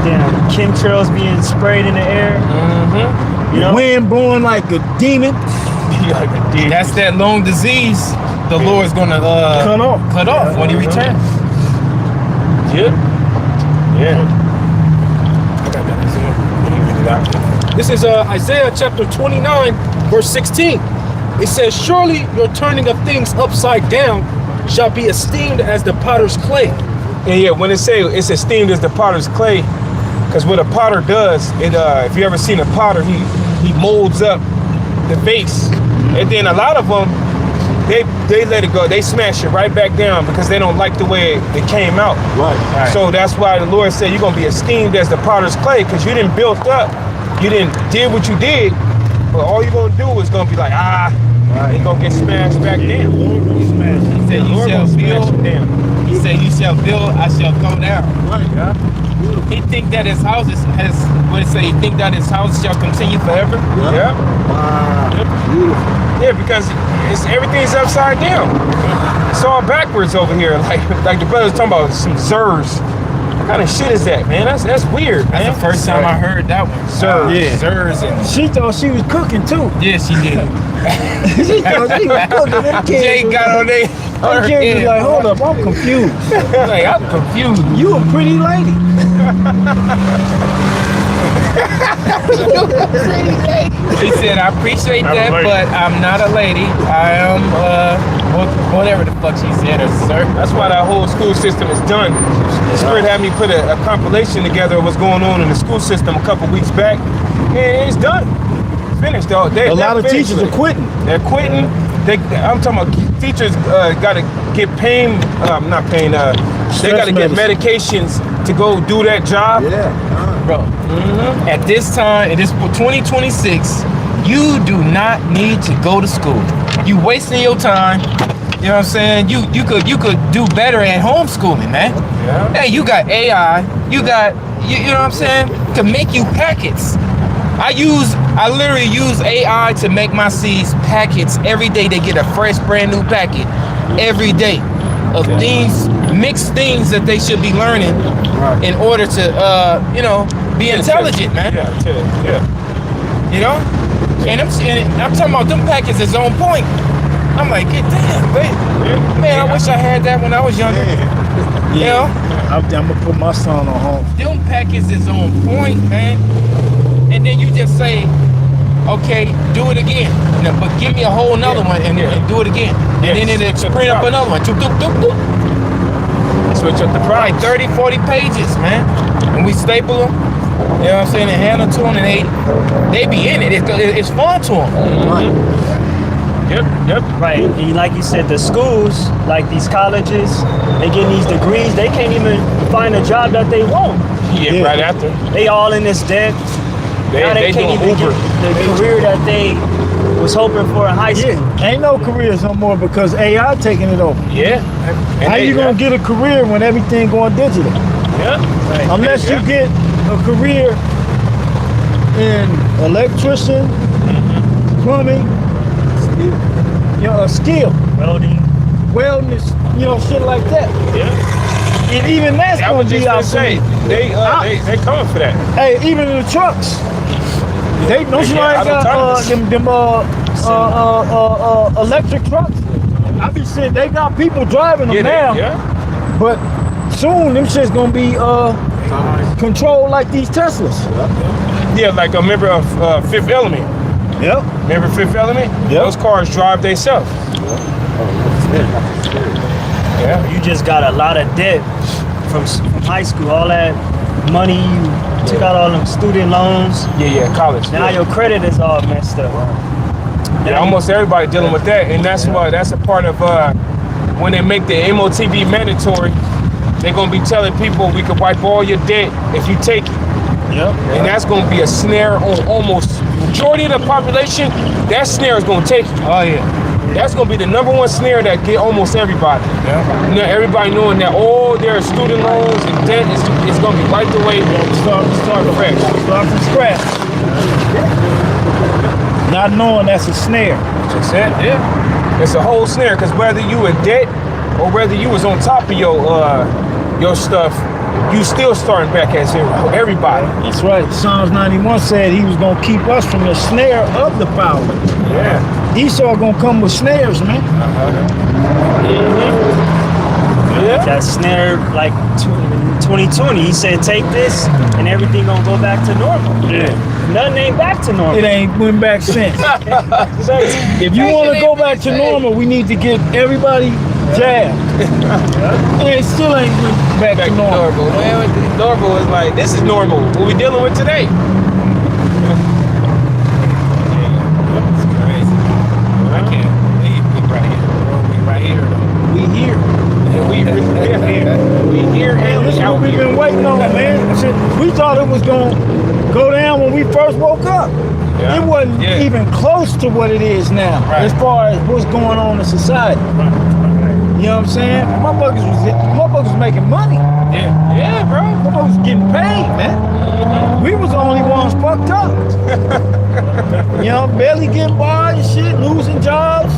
Damn, chemtrails being sprayed in the air. You know? Wind blowing like a demon. That's that lung disease the Lord's gonna cut off when he returns. This is Isaiah chapter 29, verse 16. It says, surely your turning of things upside down shall be esteemed as the potter's clay. And when it say it's esteemed as the potter's clay, because what a potter does, if you ever seen a potter, he molds up the vase, and then a lot of them they let it go, they smash it right back down because they don't like the way it came out. Right. So that's why the Lord said you're gonna be esteemed as the potter's clay, because you didn't build up, you didn't did what you did, but all you're gonna do is gonna be like you're gonna get smashed back down. He said, "You shall build." He said, "You shall build, I shall come down." Right. He think that his house has what it say. He think that his house shall continue forever. Yeah. Beautiful. Yeah, because everything's upside down. It's all backwards over here. Like the brother's talking about some Zers. What kind of shit is that, man? That's weird, man. That's the first time I heard that one. Zers and She thought she was cooking too. yeah, she did. She thought she was cooking. Them Jay kids, got on there. them kids was like, hold up, I'm confused. Like, I'm confused. You a pretty lady. He said, I appreciate that, but I'm not a lady. I am, whatever the fuck she said, or sir. That's why that whole school system is done. The Spirit had me put a compilation together of what's going on in the school system a couple weeks back, and it's done. It's finished. A lot of teachers are quitting. They're quitting. I'm talking about teachers got to get They got to get medications to go do that job. Yeah. Bro, at this time, it is for 2026, you do not need to go to school. You wasting your time. You know what I'm saying? You could do better at homeschooling, man. Yeah. Hey, you got AI. You got you know what I'm saying? To make you packets. I literally use AI to make my seeds packets every day. They get a fresh, brand new packet every day of things, mixed things that they should be learning in order to, be intelligent, man. Yeah. You know? And I'm talking about them packets is on point. I'm like, damn, man, I wish I had that when I was younger. You know? I'm gonna put my son on home. Them packets is on point, man. And then you just say, okay, do it again. But give me a whole nother one and do it again. And then it'll print up another one. Switch up the price. Like 30, 40 pages, man. And we staple them. You know what I'm saying? And hand them to them, and they be in it. It's fun to them. Right. Yep. Right, and like you said, the schools, like these colleges, they getting these degrees, they can't even find a job that they want. Yeah, right after. They all in this debt. Now they can't even get the career that they was hoping for in high school. Yeah, ain't no careers no more because AI taking it over. Yeah. How you gonna get a career when everything going digital? Yeah. Right. Unless you get a career in electrician, plumbing, a skill, Welding. wellness, shit like that. Yeah. And even that's I gonna was just be gonna out say, they coming for that. Hey, even in the trucks, they don't you like them electric trucks? I be saying they got people driving them now, but soon them shit's gonna be controlled like these Teslas. Yeah, like a member of Fifth Element. Yep. Remember Fifth Element? Yep. Those cars drive themselves. Yeah. You just got a lot of debt from high school. All that money you took out, all them student loans. Yeah, college. Now your credit is all messed up. Yeah, almost everybody dealing with that, and that's a part of when they make the MOTB mandatory. They're gonna be telling people we could wipe all your debt if you take it. Yep. And that's gonna be a snare on almost majority of the population. That snare is gonna take you. Oh yeah. That's gonna be the number one snare that get almost everybody. Yeah. Everybody knowing that their student loans and debt is gonna be wiped away. Start fresh. Start from scratch. Not knowing that's a snare. That's it. Yeah. It's a whole snare because whether you in debt or whether you was on top of your stuff, you still starting back at zero. Everybody. That's right. Psalms 91 said he was gonna keep us from the snare of the power. Yeah. Esau gonna come with snares, man. Yeah. That snare, like 2020, he said, take this and everything gonna go back to normal. Yeah. Nothing ain't back to normal. It ain't went back since. If you want to go back to normal, we need to get everybody jabbed. And it still ain't went back to normal. Man, normal is like, this is normal. What we dealing with today. We here. We here and This is out what we've here. been waiting on, man. We thought it was going to go down when we first woke up. Yeah. It wasn't even close to what it is now, as far as what's going on in society. You know what I'm saying? Motherfuckers was making money. Yeah, bro. Motherfuckers was getting paid, man. We was the only ones fucked up. Barely getting by and shit, losing jobs.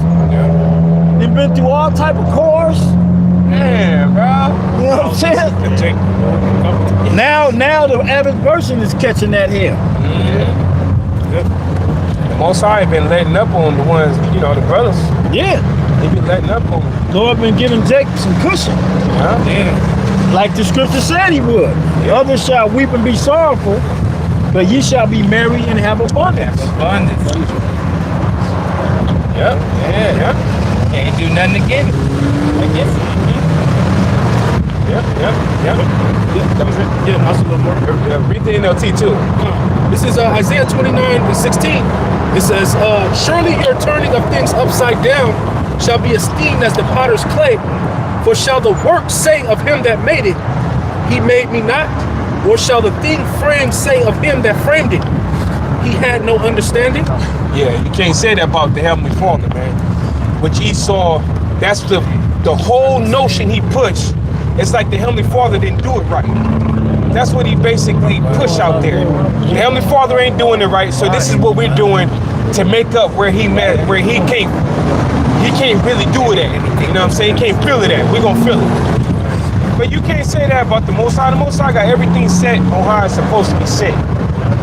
They've been through all type of course. Man, bro. You know what I'm saying? Now the average person is catching that here. Most I ain't been letting up on the ones, the brothers. Yeah. They been letting up on them. Lord been giving Jake some cushion. Like the scripture said he would. Others shall weep and be sorrowful, but ye shall be merry and have abundance. Yep. Yeah. Can't do nothing again. I guess. Yep. That was it. Yeah, that's a little more. Read the NLT too. This is Isaiah 29:16. It says, surely your turning of things upside down shall be esteemed as the potter's clay, For shall the work say of him that made it, he made me not? Or shall the thing framed say of him that framed it, he had no understanding? Yeah, you can't say that about the Heavenly Father, man. Which Esau, that's the whole notion he pushed. It's like the Heavenly Father didn't do it right. That's what he basically pushed out there. The Heavenly Father ain't doing it right, so this is what we're doing to make up where he can't really do it at. You know what I'm saying? He can't feel it at. We're gonna feel it. But you can't say that about the Most High. The Most High got everything set on how it's supposed to be set.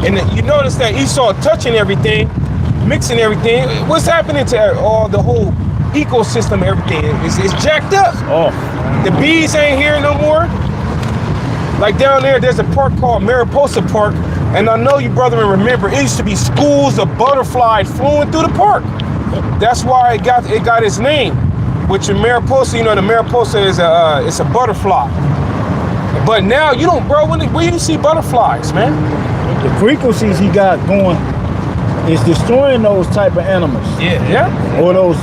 And you notice that Esau touching everything, mixing everything. What's happening to all the whole ecosystem? Everything it's jacked up. Oh, The bees ain't here no more. Like down there's a park called Mariposa Park, and I know you brethren remember it used to be schools of butterflies flowing through the park. That's why it got its name. Which in Mariposa, you know, the Mariposa is it's a butterfly. But now you don't, bro. Where you see butterflies, man? the frequencies he got going is destroying those type of animals. Yeah. Or those,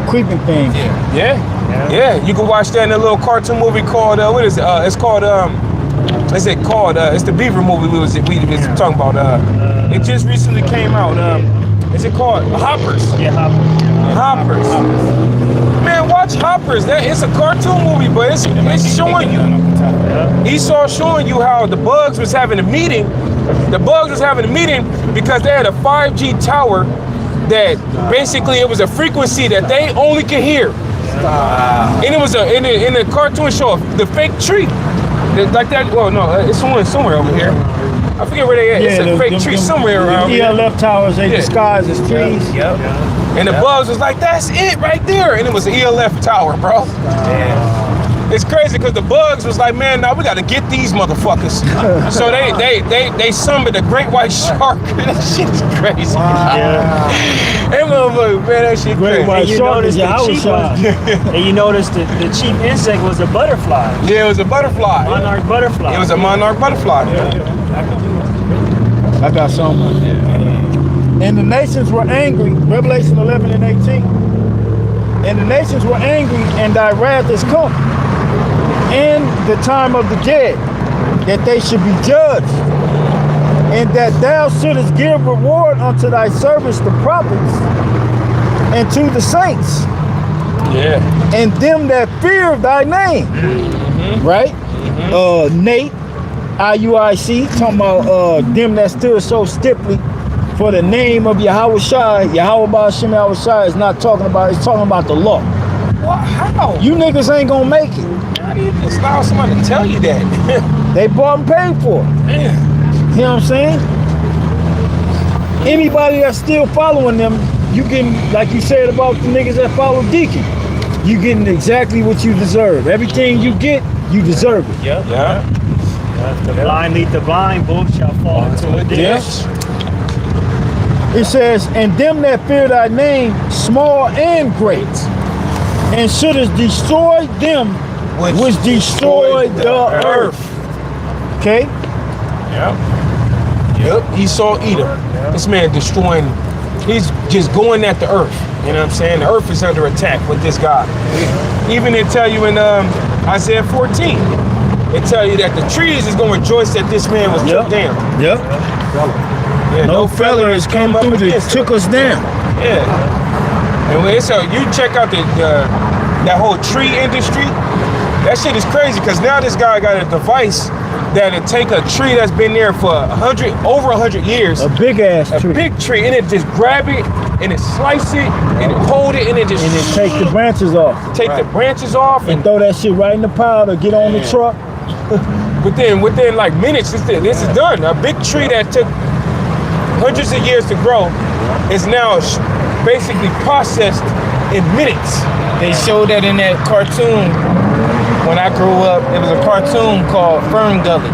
creeping things. Yeah. You can watch that in a little cartoon movie called what is it? It's called it's the Beaver movie we was talking about. It just recently came out. Is it called Hoppers? Yeah, Hoppers. Man, watch Hoppers. It's a cartoon movie, but it's showing you. Esau showing you how the bugs was having a meeting. The bugs was having a meeting because they had a 5G tower that basically it was a frequency that they only could hear. And it was in a cartoon show, the fake tree. Like that. Well, no, it's somewhere over here. I forget where they at. It's a fake tree somewhere around here. ELF towers, they disguise as trees. Yep. And the bugs was like, that's it right there. And it was an ELF tower, bro. It's crazy because the bugs was like, man, now we got to get these motherfuckers. So they summoned a great white shark. That shit is crazy. Yeah. Hey, motherfucker, man, that shit Great crazy. white shark is And you noticed the chief insect was a butterfly. Yeah, it was a butterfly. Monarch butterfly. It was a monarch butterfly. I got something. And the nations were angry. Revelation 11 and 18. And the nations were angry, and thy wrath is come. And the time of the dead, that they should be judged. And that thou shouldest give reward unto thy servants, the prophets, and to the saints. Yeah. And them that fear thy name. Right? Nate, IUIC, talking about them that stood so stiffly for the name of Yahweh Shai. Yahweh Ba'ashem Yahweh Shai is not talking about, it's talking about the law. What? How? You niggas ain't gonna make it. How do you allow somebody to tell you that? They bought and paid for it. Man. You know what I'm saying? Anybody that's still following them, you getting, like you said about the niggas that follow Deacon, you getting exactly what you deserve. Everything you get, you deserve it. Yeah. If the blind lead the blind, both shall fall into a ditch. Yes. It says, and them that fear thy name, small and great, and shouldest destroy them which destroy the earth. Okay? Yep. Esau Edom. This man destroying, he's just going at the earth. You know what I'm saying? The earth is under attack with this guy. Even they tell you in Isaiah 14, they tell you that the trees is going to rejoice that this man was took down. Yep. Yeah, No fella has come through that took us down. Yeah. And so you check out that whole tree industry. That shit is crazy because now this guy got a device that'll take a tree that's been there for over 100 years. A big ass tree. A big tree, and it just grab it and it slice it and it hold it and it just take the branches off. Take the branches off and throw that shit right in the pile or get on the truck. Within like minutes, this is done. A big tree that took hundreds of years to grow is now basically processed in minutes. They showed that in that cartoon when I grew up. It was a cartoon called Fern Gully.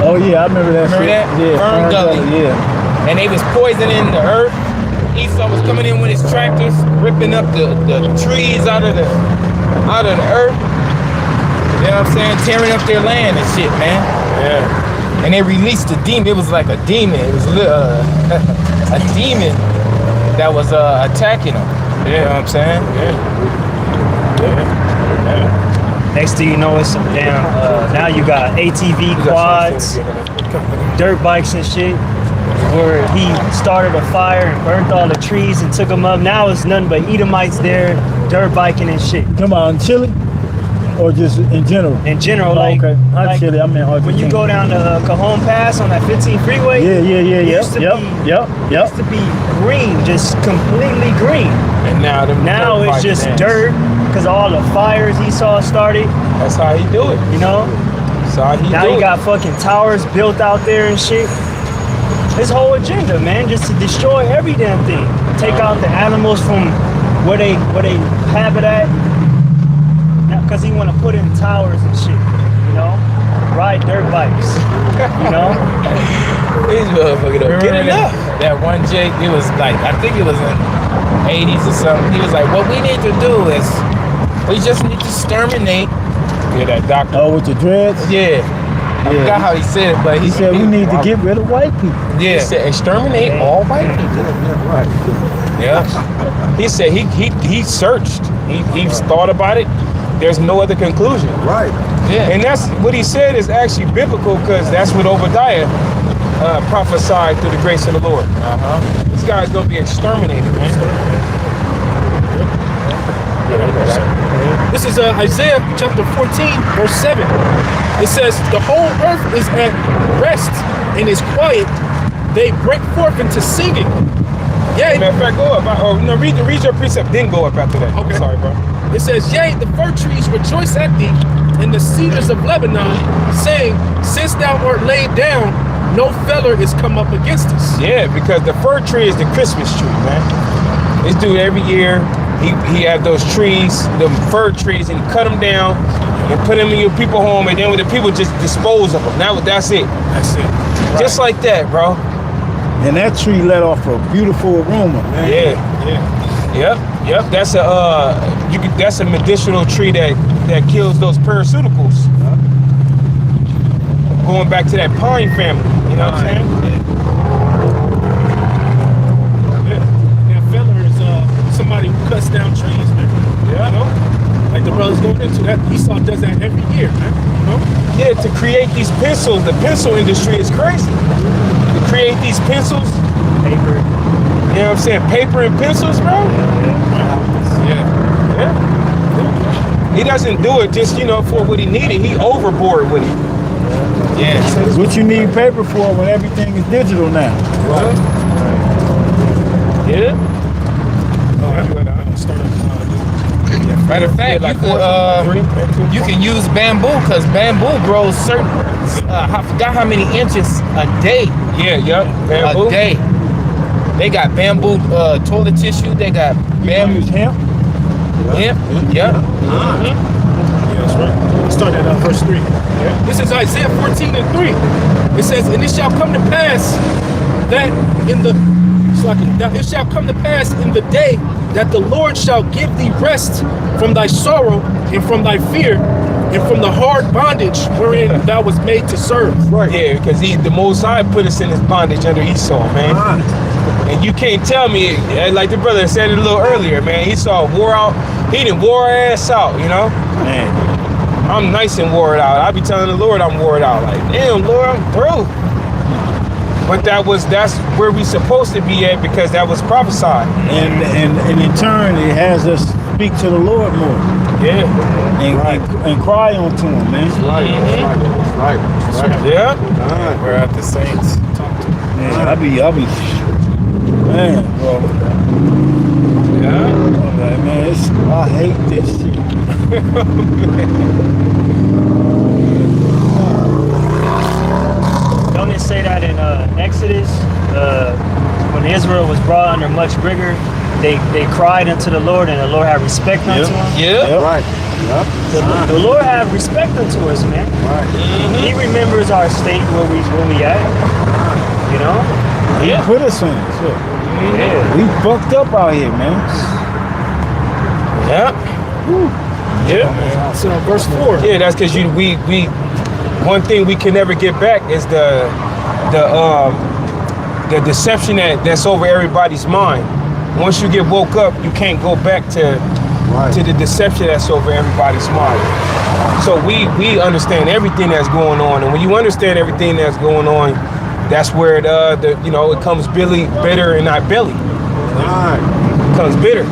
Oh yeah, I remember that. Remember that? Yeah, Fern Gully. Yeah. And they was poisoning the earth. Esau was coming in with his tractors, ripping up the trees out of the earth. You know what I'm saying? Tearing up their land and shit, man. Yeah. And they released a demon. It was like a demon. It was a demon that was attacking them. You know what I'm saying? Yeah. Next thing you know, it's some damn. Now you got ATV quads, dirt bikes and shit. Where he started a fire and burnt all the trees and took them up. Now it's nothing but Edomites there, dirt biking and shit. Come on, Chile, or just in general? In general, Oh, like, okay. Not like Chile. I mean Argentina. when you go down to Cajon Pass on that 15 freeway. Yeah. it used to be green, just completely green. And now It's just dirt because all the fires Esau started. That's how he do it. You know. That's how he Now do you it. got fucking towers built out there and shit. His whole agenda, man, just to destroy every damn thing. Take out the animals from where they have it at. Because he want to put in towers and shit, you know? Ride dirt bikes, you know? These motherfuckers don't get enough. That one Jake, it was like, I think it was in 80s or something. He was like, what we need to do is, we just need to exterminate. Yeah, that doctor. Oh, with the dreads? Yeah. I forgot how he said it, but He said we need to get rid of white people. Yeah. He said exterminate all white people. Yeah. He said he searched. He's thought about it. There's no other conclusion. Right. Yeah. And that's what he said is actually biblical because that's what Obadiah prophesied through the grace of the Lord. This guy's gonna be exterminated, man. This is Isaiah chapter 14, verse 7. It says, the whole earth is at rest and is quiet. They break forth into singing. Yea, Matter of fact, go up. Read your precept, then go up after that. Okay. Sorry, bro. it says, yea, the fir trees rejoice at thee, and the cedars of Lebanon, saying, since thou art laid down, no feller is come up against us. Yeah, because the fir tree is the Christmas tree, man. This dude every year, he had those trees, the fir trees, and he cut them down and put them in your people home, and then when the people just dispose of them. That's it. That's it. Right. Just like that, bro. And that tree let off a beautiful aroma, man. Yep. That's a medicinal tree that kills those paraceuticals. Going back to that pine family, you know what I'm saying? Yeah, feller is somebody who cuts down trees, man. Yeah. You know? Like the brothers going into that. Esau does that every year, man. You know? Yeah, to create these pencils, the pencil industry is crazy. To create these pencils, Paper. you know what I'm saying? Paper and pencils, bro. Yeah. He doesn't do it just, for what he needed. He overboard with it. Yeah. What you need paper for when everything is digital now. Yeah. Matter of fact, you can use bamboo because bamboo grows certain. I forgot how many inches a day. Bamboo. A day. They got bamboo toilet tissue. They got bamboo Use hemp. hemp. Yep. Yeah, that's right. Let's start at verse 3. Yeah. This is Isaiah 14:3. It says, and it shall come to pass that it shall come to pass in the day that the Lord shall give thee rest from thy sorrow and from thy fear and from the hard bondage wherein thou was made to serve. Right. Yeah, because the Most High put us in this bondage under Esau, man. And you can't tell me, like the brother said it a little earlier, man. Esau wore out. He done wore our ass out, Man. I'm nice and wore it out. I be telling the Lord I'm wore it out. Like, damn, Lord, I'm through. But that's where we supposed to be at because that was prophesied. And in turn, it has us speak to the Lord more. Yeah. And cry unto him, man. Right. Yeah. We're at the Saints. Man, I'll be, man, bro. Yeah. Like, man, I hate this shit. Don't it say that in Exodus, when Israel was brought under much rigor, they cried unto the Lord, and the Lord had respect unto them. Yeah. Right. Yep. The Lord had respect unto us, man. Right. He remembers our state where we at. You know? He put us in it. Shit. Yeah. We fucked up out here, man. Yeah. Yeah. So verse 4. Yeah, that's because we one thing we can never get back is the deception that's over everybody's mind. Once you get woke up, you can't go back to to the deception that's over everybody's mind. So we understand everything that's going on, and when you understand everything that's going on, that's where it comes bitter and not Billy. Right. It comes bitter.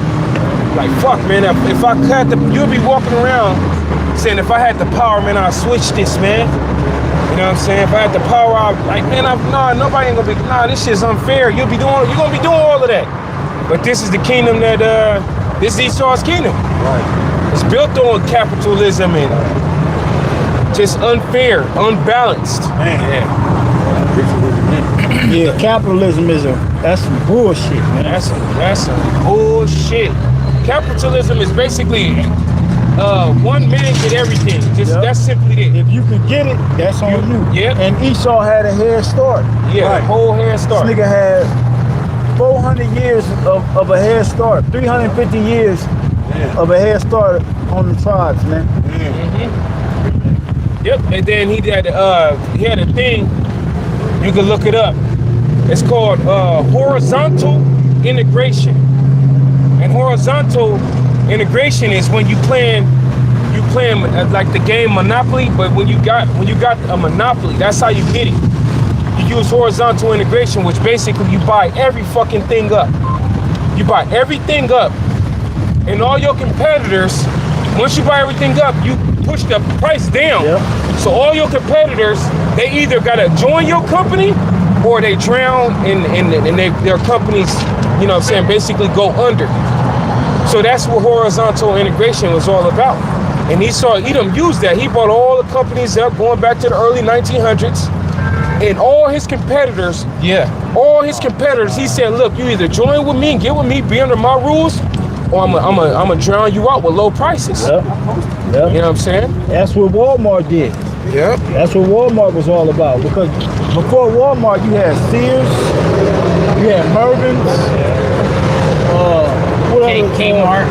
Like fuck, man. If I had you'll be walking around saying if I had the power, man, I'll switch this, man. You know what I'm saying? If I had the power, nobody ain't gonna be. This shit's unfair. You're gonna be doing all of that. But this is the kingdom this is Esau's kingdom. Right. It's built on capitalism and just unfair, unbalanced. Man. Yeah, capitalism that's some bullshit, man. That's some bullshit. Capitalism is basically one man get everything. That's simply it. If you can get it, that's on you. Yeah. And Esau had a head start. Yeah, right. Whole head start. This nigga had 400 years of a head start, 350 years of a head start on the tribes, man. Mm-hmm. Yep. And then he had a thing. You can look it up. It's called horizontal integration. And horizontal integration is when you playing like the game Monopoly, but when you got a monopoly, that's how you get it. You use horizontal integration, which basically you buy every fucking thing up. You buy everything up, and all your competitors, once you buy everything up, you push the price down. Yep. So all your competitors, they either gotta join your company or they drown and their companies, you know what I'm saying, basically go under. So that's what horizontal integration was all about. And Edom used that. He bought all the companies up going back to the early 1900s. And all his competitors, he said, look, you either join with me and get with me, be under my rules, or I'm gonna drown you out with low prices. Yep. You know what I'm saying? That's what Walmart did. Yep. That's what Walmart was all about. Because before Walmart, you had Sears, you had Mervyn's, Kmart.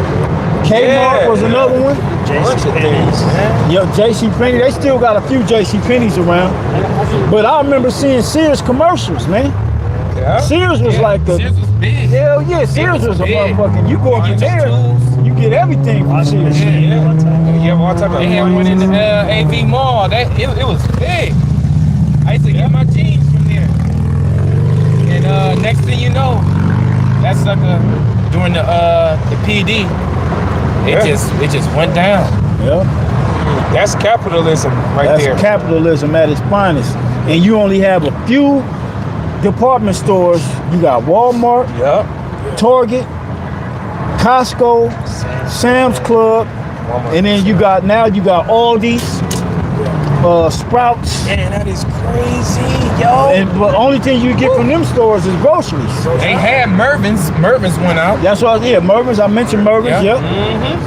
Kmart was another one. JCPenney's. Yeah, JCPenney. They still got a few JCPenney's around. But I remember seeing Sears commercials, man. Yeah. Sears was like the... Sears was big. Hell yeah, Sears was a big. motherfucking... You go up in there, you get everything from Sears. Yeah, all type of. They had one in the AV Mall. It was big. I used to get my jeans from there. And next thing you know, that sucker during the PD, it just went down. Yeah. That's capitalism That's there. capitalism at its finest. And you only have a few department stores. You got Walmart, Yep. Target, Costco, Sam's Club, and then you got Aldi's, Sprouts. Man, that is crazy, yo. And the only thing you get from them stores is groceries. They had Mervyn's. Mervyn's went out. That's why, Mervyn's. I mentioned Mervyn's. Yeah. Yep.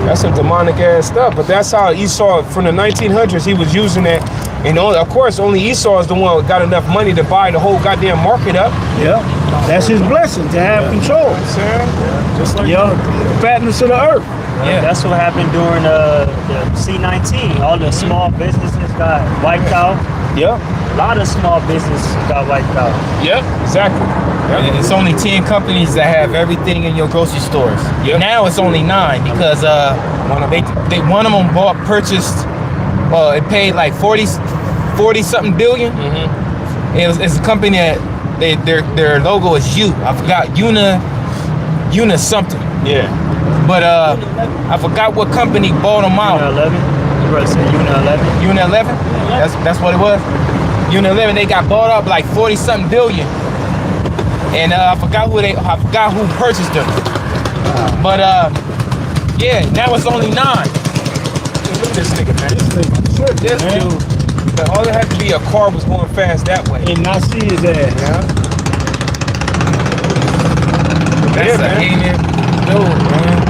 That's some demonic ass stuff. But that's how Esau, from the 1900s, he was using that. And of course, only Esau is the one who got enough money to buy the whole goddamn market up. Yeah. That's his blessing to have control. Just like Fatness of the earth. Yeah, that's what happened during the C-19. All the small businesses got wiped out. Yep. A lot of small businesses got wiped out. Yep, exactly. And it's only 10 companies that have everything in your grocery stores. Yep. Now it's only 9 because one of them purchased. It paid like 40 something billion. Mm-hmm. It's a company that their logo is U. I forgot Una something. Yeah. But I forgot what company bought them out. Una 11? You better say Una 11? Una 11? That's what it was. Una 11. They got bought up like 40 something billion. And I forgot who purchased them. But now it's only 9. Look at this nigga, man. This dude. But all it had to be a car was going fast that way. And not see his ass. Yeah. That's a hated dude, man.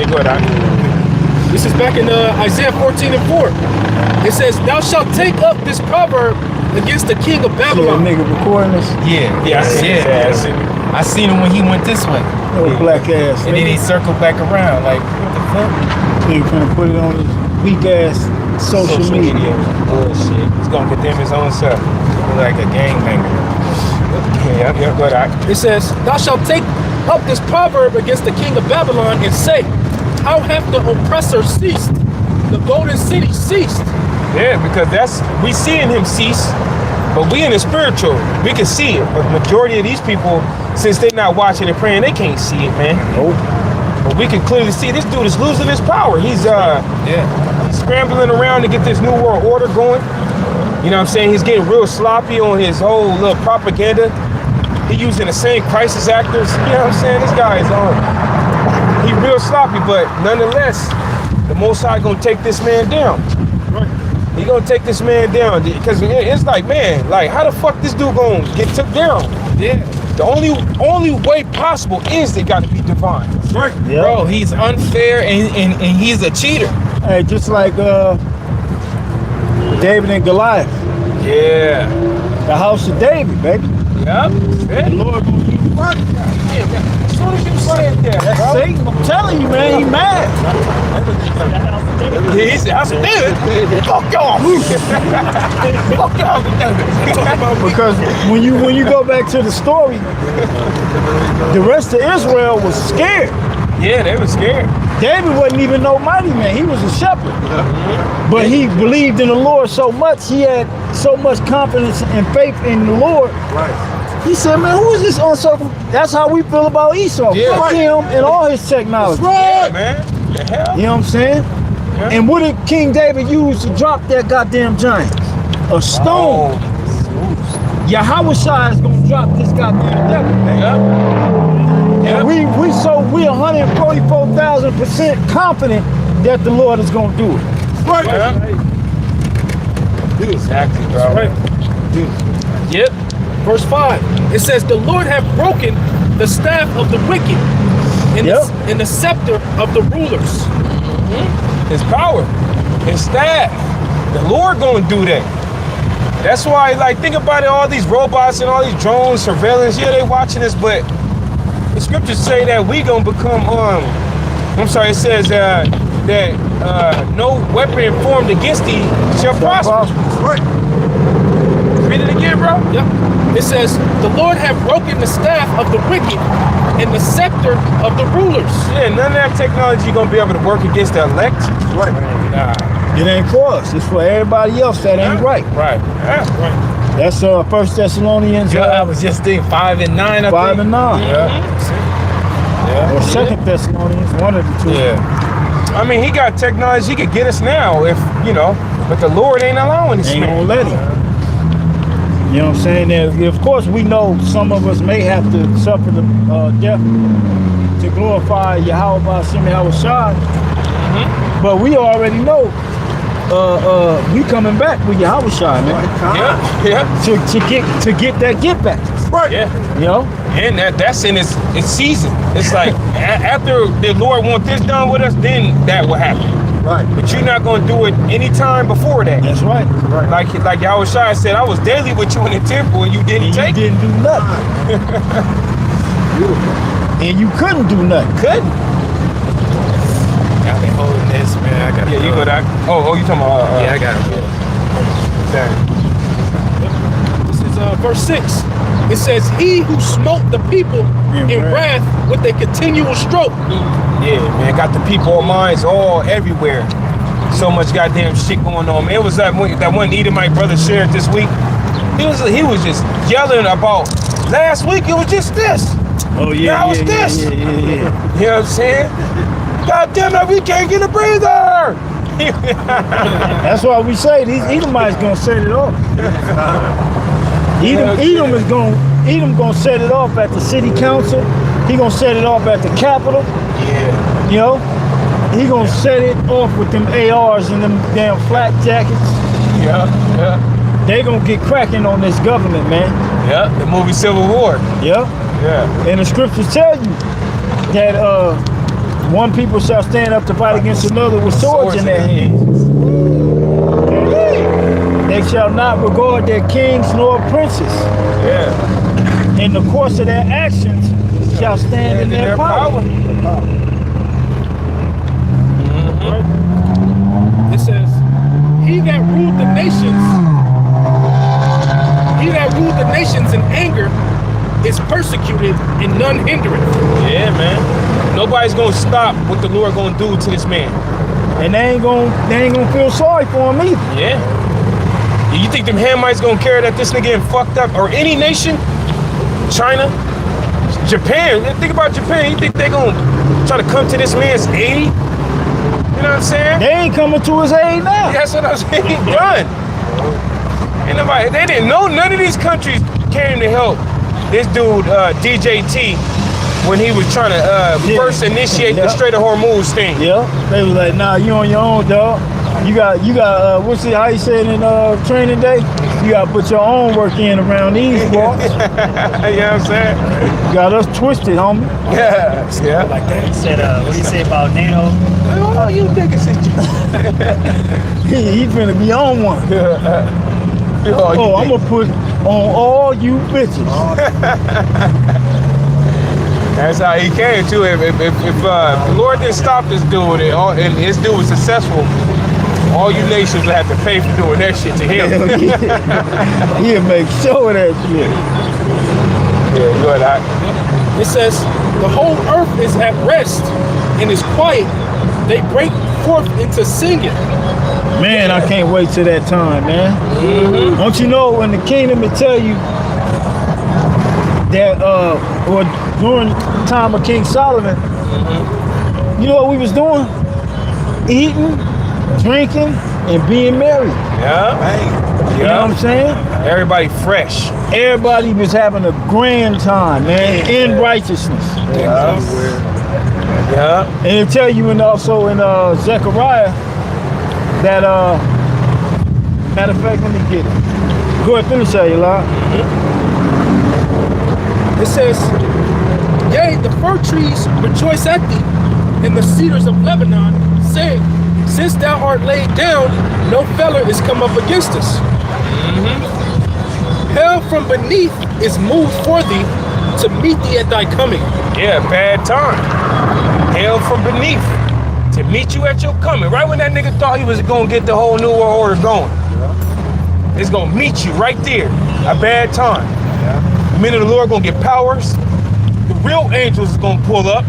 Yeah, go ahead. This is back in Isaiah 14:4. It says, "Thou shalt take up this proverb against the king of See that Babylon." nigga recording this? Yeah, Yeah, I see his ass. I seen him when he went this way, Little black ass. and then he circled back around. Like, what the fuck? Nigga finna put it on his weak ass social media. Bullshit. He's gonna condemn his own self. Like a gangbanger. Yeah, go ahead. It says, "Thou shalt take up this proverb against the king of Babylon and say, how hath the oppressor ceased? The golden city ceased. Yeah, because we seeing him cease, but we in the spiritual, we can see it. But the majority of these people, since they're not watching and praying, they can't see it, man. Nope. But we can clearly see this dude is losing his power. He's scrambling around to get this new world order going. You know what I'm saying? He's getting real sloppy on his whole little propaganda. He using the same crisis actors. You know what I'm saying? This guy is he real sloppy, but nonetheless, the Most High gonna take this man down. He gonna take this man down because it's like, man, like how the fuck this dude gonna get took down? Yeah. The only way possible is they gotta be divine. Right. Yep. Bro, he's unfair and he's a cheater. Hey, just like David and Goliath. Yeah. The house of David, baby. Yep. The Lord gonna give you work. As soon as you say it there, That's Satan. I'm telling you, man, he mad. He said, I said, David, fuck y'all. Fuck y'all. Because when you go back to the story, the rest of Israel was scared. Yeah, they were scared. David wasn't even no mighty man. He was a shepherd. But he believed in the Lord so much. He had so much confidence and faith in the Lord. Right. He said, man, who is this uncircumcised? That's how we feel about Esau. Yeah, Fuck him and all his technology. Yeah, man. The hell? You know what I'm saying? Yeah. And what did King David use to drop that goddamn giant? A stone. Yahweh is gonna drop this goddamn devil. Yeah. And we 144,000% confident that the Lord is gonna do it. Right. Yeah. Exactly, bro. Right. Yep. Verse 5. It says, the Lord hath broken the staff of the wicked and the scepter of the rulers. His power, his staff. The Lord gonna do that. That's why, like, think about it, all these robots and all these drones, surveillance, yeah, they watching us, but the scriptures say that we gonna become, it says that no weapon formed against thee shall prosper. Right. Read it again, bro. Yep. It says, the Lord hath broken the staff of the wicked and the scepter of the rulers. Yeah, none of that technology gonna be able to work against the elect. Right. Nah. It ain't for us. It's for everybody else that ain't right. Right. Yeah. Right. That's 1 Thessalonians. I was just thinking 5 and 9. 5 and 9. Yeah. Or 2 Thessalonians, one of the two. Yeah. I mean, he got technology. He could get us now if, but the Lord ain't allowing this Ain't man. gonna let him. You know what I'm saying? And of course, we know some of us may have to suffer the death to glorify Yahweh Ba'Shem Yahweh Shai. But we already know we coming back with Yahweh Shai, man. Yeah. To get that get back. Right. Yeah. You know? And that's in its season. It's like after the Lord want this done with us, then that will happen. Right. But you're not gonna do it anytime before that. That's right. Like Yahweh Shai said, I was daily with you in the temple and you didn't take it. You didn't do nothing. And you couldn't do nothing. Couldn't. I've been holding this, man. I got Yeah, you go that. Oh, you talking about? Yeah, I got it. This is verse 6. It says, he who smote the people in wrath with a continual stroke. Yeah, man, got the people minds all everywhere. So much goddamn shit going on, man. It was that one Edomite brother shared this week. He was just yelling about last week. It was just this. Oh yeah. Now it's this. Yeah. You know what I'm saying? God damn it, we can't get a breather. That's why we say these Edomites gonna set it off. Edom gonna set it off at the city council. He gonna set it off at the Capitol. Yeah. You know, he gonna set it off with them ARs and them damn flak jackets. Yeah. They gonna get cracking on this government, man. Yeah. The movie Civil War. Yeah. Yeah. And the scriptures tell you that one people shall stand up to fight against another with swords in their hands. They shall not regard their kings nor princes. Yeah. In the course of their actions shall stand in their power. It says, he that ruled the nations in anger is persecuted and none hinder it. Yeah, man. Nobody's gonna stop what the Lord gonna do to this man. And they ain't gonna feel sorry for him either. Yeah. You think them Hamites gonna care that this nigga getting fucked up? Or any nation? China? Japan? Think about Japan. You think they gonna try to come to this man's aid? You know what I'm saying? They ain't coming to his aid now. That's what I'm saying. Done. Ain't nobody, they didn't know, none of these countries came to help this dude, DJT, when he was trying to first initiate the Strait of Hormuz thing. Yeah. They was like, nah, you on your own, dog. You got what's it, how you say it in training day? You gotta put your own work in around these parts. You know what I'm saying? Got us twisted, homie. Yeah. Like that. He said, what do you say about NATO? Oh, you niggas is He finna be on one. Oh, I'm gonna put on all you bitches. That's how he came to it. If the Lord didn't stop this dude and this dude was successful, all you nations would have to pay for doing that shit to him. He'll make sure of that shit. Yeah, good. It says, the whole earth is at rest and is quiet. They break forth into singing. Man, I can't wait till that time, man. Mm-hmm. Don't you know when the kingdom will tell you that or during the time of King Solomon, you know what we was doing? Eating, drinking, and being merry. Yeah. You know what I'm saying? Everybody fresh. Everybody was having a grand time, man, in righteousness. Yeah. And it'll tell you also in Zechariah that matter of fact, let me get it. Go ahead, finish that, Eli. It says, yea, the fir trees rejoice at thee, and the cedars of Lebanon, saying, since thou art laid down, no feller is come up against us. Hell from beneath is moved for thee to meet thee at thy coming. Yeah, bad time. Hell from beneath to meet you at your coming. Right when that nigga thought he was gonna get the whole New World Order going, it's gonna meet you right there. A bad time. The minute the Lord gonna get powers, the real angels is gonna pull up,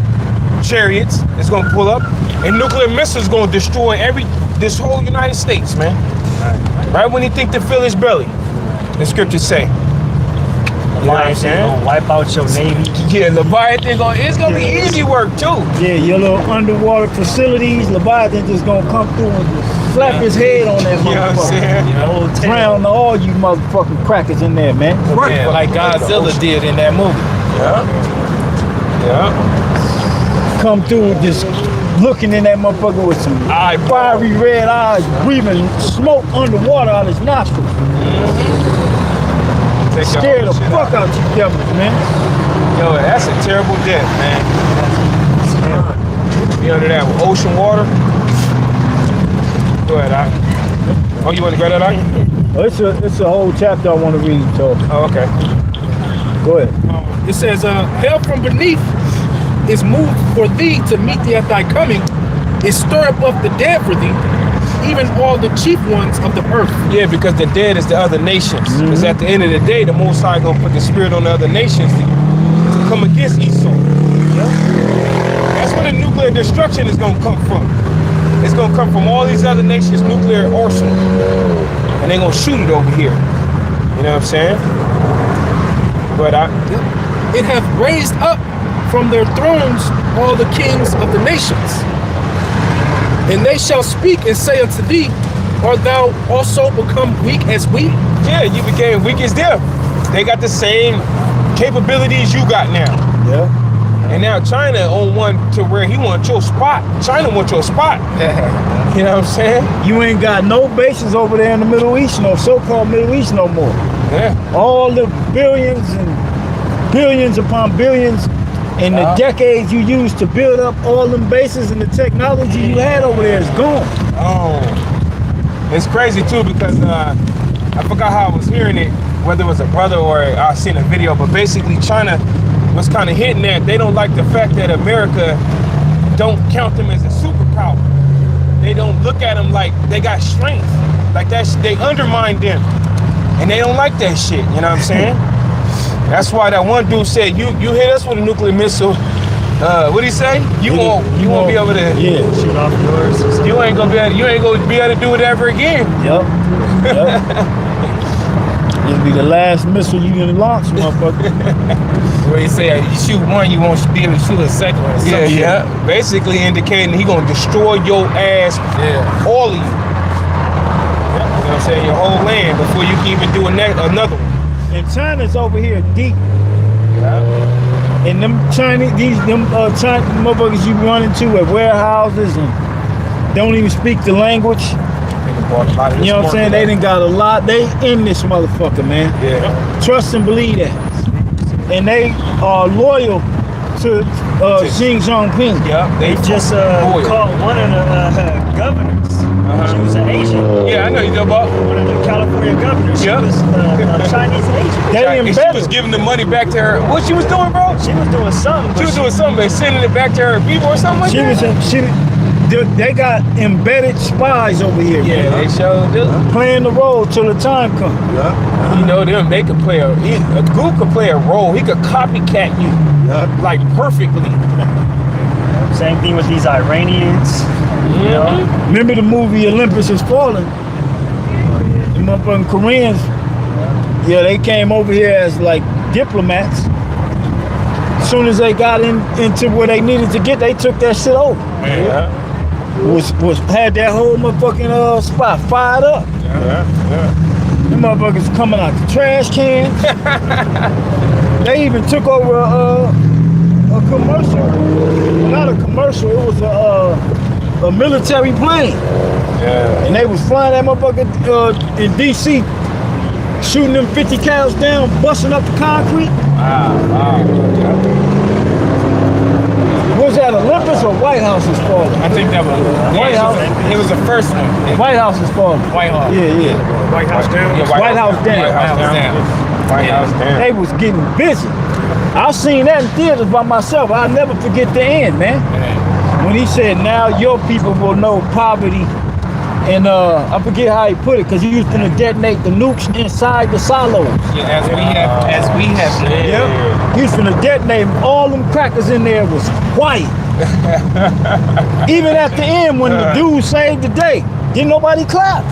chariots is gonna pull up, and nuclear missiles gonna destroy this whole United States, man. Right when he think to fill his belly, the scriptures say. Leviathan gonna wipe out your navy. Yeah, Leviathan it's gonna be easy work too. Yeah, your little underwater facilities, Leviathan just gonna come through and just slap his head on that You know what I'm motherfucker. saying? Drown all you motherfucking crackers in there, man. Yeah, like Godzilla did in that movie. Yeah. Come through just looking in that motherfucker with some fiery red eyes, breathing smoke underwater out his nostrils. Scare the fuck out you devils, man. Yo, that's a terrible death, man. Be under that with ocean water. Go ahead, Ike. Oh, you want to grab that, Ike? It's a whole chapter I want to read, so. Oh, okay. Go ahead. It says, hell from beneath is moved for thee to meet thee at thy coming, is stir up of the dead for thee, even all the chief ones of the earth. Yeah, because the dead is the other nations. Because at the end of the day, the Most High gonna put the spirit on the other nations to come against Esau. That's where the nuclear destruction is gonna come from. It's gonna come from all these other nations' nuclear arsenal, and they're gonna shoot it over here. You know what I'm saying? But it hath raised up from their thrones all the kings of the nations. And they shall speak and say unto thee, art thou also become weak as we? Yeah, you became weak as them. They got the same capabilities you got now. Yeah. And now China on one to where he wants your spot. China wants your spot. You know what I'm saying? You ain't got no bases over there in the Middle East, no so-called Middle East no more. Yeah. All the billions and billions upon billions in the decades you used to build up all them bases and the technology you had over there is gone. Oh. It's crazy too because I forgot how I was hearing it, whether it was a brother or I seen a video, but basically China was kind of hitting that they don't like the fact that America don't count them as a superpower. They don't look at them like they got strength. Like that, they undermine them. And they don't like that shit, you know what I'm saying? That's why that one dude said, you hit us with a nuclear missile. What'd he say? You won't be able to. Yeah. Shoot off yours. You ain't gonna be able to do it ever again. Yep. It'll be the last missile you can launch, motherfucker. Where he say you shoot one, you won't be able to shoot a second one. Yeah. Basically indicating he gonna destroy your ass, all of you. You know what I'm saying? Your whole land before you can even do another one. And China's over here deep. And them Chinese motherfuckers you run into at warehouses and don't even speak the language. You know what I'm saying? They done got a lot. They in this motherfucker, man. Yeah. Trust and believe that. And they are loyal to Xi Jinping. Yeah. They just caught one of the governors. She was an Asian. Yeah, I know you know about. One of the California governors. She was a Chinese Asian. They And she embedded. was giving the money back to her. What she was doing, bro? She was doing something. She was doing something, but sending it back to her people or something like that. They got embedded spies over here. Yeah, man. they sure do. Playing the role till the time comes. You know them, they could play a Goop could play a role. He could copycat you like perfectly. Same thing with these Iranians. You know? Remember the movie Olympus Has Fallen? The motherfucking Koreans, they came over here as like diplomats. As soon as they got into where they needed to get, they took that shit over. Yeah. Had that whole motherfucking spot fired up. Them motherfuckers coming out the trash can. They even took over a commercial. Not a commercial, it was a military plane. Yeah. And they was flying that motherfucker in DC, shooting them 50 cals down, busting up the concrete. Wow. Was that Olympus or White House is falling? I think that was White House. It was the first one. White House is falling. White House. Yeah. White House down. Yeah, White House down. White House down. They was getting busy. I seen that in theaters by myself. I'll never forget the end, man. When he said, now your people will know poverty. And I forget how he put it, because he was going to detonate the nukes inside the silos. Yeah, as we have. Yep. He was going to detonate them. All them crackers in there was quiet. Even at the end when the dude saved the day, didn't nobody clap.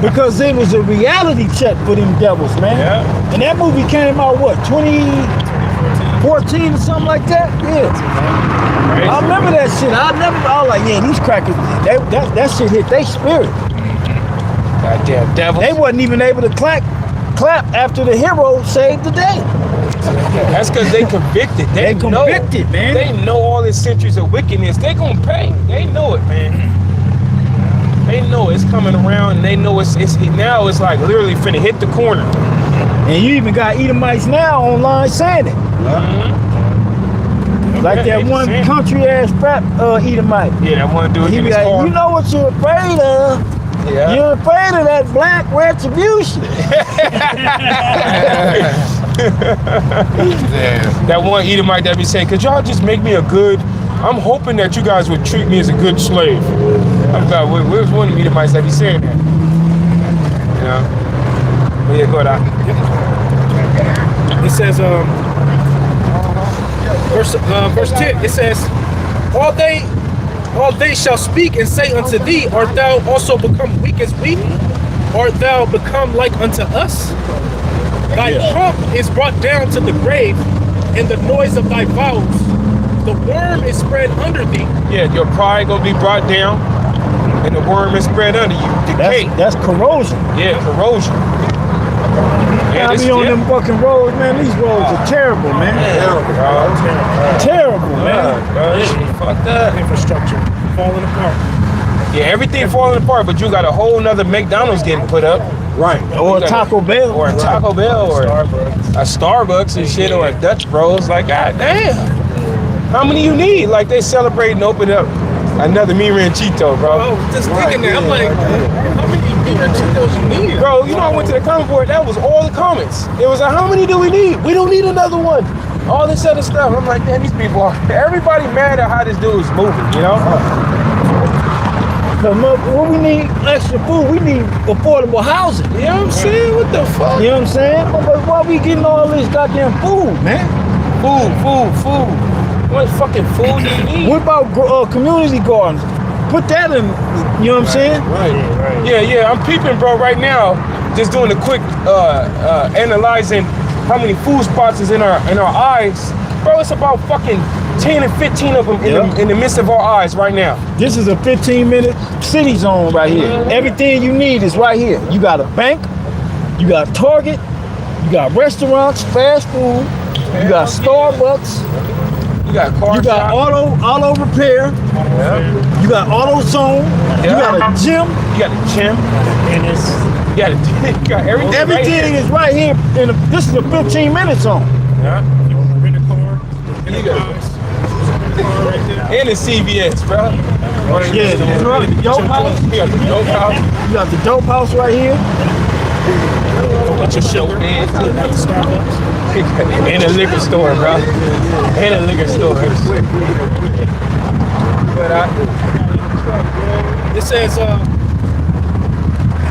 Because it was a reality check for them devils, man. Yeah. And that movie came out, what, 2014 or something like that? Yeah. I remember that shit. I was like, yeah, these crackers, that shit hit their spirit. Goddamn devil. They wasn't even able to clap after the hero saved the day. That's because they convicted. They convicted, man. They know all the centuries of wickedness. They gonna pay. They know it, man. They know it's coming around, and they know it's now. It's like literally finna hit the corner. And you even got Edomites now online saying it. Like that one country ass rap Edomite. Yeah, that one dude. He be like, you know what you're afraid of? Yeah. You're afraid of that black retribution. That one Edomite that be saying, could y'all just make me I'm hoping that you guys would treat me as a good slave. Where's one of the Edomites that be saying that? You know? But yeah, go ahead. It says, verse 10, it says, all they shall speak and say unto thee, art thou also become weak as we? Art thou become like unto us? Thy pomp is brought down to the grave, and the noise of thy vows. The worm is spread under thee. Yeah, your pride gonna be brought down, and the worm is spread under you. Decay. That's corrosion. Yeah, corrosion. I be on them fucking roads, man. These roads are terrible, man. Terrible, man. Fucked up. Infrastructure falling apart. Yeah, everything falling apart, but you got a whole nother McDonald's getting put up. Right. Or a Taco Bell. Or a Taco Bell, or a Starbucks and shit, or a Dutch Bros. Like, god damn. How many you need? Like, they celebrating opening up another Me Ranchito, bro. Oh, just thinking that. I'm like, how many Cheetos you need? Bro, you know, I went to the comment board, that was all the comments. It was like, how many do we need? We don't need another one. All this other stuff. I'm like, man, these people everybody mad at how this dude is moving, you know? Cause what we need extra food, we need affordable housing. You know what I'm saying? What the fuck? You know what I'm saying? But why we getting all this goddamn food, man? Food. What fucking food do you need? What about community gardens? Put that in, you know what I'm saying? Right. Yeah, I'm peeping, bro, right now. Just doing a quick analyzing how many food spots is in our eyes. Bro, it's about fucking 10 and 15 of them in the midst of our eyes right now. This is a 15-minute city zone right here. Everything you need is right here. You got a bank, you got Target, you got restaurants, fast food, you got Starbucks, You got car you got shop. auto repair, you got auto zone, you got a gym. You got the gym. And it's You got everything. Everything is right here. This is a 15-minute zone. Yeah. You want to rent a car? You got and the CVS, bro. Yeah, the dope house. You got the dope house. You got the dope house right here. Bunch of shelter. And a liquor store, bro. And a liquor store. But It says,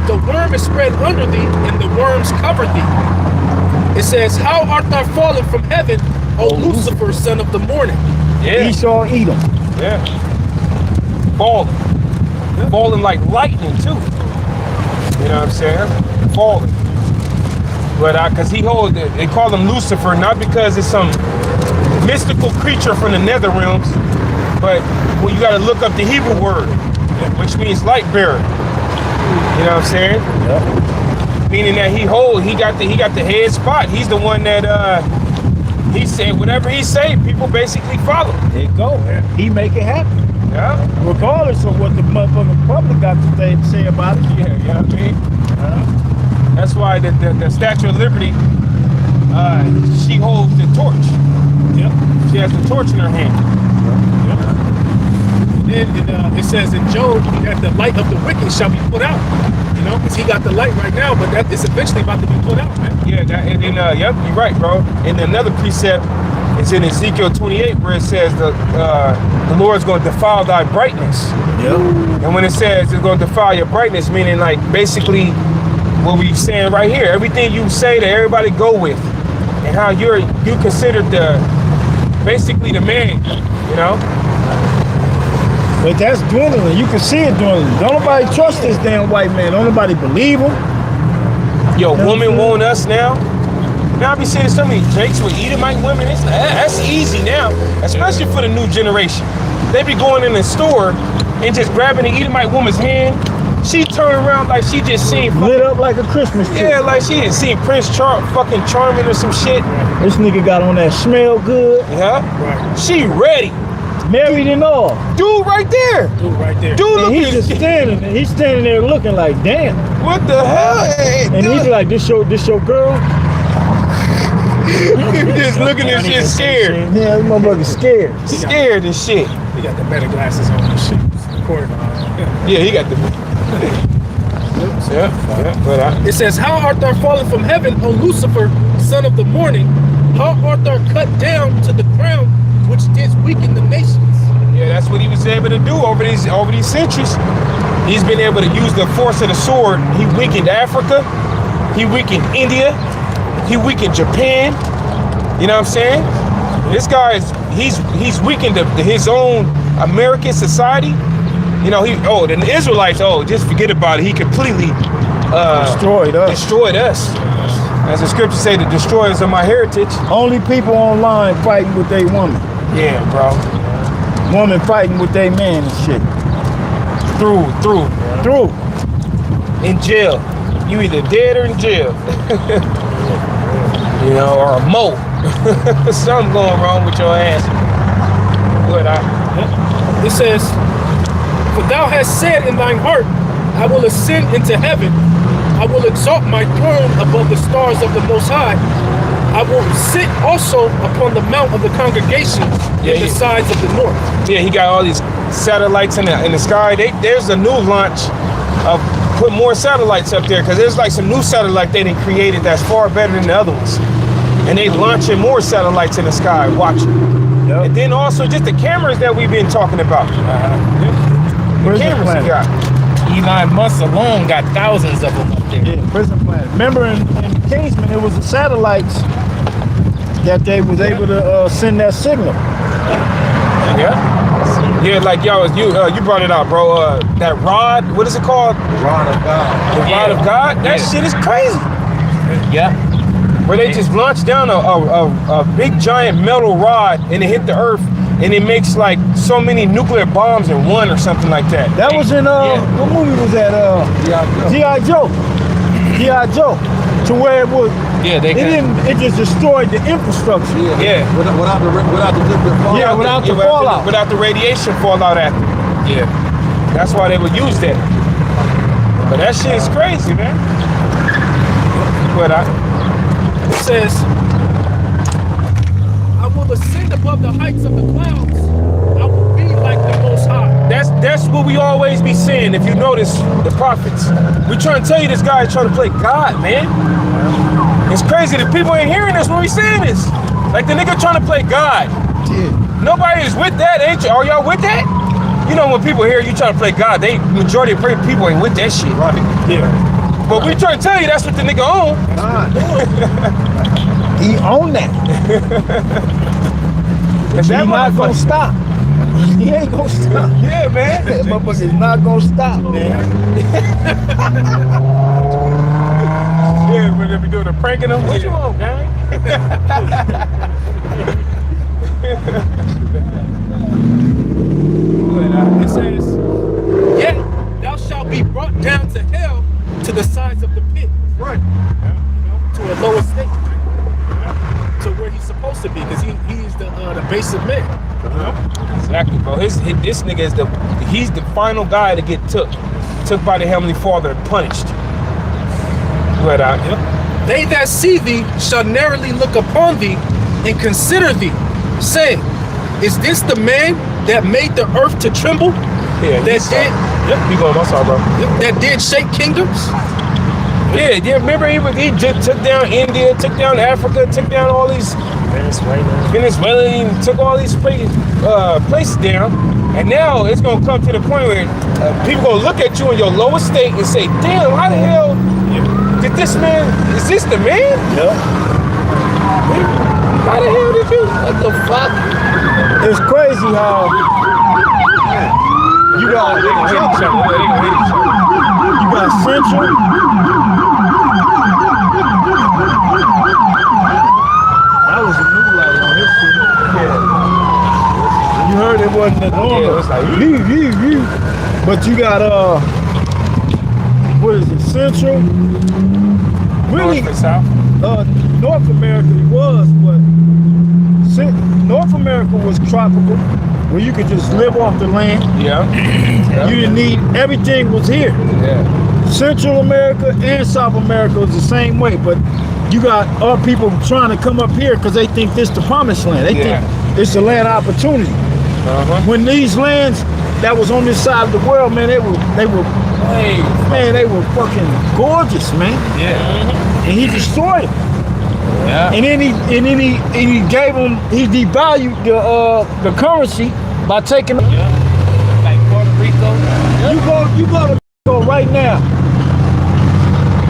the worm is spread under thee, and the worms cover thee. It says, how art thou fallen from heaven, O Lucifer, son of the morning? yeah, Esau, Edom. yeah. Falling like lightning too. You know what I'm saying? Falling. But cause they call him Lucifer, not because it's some mystical creature from the nether realms, but well, you gotta look up the Hebrew word, which means light bearer. You know what I'm saying? Yep. Meaning that he got the head spot. He's the one that he said whatever he say, people basically follow. There you go. He make it happen. Yeah. Regardless of what the motherfucking public got to say about it. Yeah, you know what I mean? That's why the Statue of Liberty, she holds the torch. Yep. She has the torch in her hand. And it says in Job that the light of the wicked shall be put out. You know, because he got the light right now, but that is eventually about to be put out, man. Yeah, and then yep, you're right, bro. And another precept is in Ezekiel 28 where it says the Lord's going to defile thy brightness. Yep. And when it says it's going to defile your brightness, meaning like basically what we saying right here, everything you say that everybody go with, and how you considered basically the man, you know. But that's dwindling. You can see it dwindling. Don't nobody trust this damn white man. Don't nobody believe him. Yo, women want us now. Now I be seeing so many jakes with Edomite women. That's easy now, especially for the new generation. They be going in the store and just grabbing the Edomite woman's hand. She turned around like she just seen Lit up like a Christmas tree. yeah, like she had seen Prince fucking Charming or some shit. This nigga got on that smell good. Yeah, Right. she ready. Married and all. Dude, right there. Dude, right there. Dude, And look he's at just this. standing there. He's standing there looking like, damn. What the hell? Hey, And he's dude. like, this your girl? Just looking at shit scared. Yeah, this motherfucker scared. Scared and shit. He got the better glasses on and shit. Yeah, he got the. Yeah, but It says, how art thou fallen from heaven, O Lucifer, son of the morning? How art thou cut down to the ground, which didst weaken the nations? yeah, that's what he was able to do over these centuries. He's been able to use the force of the sword. He weakened Africa. He weakened India. He weakened Japan. You know what I'm saying? This guy he's weakened his own American society. You know, the Israelites, just forget about it. He completely Destroyed us. destroyed us. As the scriptures say, the destroyers of my heritage. Only people online fighting with their woman. Yeah, bro. Woman fighting with their man and shit. Through. In jail. You either dead or in jail. You know, or a mo. Something going wrong with your ass. But It says, for thou hast said in thine heart, I will ascend into heaven. I will exalt my throne above the stars of the Most High. I will sit also upon the mount of the congregation in the sides of the north. yeah, he got all these satellites in the sky. There's a new launch of put more satellites up there because there's like some new satellite they done created that's far better than the other ones. And they launching more satellites in the sky, watching. Yep. And then also just the cameras that we've been talking about. the Prison cameras he planet. got. Elon Musk alone got thousands of them up there. Yeah, prison planet. Remember in Kingsman, it was the satellites that they was able to send that signal. Yeah. Yeah, like y'all, you brought it out, bro. That rod, what is it called? Rod of God. The rod of God. That shit is crazy. Yeah. Where they just launched down a big giant metal rod and it hit the earth and it makes like so many nuclear bombs in one or something like that. That was in what movie was that? G.I. Joe. G.I. Joe. To where it was. Yeah, It just destroyed the infrastructure. Yeah. Without the nuclear fallout. Yeah, without the fallout. Without the radiation fallout after. Yeah. That's why they would use that. But that shit is crazy, man. But It says, I will ascend above the heights of the clouds. I will be like the Most High. that's what we always be saying. If you notice the prophets, we trying to tell you this guy is trying to play God, man. It's crazy that people ain't hearing this when we saying this. Like the nigga trying to play God. Yeah. Nobody is with that, ain't you? Are y'all with that? You know when people hear you trying to play God, majority of people ain't with that shit. Right. Yeah. But we trying to tell you that's what the nigga own. He owned that. Is He that not gonna stop. He ain't gonna stop. Yeah, man. That motherfucker's not gonna stop, man. Yeah, when they be doing the pranking them. What you want, gang? It says, yet thou shalt be brought down to hell to the sides of the pit. Right. To a lower state. To where he's supposed to be, because he's the basic man. Exactly, bro. This nigga is he's the final guy to get took by the Heavenly Father and punished. But They that see thee shall narrowly look upon thee and consider thee, saying, is this the man that made the earth to tremble? yeah, you going? I'm sorry, bro. That did shake kingdoms? Yeah. Remember he just took down India, took down Africa, took down all these Venezuela, and took all these places down. And now it's gonna come to the point where people gonna look at you in your lower state and say, "Damn, how the hell did this man? Is this the man? Yeah. How the hell did you? What the fuck?" It's crazy how you got Central. That was a new light on his shit. You heard it wasn't the normal. Yeah, it was like, But you got what is it? Central. Really, North and South. North America was, but North America was tropical, where you could just live off the land. Yeah. You didn't need, everything was here. Yeah. Central America and South America was the same way, but you got our people trying to come up here because they think this the promised land. They think it's the land of opportunity. When these lands that was on this side of the world, man, they were fucking gorgeous, man. Yeah. And he destroyed them. Yeah. And then he gave them, he devalued the currency by taking. Like Puerto Rico. You go to Mexico right now.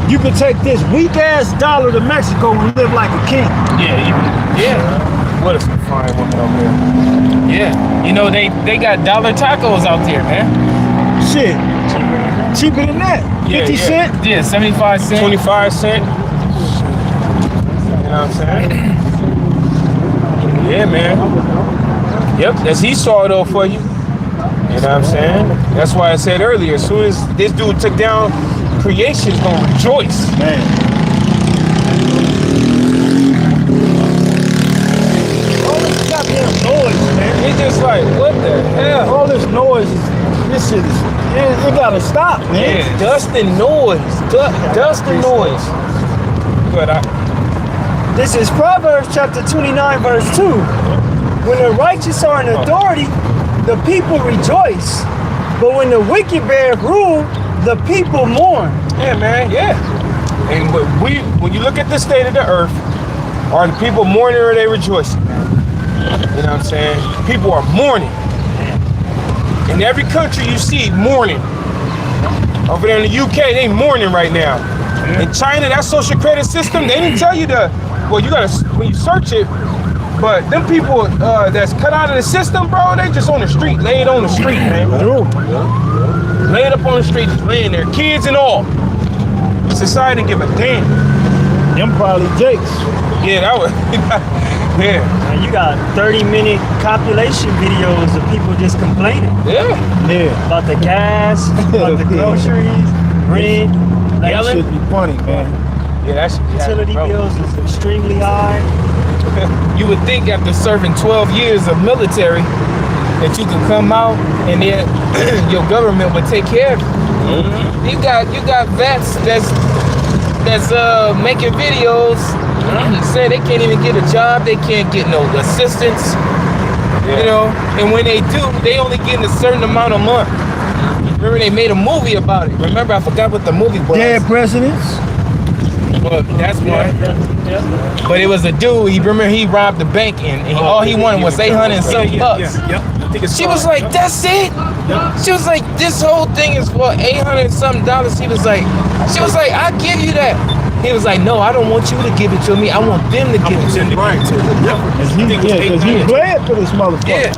You can take this weak ass dollar to Mexico and live like a king. Yeah. What is some fine woman over there? Yeah. You know they got dollar tacos out there, man. Shit. Cheaper than that. 50 cent? Yeah, 75 cents. 25 cents. You know what I'm saying? Yeah, man. Yep, that's he saw it all for you. You know what I'm saying? That's why I said earlier, as soon as this dude took down creation's gonna rejoice. Man. All this goddamn noise, man. It's just like, what the hell? All this noise, this shit is, it gotta stop, man. Yeah, dust and noise. Dust and noise. But This is Proverbs chapter 29, verse 2. When the righteous are in authority, the people rejoice. But when the wicked bear rule, the people mourn. yeah, man, yeah. And when you look at the state of the earth, are the people mourning or are they rejoicing? You know what I'm saying? People are mourning. In every country you see mourning. Over there in the UK, they mourning right now. In China, that social credit system, they didn't tell you well, you gotta, when you search it, but them people that's cut out of the system, bro, they just on the street, laid on the street, man. Laid up on the street, just laying there, kids and all. Society give a damn. Them probably Jakes. Yeah, that was, yeah. And you got 30-minute compilation videos of people just complaining. Yeah. About the gas, about the groceries, rent. That should be funny, man. Yeah, that's utility bills is extremely high. You would think after serving 12 years of military that you could come out and then your government would take care of you. Mm-hmm. You got vets that's making videos. You say they can't even get a job, they can't get no assistance. Yeah. You know, and when they do, they only getting a certain amount a month. Remember they made a movie about it. Remember, I forgot what the movie was. Dead presidents. Well, that's one. But it was a dude. He robbed the bank and all he wanted was 800 and some bucks. She was like, "That's it." She was like, "This whole thing is for 800 and something dollars." She was like, "I'll give you that." He was like, "No, I don't want you to give it to me. I want them to give it to me." Right. Because he bled for this motherfucker. Yeah.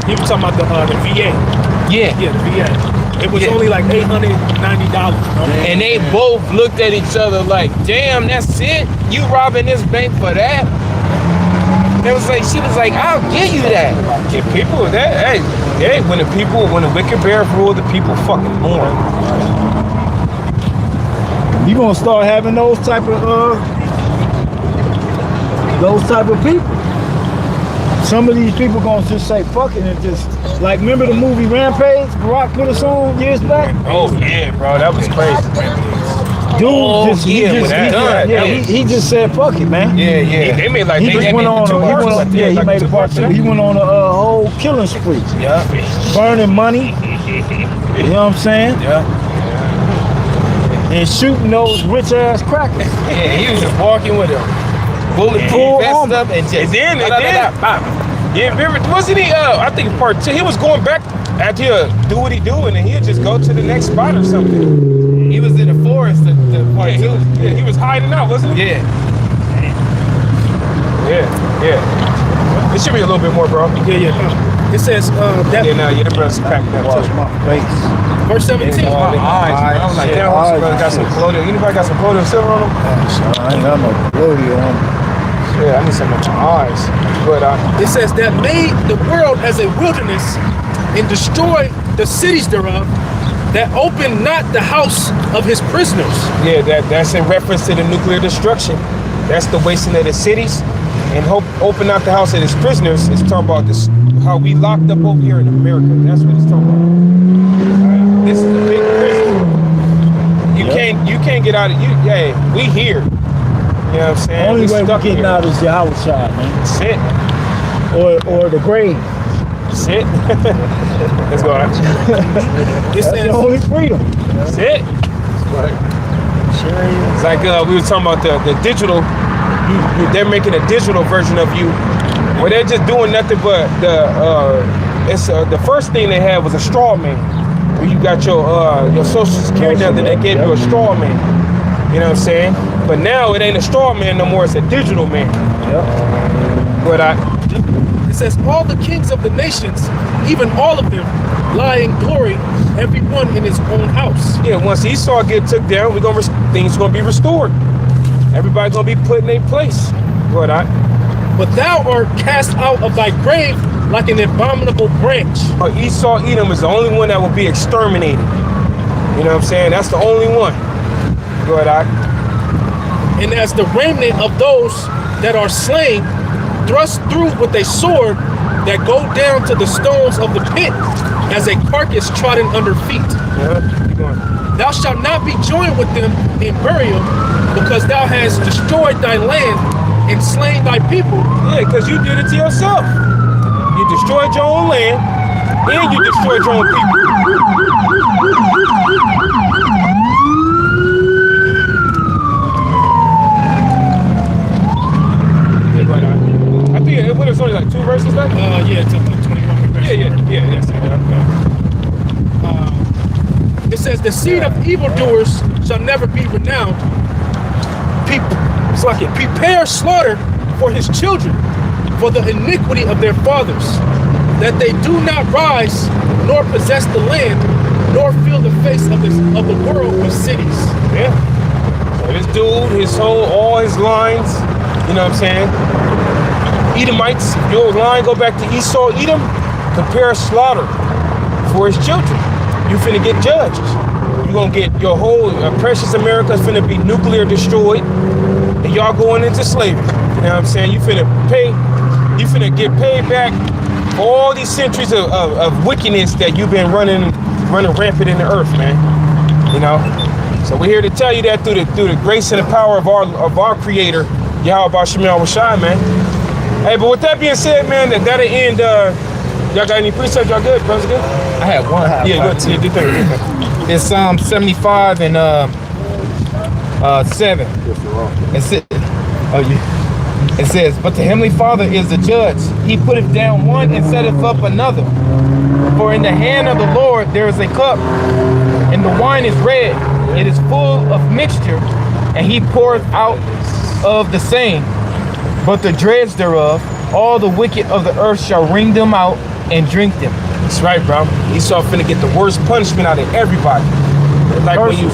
He was talking about the VA. Yeah. Yeah, the VA. It was only like $890. And they both looked at each other like, "Damn, that's it? You robbing this bank for that?" It was like, she was like, "I'll give you that." Yeah, people, hey, when the wicked bear rule, the people fucking mourn. You gonna start having those type of people. Some of these people gonna just say fuck it and just like, remember the movie Rampage? Barack put us on years back. Oh yeah, bro, that was crazy. Dude, he just said fuck it, man. Yeah. They made like He just went on. He made a part two. He went on a whole killing spree. Yeah. Burning money. You know what I'm saying? Yeah. And shooting those rich ass crackers. Yeah, he was just walking with a bulletproof Full vest armor. up and just. And then, yeah, remember, wasn't he? I think part two. He was going back after he'll do what he do, and then he'll just go to the next spot or something. He was in the forest. The part two. He was hiding out, wasn't he? Yeah. Yeah. It should be a little bit more, bro. Yeah. It says that The brother's cracking that Watch too. my face. verse 17. My eyes, man. I was like, damn, my brother got some colloidal. Anybody got some colloidal silver on them? I ain't got no glory on. Yeah, I need some of my eyes. But It says that made the world as a wilderness and destroyed the cities thereof, that opened not the house of his prisoners. yeah, that's in reference to the nuclear destruction. That's the wasting of the cities. And open out the house of his prisoners. It's talking about this, how we locked up over here in America. That's what it's talking about. This is a big prison. You can't get out of you. Yeah, we here. You know what I'm saying? Only way we're stuck getting here. out is Yahweh shot, man. That's it. Or the grave. That's it. Let's go. That's the only freedom. That's it. It's like we were talking about the digital. They're making a digital version of you, where they're just doing nothing but the first thing they had was a straw man, where you got your social security number. They gave you a straw man. You know what I'm saying? But now it ain't a straw man no more. It's a digital man. But It says all the kings of the nations, even all of them, lie in glory, every one in his own house. yeah, once Esau get took down, things gonna be restored. Everybody's gonna be put in their place. But thou art cast out of thy grave like an abominable branch. Esau Edom is the only one that will be exterminated. You know what I'm saying? That's the only one. And as the remnant of those that are slain, thrust through with a sword, that go down to the stones of the pit, as a carcass trodden under feet. Keep going. Thou shalt not be joined with them in burial, because thou hast destroyed thy land and slain thy people. Yeah, because you did it to yourself. You destroyed your own land, and you destroyed your own people. I think it what is only like 2 verses left? Yeah, it's up to 21 verses. Yeah. It says, the seed of evildoers shall never be renowned. Prepare slaughter for his children, for the iniquity of their fathers, that they do not rise, nor possess the land, nor fill the face of the world with cities. Yeah. So this dude, all his lines, you know what I'm saying? Edomites, your line go back to Esau, Edom, prepare slaughter for his children. You finna get judged. You gonna get your whole precious America's finna be nuclear destroyed, and y'all going into slavery. You know what I'm saying? You finna get paid back for all these centuries of wickedness that you've been running rampant in the earth, man. You know? So we're here to tell you that through the grace and the power of our Creator, Yahweh Bashim Yahushai, man. Hey, but with that being said, man, that'll end. Y'all got any precepts? Y'all good? Brothers good? I have one. Yeah, good. Yeah, do thing. It's Psalm 75 and 7. It says, but the Heavenly Father is the judge. He putteth down one and setteth up another. For in the hand of the Lord there is a cup, and the wine is red. It is full of mixture, and he poureth out of the same. But the dregs thereof, all the wicked of the earth shall wring them out and drink them. That's right, bro. Esau finna get the worst punishment out of everybody. Like when you,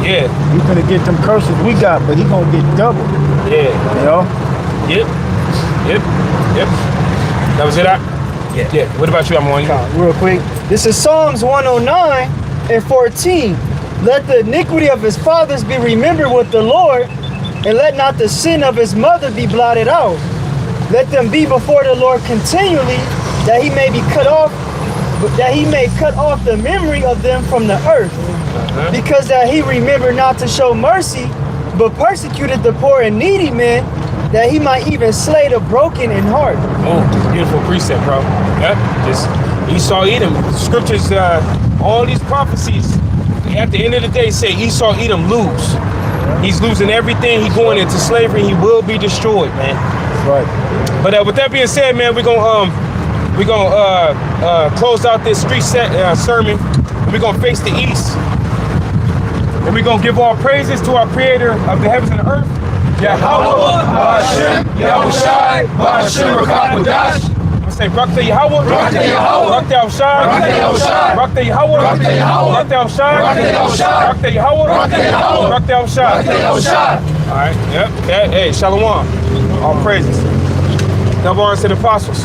You finna get them curses we got, but he gonna get double. Yeah. You know? Yep. That was it, Yeah. What about you, Amon? Real quick. This is Psalms 109 and 14. Let the iniquity of his fathers be remembered with the Lord, and let not the sin of his mother be blotted out. Let them be before the Lord continually, that he may cut off the memory of them from the earth. Because that he remembered not to show mercy, but persecuted the poor and needy man, that he might even slay the broken in heart. Oh, beautiful precept, bro. Yep. Just Esau, Edom. Scriptures, all these prophecies, at the end of the day, say Esau, Edom lose. He's losing everything. He's going into slavery. He will be destroyed, man. That's right. But with that being said, man, we're gonna close out this street sermon. We're gonna face the east, and we're gonna give all praises to our Creator of the heavens and the earth. Yahweh, Ba'ashem, Yahushai, Ba'ashem, Rakak, say Rakta Yahweh, Rakta Yahweh, Rakta Yahushai, Rakta Yahushai, Rakta Yahweh, Rakta Yahweh, Rakta Yahushai, Rakta Yahushai, Rakta Yahweh, Rakta Yahweh, Rakta Yahushai, Rakta Yahushai. All right, yep. Hey, Shalom. All praises. Number one to the apostles.